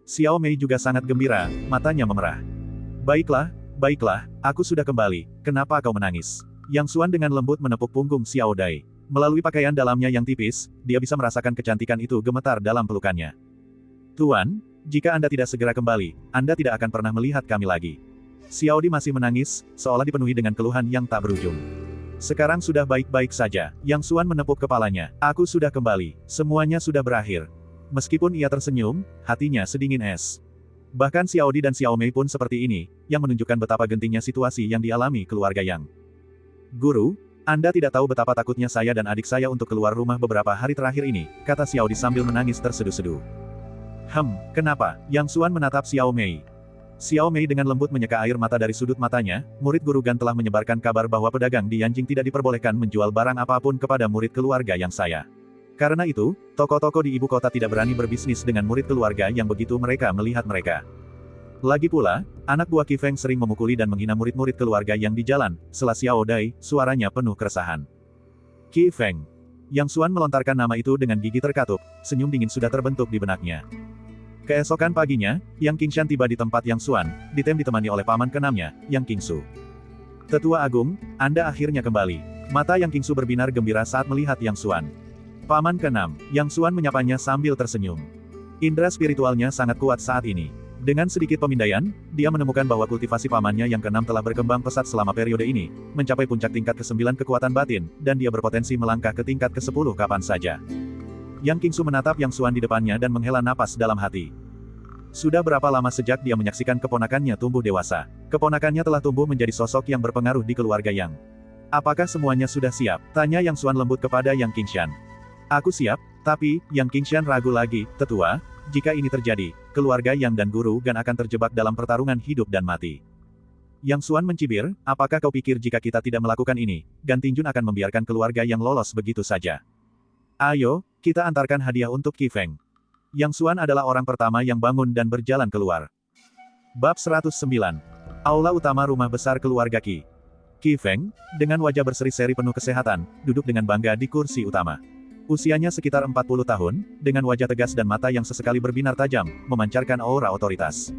Xiao Mei juga sangat gembira, matanya memerah. Baiklah, aku sudah kembali, kenapa kau menangis? Yang Xuan dengan lembut menepuk punggung Xiao Dai. Melalui pakaian dalamnya yang tipis, dia bisa merasakan kecantikan itu gemetar dalam pelukannya. Tuan, jika Anda tidak segera kembali, Anda tidak akan pernah melihat kami lagi. Xiao Di masih menangis, seolah dipenuhi dengan keluhan yang tak berujung. Sekarang sudah baik-baik saja. Yang Xuan menepuk kepalanya. Aku sudah kembali. Semuanya sudah berakhir. Meskipun ia tersenyum, hatinya sedingin es. Bahkan Xiao Di dan Xiao Mei pun seperti ini, yang menunjukkan betapa gentingnya situasi yang dialami keluarga Yang. Guru, Anda tidak tahu betapa takutnya saya dan adik saya untuk keluar rumah beberapa hari terakhir ini, kata Xiao Di sambil menangis terseduh-seduh. Kenapa? Yang Xuan menatap Xiao Mei. Xiao Mei dengan lembut menyeka air mata dari sudut matanya. Murid guru Gan telah menyebarkan kabar bahwa pedagang di Yanjing tidak diperbolehkan menjual barang apapun kepada murid keluarga Yang saya. Karena itu, toko-toko di ibu kota tidak berani berbisnis dengan murid keluarga Yang begitu mereka melihat mereka. Lagi pula, anak buah Qi Feng sering memukuli dan menghina murid-murid keluarga Yang di jalan. Sela Xiao Dai, suaranya penuh keresahan. Qi Feng. Yang Xuan melontarkan nama itu dengan gigi terkatup, senyum dingin sudah terbentuk di benaknya. Keesokan paginya, Yang Qingshan tiba di tempat Yang Xuan, ditemani oleh paman keenamnya, Yang Qingsu. Tetua Agung, Anda akhirnya kembali. Mata Yang Qingsu berbinar gembira saat melihat Yang Xuan. Paman keenam, Yang Xuan menyapanya sambil tersenyum. Indra spiritualnya sangat kuat saat ini. Dengan sedikit pemindaian, dia menemukan bahwa kultivasi pamannya yang keenam telah berkembang pesat selama periode ini, mencapai puncak tingkat ke-9 kekuatan batin, dan dia berpotensi melangkah ke tingkat ke-10 kapan saja. Yang Qingsu menatap Yang Xuan di depannya dan menghela napas dalam hati. Sudah berapa lama sejak dia menyaksikan keponakannya tumbuh dewasa? Keponakannya telah tumbuh menjadi sosok yang berpengaruh di keluarga Yang. Apakah semuanya sudah siap? Tanya Yang Xuan lembut kepada Yang Qingshan. Aku siap, tapi, Yang Qingshan ragu lagi, Tetua, jika ini terjadi, keluarga Yang dan guru Gan akan terjebak dalam pertarungan hidup dan mati. Yang Xuan mencibir, apakah kau pikir jika kita tidak melakukan ini, Gan Tingjun akan membiarkan keluarga Yang lolos begitu saja? Ayo, kita antarkan hadiah untuk Qi Feng. Yang Xuan adalah orang pertama yang bangun dan berjalan keluar. Bab 109. Aula utama rumah besar keluarga Qi. Qi Feng, dengan wajah berseri-seri penuh kesehatan, duduk dengan bangga di kursi utama. Usianya sekitar 40 tahun, dengan wajah tegas dan mata yang sesekali berbinar tajam, memancarkan aura otoritas.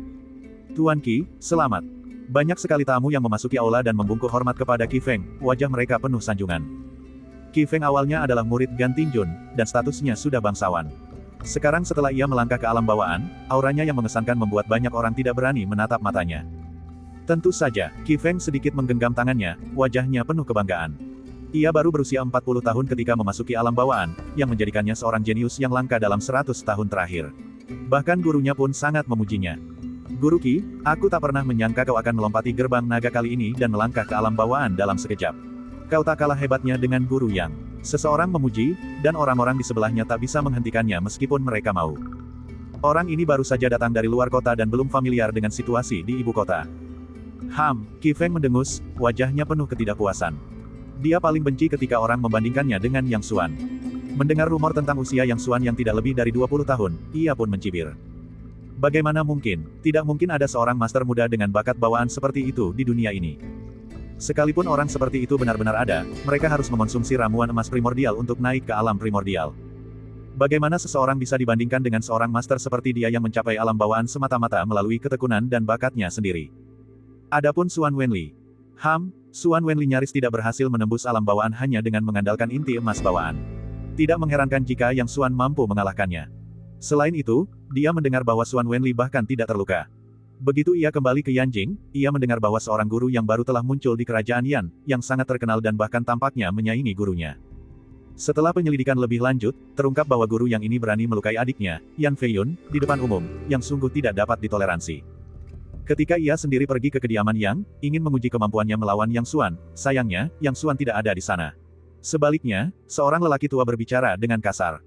Tuan Qi, selamat. Banyak sekali tamu yang memasuki aula dan membungkuk hormat kepada Qi Feng, wajah mereka penuh sanjungan. Qi Feng awalnya adalah murid Gan Tingjun, dan statusnya sudah bangsawan. Sekarang setelah ia melangkah ke alam bawaan, auranya yang mengesankan membuat banyak orang tidak berani menatap matanya. Tentu saja, Qi Feng sedikit menggenggam tangannya, wajahnya penuh kebanggaan. Ia baru berusia 40 tahun ketika memasuki alam bawaan, yang menjadikannya seorang jenius yang langka dalam 100 tahun terakhir. Bahkan gurunya pun sangat memujinya. Guru Qi, aku tak pernah menyangka kau akan melompati gerbang naga kali ini dan melangkah ke alam bawaan dalam sekejap. Kau tak kalah hebatnya dengan Guru Yang. Seseorang memuji, dan orang-orang di sebelahnya tak bisa menghentikannya meskipun mereka mau. Orang ini baru saja datang dari luar kota dan belum familiar dengan situasi di ibu kota. Qi Feng mendengus, wajahnya penuh ketidakpuasan. Dia paling benci ketika orang membandingkannya dengan Yang Xuan. Mendengar rumor tentang usia Yang Xuan yang tidak lebih dari 20 tahun, ia pun mencibir. Bagaimana mungkin? Tidak mungkin ada seorang master muda dengan bakat bawaan seperti itu di dunia ini. Sekalipun orang seperti itu benar-benar ada, mereka harus mengonsumsi ramuan emas primordial untuk naik ke alam primordial. Bagaimana seseorang bisa dibandingkan dengan seorang master seperti dia yang mencapai alam bawaan semata-mata melalui ketekunan dan bakatnya sendiri? Adapun Xuan Wenli. Xuan Wenli nyaris tidak berhasil menembus alam bawaan hanya dengan mengandalkan inti emas bawaan. Tidak mengherankan jika Yang Xuan mampu mengalahkannya. Selain itu, dia mendengar bahwa Xuan Wenli bahkan tidak terluka. Begitu ia kembali ke Yanjing, ia mendengar bahwa seorang guru yang baru telah muncul di kerajaan Yan, yang sangat terkenal dan bahkan tampaknya menyaingi gurunya. Setelah penyelidikan lebih lanjut, terungkap bahwa guru yang ini berani melukai adiknya, Yan Feiyun, di depan umum, yang sungguh tidak dapat ditoleransi. Ketika ia sendiri pergi ke kediaman Yang, ingin menguji kemampuannya melawan Yang Xuan, sayangnya, Yang Xuan tidak ada di sana. Sebaliknya, seorang lelaki tua berbicara dengan kasar.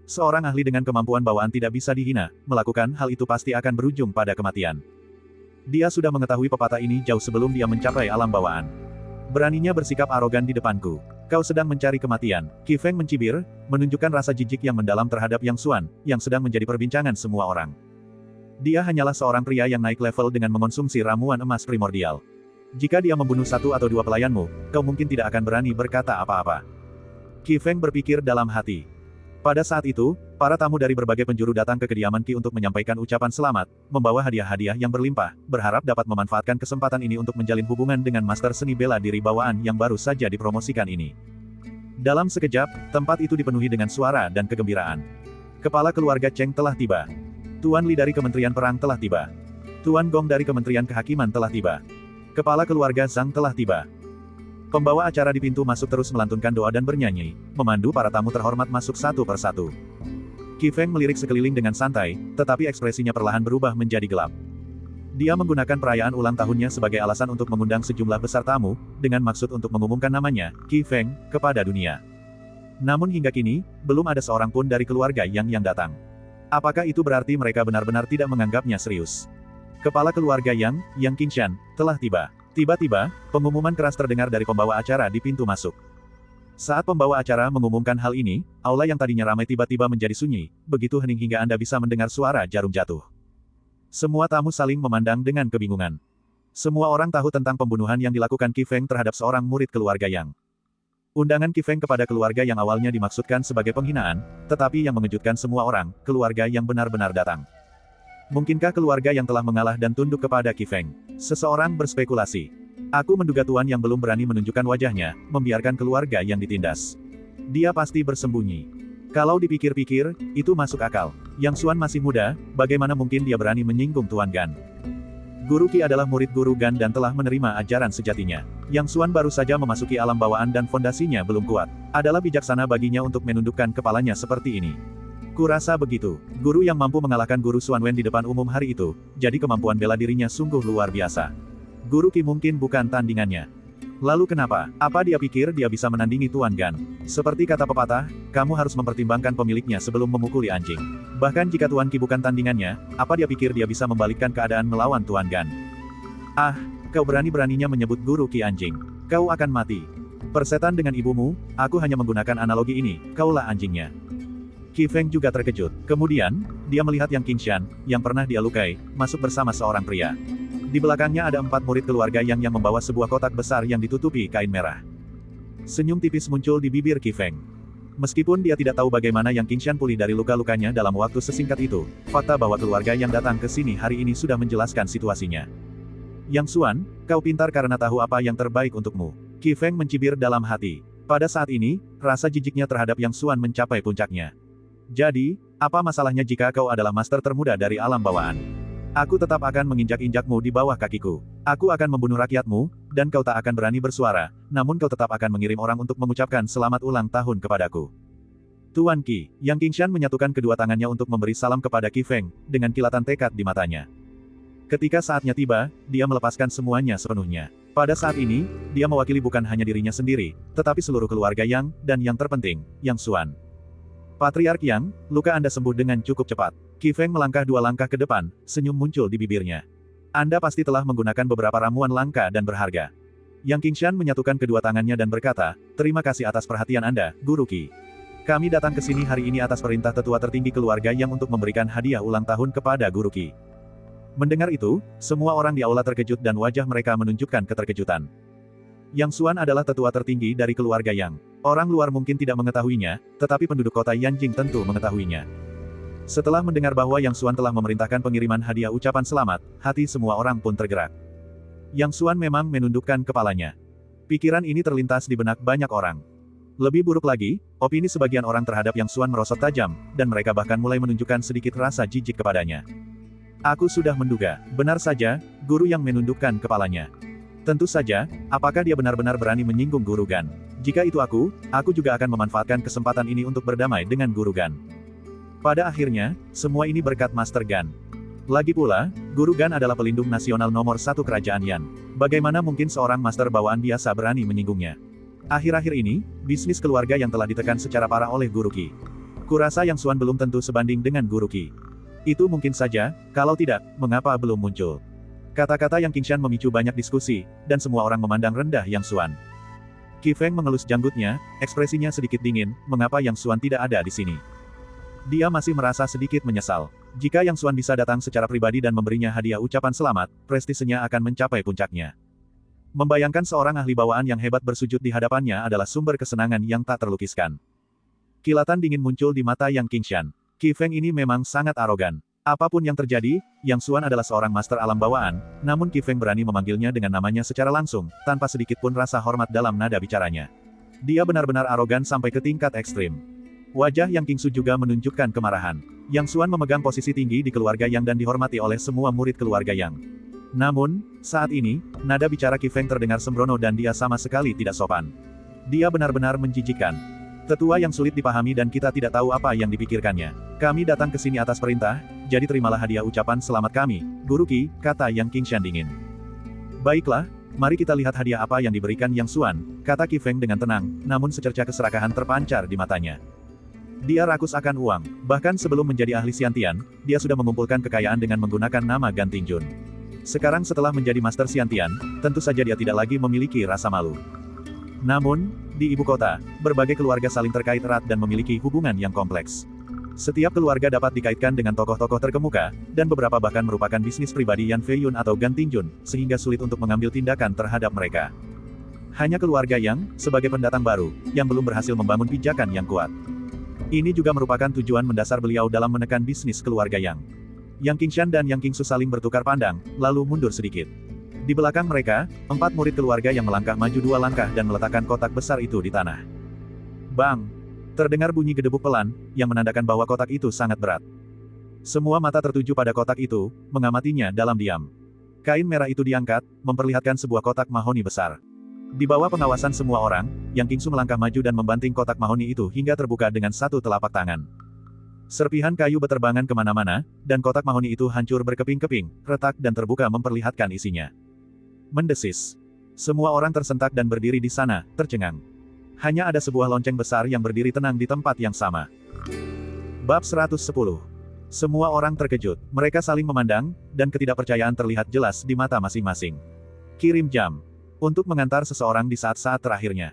Seorang ahli dengan kemampuan bawaan tidak bisa dihina, melakukan hal itu pasti akan berujung pada kematian. Dia sudah mengetahui pepatah ini jauh sebelum dia mencapai alam bawaan. Beraninya bersikap arogan di depanku. Kau sedang mencari kematian. Qi Feng mencibir, menunjukkan rasa jijik yang mendalam terhadap Yang Xuan, yang sedang menjadi perbincangan semua orang. Dia hanyalah seorang pria yang naik level dengan mengonsumsi ramuan emas primordial. Jika dia membunuh satu atau dua pelayanmu, kau mungkin tidak akan berani berkata apa-apa. Qi Feng berpikir dalam hati. Pada saat itu, para tamu dari berbagai penjuru datang ke kediaman Qi untuk menyampaikan ucapan selamat, membawa hadiah-hadiah yang berlimpah, berharap dapat memanfaatkan kesempatan ini untuk menjalin hubungan dengan master seni bela diri bawaan yang baru saja dipromosikan ini. Dalam sekejap, tempat itu dipenuhi dengan suara dan kegembiraan. Kepala keluarga Cheng telah tiba. Tuan Li dari Kementerian Perang telah tiba. Tuan Gong dari Kementerian Kehakiman telah tiba. Kepala keluarga Zhang telah tiba. Pembawa acara di pintu masuk terus melantunkan doa dan bernyanyi, memandu para tamu terhormat masuk satu persatu. Qi Feng melirik sekeliling dengan santai, tetapi ekspresinya perlahan berubah menjadi gelap. Dia menggunakan perayaan ulang tahunnya sebagai alasan untuk mengundang sejumlah besar tamu, dengan maksud untuk mengumumkan namanya, Qi Feng, kepada dunia. Namun hingga kini, belum ada seorang pun dari keluarga yang datang. Apakah itu berarti mereka benar-benar tidak menganggapnya serius? Kepala keluarga Yang Qingshan, telah tiba. Tiba-tiba, pengumuman keras terdengar dari pembawa acara di pintu masuk. Saat pembawa acara mengumumkan hal ini, aula yang tadinya ramai tiba-tiba menjadi sunyi, begitu hening hingga Anda bisa mendengar suara jarum jatuh. Semua tamu saling memandang dengan kebingungan. Semua orang tahu tentang pembunuhan yang dilakukan Qi Feng terhadap seorang murid keluarga Yang. Undangan Qi Feng kepada keluarga yang awalnya dimaksudkan sebagai penghinaan, tetapi yang mengejutkan semua orang, keluarga yang benar-benar datang. Mungkinkah keluarga yang telah mengalah dan tunduk kepada Qi Feng? Seseorang berspekulasi. Aku menduga tuan yang belum berani menunjukkan wajahnya, membiarkan keluarga yang ditindas. Dia pasti bersembunyi. Kalau dipikir-pikir, itu masuk akal. Yang Xuan masih muda, bagaimana mungkin dia berani menyinggung Tuan Gan? Guru Qi adalah murid Guru Gan dan telah menerima ajaran sejatinya. Yang Xuan baru saja memasuki alam bawaan dan fondasinya belum kuat. Adalah bijaksana baginya untuk menundukkan kepalanya seperti ini. Kurasa begitu. Guru yang mampu mengalahkan Guru Xuan Wen di depan umum hari itu, jadi kemampuan bela dirinya sungguh luar biasa. Guru Qi mungkin bukan tandingannya. Lalu kenapa? Apa dia pikir dia bisa menandingi Tuan Gan? Seperti kata pepatah, kamu harus mempertimbangkan pemiliknya sebelum memukuli anjing. Bahkan jika Tuan Qi bukan tandingannya, apa dia pikir dia bisa membalikkan keadaan melawan Tuan Gan? Kau berani-beraninya menyebut Guru Qi anjing. Kau akan mati. Persetan dengan ibumu, aku hanya menggunakan analogi ini, kaulah anjingnya. Qi Feng juga terkejut. Kemudian, dia melihat Yang Qingshan, yang pernah dia lukai, masuk bersama seorang pria. Di belakangnya ada 4 murid keluarga yang membawa sebuah kotak besar yang ditutupi kain merah. Senyum tipis muncul di bibir Qi Feng. Meskipun dia tidak tahu bagaimana Yang Qingshan pulih dari luka-lukanya dalam waktu sesingkat itu, fakta bahwa keluarga yang datang ke sini hari ini sudah menjelaskan situasinya. Yang Xuan, kau pintar karena tahu apa yang terbaik untukmu. Qi Feng mencibir dalam hati. Pada saat ini, rasa jijiknya terhadap Yang Xuan mencapai puncaknya. Jadi, apa masalahnya jika kau adalah master termuda dari alam bawaan? Aku tetap akan menginjak-injakmu di bawah kakiku. Aku akan membunuh rakyatmu, dan kau tak akan berani bersuara, namun kau tetap akan mengirim orang untuk mengucapkan selamat ulang tahun kepadaku. Tuan Qi, Yang Qingshan menyatukan kedua tangannya untuk memberi salam kepada Qi Feng, dengan kilatan tekad di matanya. Ketika saatnya tiba, dia melepaskan semuanya sepenuhnya. Pada saat ini, dia mewakili bukan hanya dirinya sendiri, tetapi seluruh keluarga Yang, dan yang terpenting, Yang Xuan. Patriark Yang, luka Anda sembuh dengan cukup cepat. Qi Feng melangkah 2 langkah ke depan, senyum muncul di bibirnya. Anda pasti telah menggunakan beberapa ramuan langka dan berharga. Yang Qingshan menyatukan kedua tangannya dan berkata, terima kasih atas perhatian Anda, Guru Qi. Kami datang ke sini hari ini atas perintah tetua tertinggi keluarga Yang untuk memberikan hadiah ulang tahun kepada Guru Qi. Mendengar itu, semua orang di aula terkejut dan wajah mereka menunjukkan keterkejutan. Yang Xuan adalah tetua tertinggi dari keluarga Yang. Orang luar mungkin tidak mengetahuinya, tetapi penduduk kota Yanjing tentu mengetahuinya. Setelah mendengar bahwa Yang Xuan telah memerintahkan pengiriman hadiah ucapan selamat, hati semua orang pun tergerak. Yang Xuan memang menundukkan kepalanya. Pikiran ini terlintas di benak banyak orang. Lebih buruk lagi, opini sebagian orang terhadap Yang Xuan merosot tajam, dan mereka bahkan mulai menunjukkan sedikit rasa jijik kepadanya. Aku sudah menduga, benar saja, guru Yang menundukkan kepalanya. Tentu saja, apakah dia benar-benar berani menyinggung Guru Gan? Jika itu aku juga akan memanfaatkan kesempatan ini untuk berdamai dengan Guru Gan. Pada akhirnya, semua ini berkat Master Gan. Lagi pula, Guru Gan adalah pelindung nasional nomor 1 kerajaan Yan. Bagaimana mungkin seorang master bawaan biasa berani menyinggungnya? Akhir-akhir ini, bisnis keluarga Yang telah ditekan secara parah oleh Guru Qi. Kurasa Yang Xuan belum tentu sebanding dengan Guru Qi. Itu mungkin saja, kalau tidak, mengapa belum muncul? Kata-kata Yang Qingshan memicu banyak diskusi, dan semua orang memandang rendah Yang Xuan. Qi Feng mengelus janggutnya, ekspresinya sedikit dingin, mengapa Yang Xuan tidak ada di sini? Dia masih merasa sedikit menyesal. Jika Yang Xuan bisa datang secara pribadi dan memberinya hadiah ucapan selamat, prestisenya akan mencapai puncaknya. Membayangkan seorang ahli bawaan yang hebat bersujud di hadapannya adalah sumber kesenangan yang tak terlukiskan. Kilatan dingin muncul di mata Yang Qingshan. Qi Feng ini memang sangat arogan. Apapun yang terjadi, Yang Xuan adalah seorang master alam bawaan, namun Qi Feng berani memanggilnya dengan namanya secara langsung, tanpa sedikit pun rasa hormat dalam nada bicaranya. Dia benar-benar arogan sampai ke tingkat ekstrim. Wajah Yang Qingsu juga menunjukkan kemarahan. Yang Xuan memegang posisi tinggi di keluarga Yang dan dihormati oleh semua murid keluarga Yang. Namun, saat ini, nada bicara Qi Feng terdengar sembrono dan dia sama sekali tidak sopan. Dia benar-benar menjijikkan. Tetua yang sulit dipahami dan kita tidak tahu apa yang dipikirkannya. Kami datang ke sini atas perintah, jadi terimalah hadiah ucapan selamat kami, Guru Qi, kata Yang Qingshan dingin. Baiklah, mari kita lihat hadiah apa yang diberikan Yang Xuan, kata Qi Feng dengan tenang, namun secerca keserakahan terpancar di matanya. Dia rakus akan uang, bahkan sebelum menjadi ahli Xiantian, dia sudah mengumpulkan kekayaan dengan menggunakan nama Gan Tingjun. Sekarang setelah menjadi Master Xiantian, tentu saja dia tidak lagi memiliki rasa malu. Namun, di ibu kota, berbagai keluarga saling terkait erat dan memiliki hubungan yang kompleks. Setiap keluarga dapat dikaitkan dengan tokoh-tokoh terkemuka, dan beberapa bahkan merupakan bisnis pribadi Yan Feiyun atau Gan Tingjun, sehingga sulit untuk mengambil tindakan terhadap mereka. Hanya keluarga Yang, sebagai pendatang baru, yang belum berhasil membangun pijakan yang kuat. Ini juga merupakan tujuan mendasar beliau dalam menekan bisnis keluarga Yang. Yang Qingshan dan Yang Qingsu saling bertukar pandang, lalu mundur sedikit. Di belakang mereka, 4 murid keluarga Yang melangkah maju 2 langkah dan meletakkan kotak besar itu di tanah. Bang! Terdengar bunyi gedebuk pelan, yang menandakan bahwa kotak itu sangat berat. Semua mata tertuju pada kotak itu, mengamatinya dalam diam. Kain merah itu diangkat, memperlihatkan sebuah kotak mahoni besar. Di bawah pengawasan semua orang, Yang Qingsu melangkah maju dan membanting kotak mahoni itu hingga terbuka dengan satu telapak tangan. Serpihan kayu beterbangan kemana-mana, dan kotak mahoni itu hancur berkeping-keping, retak dan terbuka memperlihatkan isinya. Mendesis. Semua orang tersentak dan berdiri di sana, tercengang. Hanya ada sebuah lonceng besar yang berdiri tenang di tempat yang sama. Bab 110. Semua orang terkejut, mereka saling memandang, dan ketidakpercayaan terlihat jelas di mata masing-masing. Kirim jam. Untuk mengantar seseorang di saat-saat terakhirnya.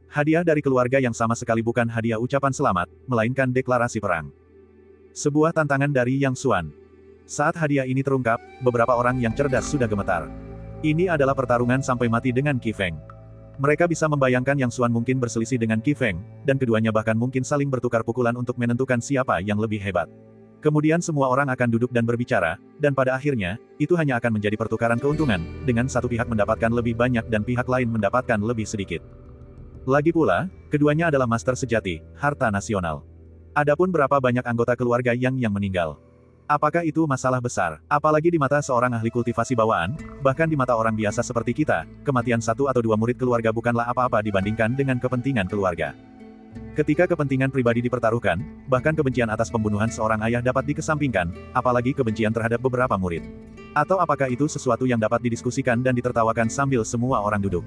Hadiah dari keluarga Yang sama sekali bukan hadiah ucapan selamat, melainkan deklarasi perang. Sebuah tantangan dari Yang Xuan. Saat hadiah ini terungkap, beberapa orang yang cerdas sudah gemetar. Ini adalah pertarungan sampai mati dengan Qi Feng. Mereka bisa membayangkan Yang Xuan mungkin berselisih dengan Qi Feng, dan keduanya bahkan mungkin saling bertukar pukulan untuk menentukan siapa yang lebih hebat. Kemudian semua orang akan duduk dan berbicara, dan pada akhirnya, itu hanya akan menjadi pertukaran keuntungan, dengan satu pihak mendapatkan lebih banyak dan pihak lain mendapatkan lebih sedikit. Lagi pula, keduanya adalah master sejati, harta nasional. Adapun berapa banyak anggota keluarga yang meninggal. Apakah itu masalah besar? Apalagi di mata seorang ahli kultivasi bawaan, bahkan di mata orang biasa seperti kita, kematian 1 atau 2 murid keluarga bukanlah apa-apa dibandingkan dengan kepentingan keluarga. Ketika kepentingan pribadi dipertaruhkan, bahkan kebencian atas pembunuhan seorang ayah dapat dikesampingkan, apalagi kebencian terhadap beberapa murid. Atau apakah itu sesuatu yang dapat didiskusikan dan ditertawakan sambil semua orang duduk?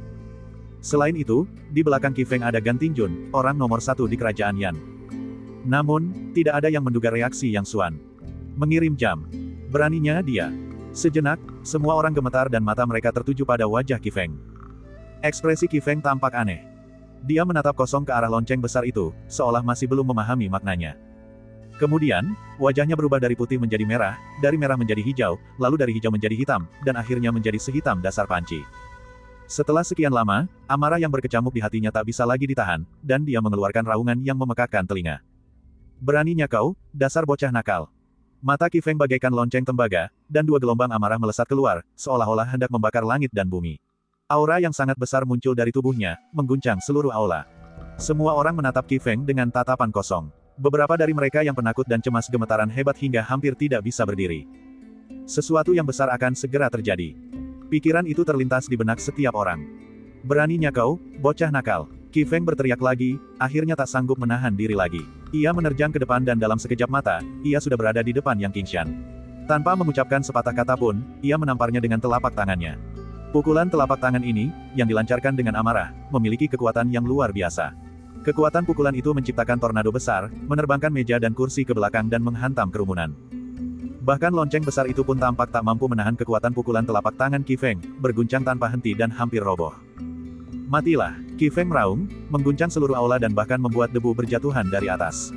Selain itu, di belakang Qi Feng ada Gan Tingjun, orang nomor 1 di kerajaan Yan. Namun, tidak ada yang menduga reaksi Yang Xuan. Mengirim jam. Beraninya dia. Sejenak, semua orang gemetar dan mata mereka tertuju pada wajah Qi Feng. Ekspresi Qi Feng tampak aneh. Dia menatap kosong ke arah lonceng besar itu, seolah masih belum memahami maknanya. Kemudian, wajahnya berubah dari putih menjadi merah, dari merah menjadi hijau, lalu dari hijau menjadi hitam, dan akhirnya menjadi sehitam dasar panci. Setelah sekian lama, amarah yang berkecamuk di hatinya tak bisa lagi ditahan, dan dia mengeluarkan raungan yang memekakkan telinga. Beraninya kau, dasar bocah nakal. Mata Qi Feng bagaikan lonceng tembaga, dan 2 gelombang amarah melesat keluar, seolah-olah hendak membakar langit dan bumi. Aura yang sangat besar muncul dari tubuhnya, mengguncang seluruh aula. Semua orang menatap Qi Feng dengan tatapan kosong. Beberapa dari mereka yang penakut dan cemas gemetaran hebat hingga hampir tidak bisa berdiri. Sesuatu yang besar akan segera terjadi. Pikiran itu terlintas di benak setiap orang. Beraninya kau, bocah nakal. Qi Feng berteriak lagi, akhirnya tak sanggup menahan diri lagi. Ia menerjang ke depan dan dalam sekejap mata, ia sudah berada di depan Yang Qingshan. Tanpa mengucapkan sepatah kata pun, ia menamparnya dengan telapak tangannya. Pukulan telapak tangan ini, yang dilancarkan dengan amarah, memiliki kekuatan yang luar biasa. Kekuatan pukulan itu menciptakan tornado besar, menerbangkan meja dan kursi ke belakang dan menghantam kerumunan. Bahkan lonceng besar itu pun tampak tak mampu menahan kekuatan pukulan telapak tangan Qi Feng, berguncang tanpa henti dan hampir roboh. Matilah, Qi Feng meraung, mengguncang seluruh aula dan bahkan membuat debu berjatuhan dari atas.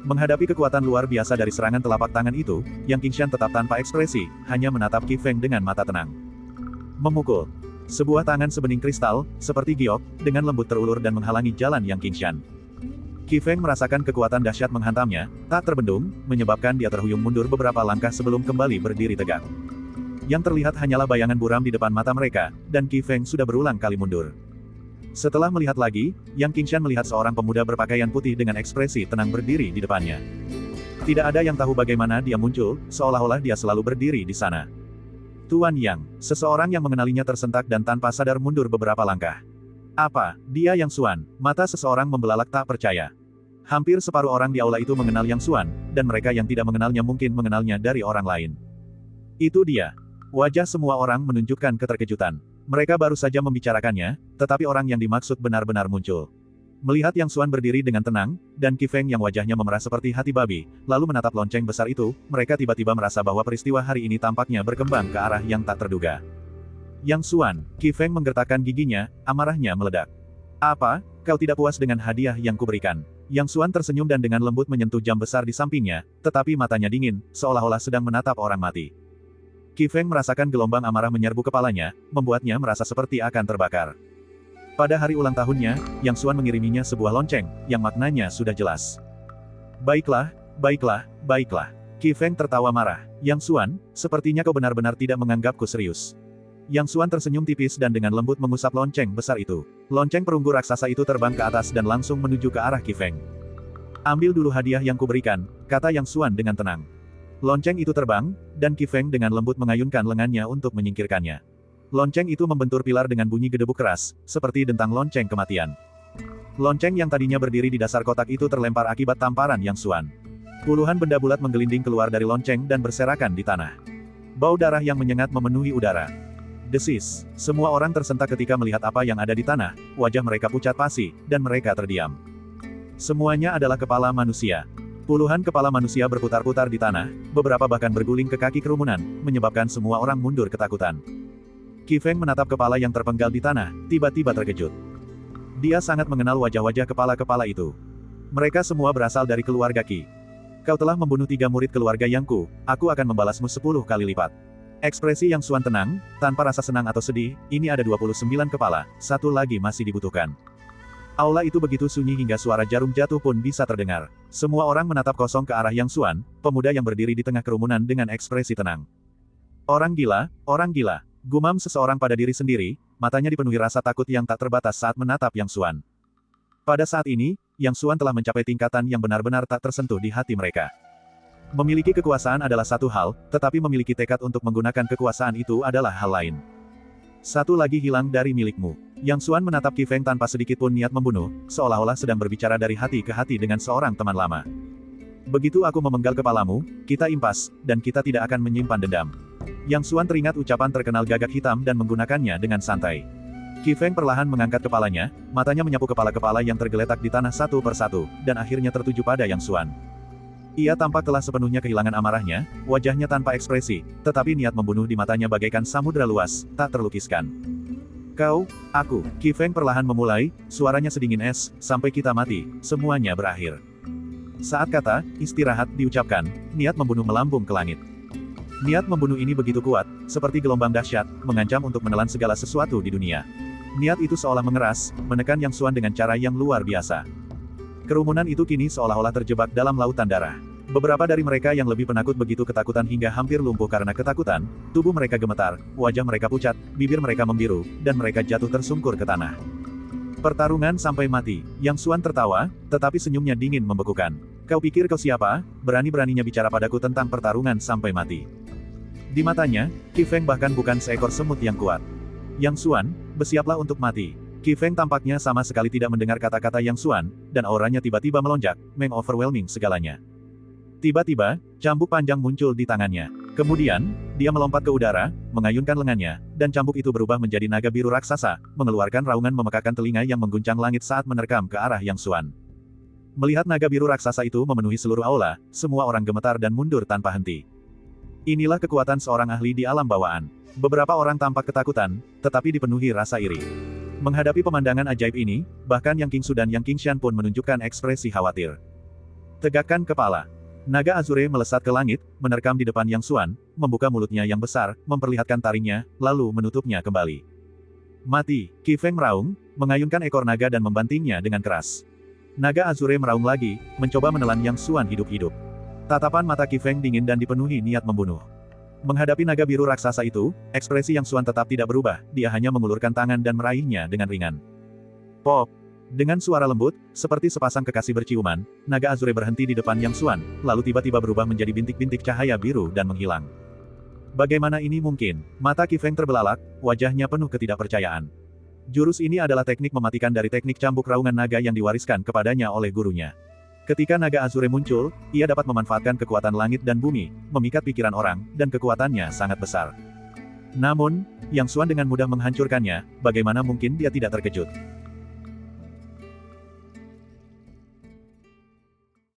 Menghadapi kekuatan luar biasa dari serangan telapak tangan itu, Yang Qingshan tetap tanpa ekspresi, hanya menatap Qi Feng dengan mata tenang. Memukul. Sebuah tangan sebening kristal, seperti giok, dengan lembut terulur dan menghalangi jalan Yang Qingshan. Qi Feng merasakan kekuatan dahsyat menghantamnya, tak terbendung, menyebabkan dia terhuyung mundur beberapa langkah sebelum kembali berdiri tegak. Yang terlihat hanyalah bayangan buram di depan mata mereka, dan Qi Feng sudah berulang kali mundur. Setelah melihat lagi, Yang Qingshan melihat seorang pemuda berpakaian putih dengan ekspresi tenang berdiri di depannya. Tidak ada yang tahu bagaimana dia muncul, seolah-olah dia selalu berdiri di sana. Tuan Yang, seseorang yang mengenalinya tersentak dan tanpa sadar mundur beberapa langkah. Apa, dia Yang Xuan? Mata seseorang membelalak tak percaya. Hampir separuh orang di aula itu mengenal Yang Xuan, dan mereka yang tidak mengenalnya mungkin mengenalnya dari orang lain. Itu dia. Wajah semua orang menunjukkan keterkejutan. Mereka baru saja membicarakannya, tetapi orang yang dimaksud benar-benar muncul. Melihat Yang Xuan berdiri dengan tenang, dan Qi Feng yang wajahnya memerah seperti hati babi, lalu menatap lonceng besar itu, mereka tiba-tiba merasa bahwa peristiwa hari ini tampaknya berkembang ke arah yang tak terduga. Yang Xuan, Qi Feng menggertakkan giginya, amarahnya meledak. Apa, kau tidak puas dengan hadiah yang kuberikan? Yang Xuan tersenyum dan dengan lembut menyentuh jam besar di sampingnya, tetapi matanya dingin, seolah-olah sedang menatap orang mati. Qi Feng merasakan gelombang amarah menyerbu kepalanya, membuatnya merasa seperti akan terbakar. Pada hari ulang tahunnya, Yang Xuan mengiriminya sebuah lonceng, yang maknanya sudah jelas. Baiklah, baiklah, baiklah. Qi Feng tertawa marah. Yang Xuan, sepertinya kau benar-benar tidak menganggapku serius. Yang Xuan tersenyum tipis dan dengan lembut mengusap lonceng besar itu. Lonceng perunggu raksasa itu terbang ke atas dan langsung menuju ke arah Qi Feng. Ambil dulu hadiah yang kuberikan, kata Yang Xuan dengan tenang. Lonceng itu terbang, dan Qi Feng dengan lembut mengayunkan lengannya untuk menyingkirkannya. Lonceng itu membentur pilar dengan bunyi gedebuk keras, seperti dentang lonceng kematian. Lonceng yang tadinya berdiri di dasar kotak itu terlempar akibat tamparan Yang Xuan. Puluhan benda bulat menggelinding keluar dari lonceng dan berserakan di tanah. Bau darah yang menyengat memenuhi udara. Desis. Semua orang tersentak ketika melihat apa yang ada di tanah, wajah mereka pucat pasi, dan mereka terdiam. Semuanya adalah kepala manusia. Puluhan kepala manusia berputar-putar di tanah, beberapa bahkan berguling ke kaki kerumunan, menyebabkan semua orang mundur ketakutan. Qi Feng menatap kepala yang terpenggal di tanah, tiba-tiba terkejut. Dia sangat mengenal wajah-wajah kepala-kepala itu. Mereka semua berasal dari keluarga Qi. Kau telah membunuh 3 murid keluarga Yangku, aku akan membalasmu 10 kali lipat. Ekspresi Yang Xuan tenang, tanpa rasa senang atau sedih, ini ada 29 kepala, satu lagi masih dibutuhkan. Aula itu begitu sunyi hingga suara jarum jatuh pun bisa terdengar. Semua orang menatap kosong ke arah Yang Xuan, pemuda yang berdiri di tengah kerumunan dengan ekspresi tenang. Orang gila, gumam seseorang pada diri sendiri, matanya dipenuhi rasa takut yang tak terbatas saat menatap Yang Xuan. Pada saat ini, Yang Xuan telah mencapai tingkatan yang benar-benar tak tersentuh di hati mereka. Memiliki kekuasaan adalah satu hal, tetapi memiliki tekad untuk menggunakan kekuasaan itu adalah hal lain. Satu lagi hilang dari milikmu. Yang Xuan menatap Qi Feng tanpa sedikit pun niat membunuh, seolah-olah sedang berbicara dari hati ke hati dengan seorang teman lama. Begitu aku memenggal kepalamu, kita impas, dan kita tidak akan menyimpan dendam. Yang Xuan teringat ucapan terkenal gagak hitam dan menggunakannya dengan santai. Qi Feng perlahan mengangkat kepalanya, matanya menyapu kepala-kepala yang tergeletak di tanah satu persatu, dan akhirnya tertuju pada Yang Xuan. Ia tampak telah sepenuhnya kehilangan amarahnya, wajahnya tanpa ekspresi, tetapi niat membunuh di matanya bagaikan samudera luas, tak terlukiskan. Kau, aku, Qi Feng perlahan memulai, suaranya sedingin es, sampai kita mati, semuanya berakhir. Saat kata, istirahat diucapkan, niat membunuh melambung ke langit. Niat membunuh ini begitu kuat, seperti gelombang dahsyat, mengancam untuk menelan segala sesuatu di dunia. Niat itu seolah mengeras, menekan Yang Xuan dengan cara yang luar biasa. Kerumunan itu kini seolah-olah terjebak dalam lautan darah. Beberapa dari mereka yang lebih penakut begitu ketakutan hingga hampir lumpuh karena ketakutan, tubuh mereka gemetar, wajah mereka pucat, bibir mereka membiru, dan mereka jatuh tersungkur ke tanah. Pertarungan sampai mati. Yang Xuan tertawa, tetapi senyumnya dingin membekukan. Kau pikir kau siapa? Berani-beraninya bicara padaku tentang pertarungan sampai mati. Di matanya, Qi Feng bahkan bukan seekor semut yang kuat. Yang Xuan, bersiaplah untuk mati. Qi Feng tampaknya sama sekali tidak mendengar kata-kata Yang Xuan, dan auranya tiba-tiba melonjak, overwhelming segalanya. Tiba-tiba, cambuk panjang muncul di tangannya. Kemudian, dia melompat ke udara, mengayunkan lengannya, dan cambuk itu berubah menjadi naga biru raksasa, mengeluarkan raungan memekakkan telinga yang mengguncang langit saat menerkam ke arah Yang Xuan. Melihat naga biru raksasa itu memenuhi seluruh aula, semua orang gemetar dan mundur tanpa henti. Inilah kekuatan seorang ahli di alam bawaan. Beberapa orang tampak ketakutan, tetapi dipenuhi rasa iri. Menghadapi pemandangan ajaib ini, bahkan Yang Qingsu dan Yang Qingshan pun menunjukkan ekspresi khawatir. Tegakkan kepala. Naga Azure melesat ke langit, menerkam di depan Yang Xuan, membuka mulutnya yang besar, memperlihatkan taringnya, lalu menutupnya kembali. Mati, Qi Feng meraung, mengayunkan ekor naga dan membantingnya dengan keras. Naga Azure meraung lagi, mencoba menelan Yang Xuan hidup-hidup. Tatapan mata Qi Feng dingin dan dipenuhi niat membunuh. Menghadapi naga biru raksasa itu, ekspresi Yang Xuan tetap tidak berubah, dia hanya mengulurkan tangan dan meraihnya dengan ringan. Pop! Dengan suara lembut, seperti sepasang kekasih berciuman, naga Azure berhenti di depan Yang Xuan, lalu tiba-tiba berubah menjadi bintik-bintik cahaya biru dan menghilang. Bagaimana ini mungkin? Mata Qi Feng terbelalak, wajahnya penuh ketidakpercayaan. Jurus ini adalah teknik mematikan dari teknik cambuk raungan naga yang diwariskan kepadanya oleh gurunya. Ketika naga Azure muncul, ia dapat memanfaatkan kekuatan langit dan bumi, memikat pikiran orang, dan kekuatannya sangat besar. Namun, Yang Xuan dengan mudah menghancurkannya, bagaimana mungkin dia tidak terkejut?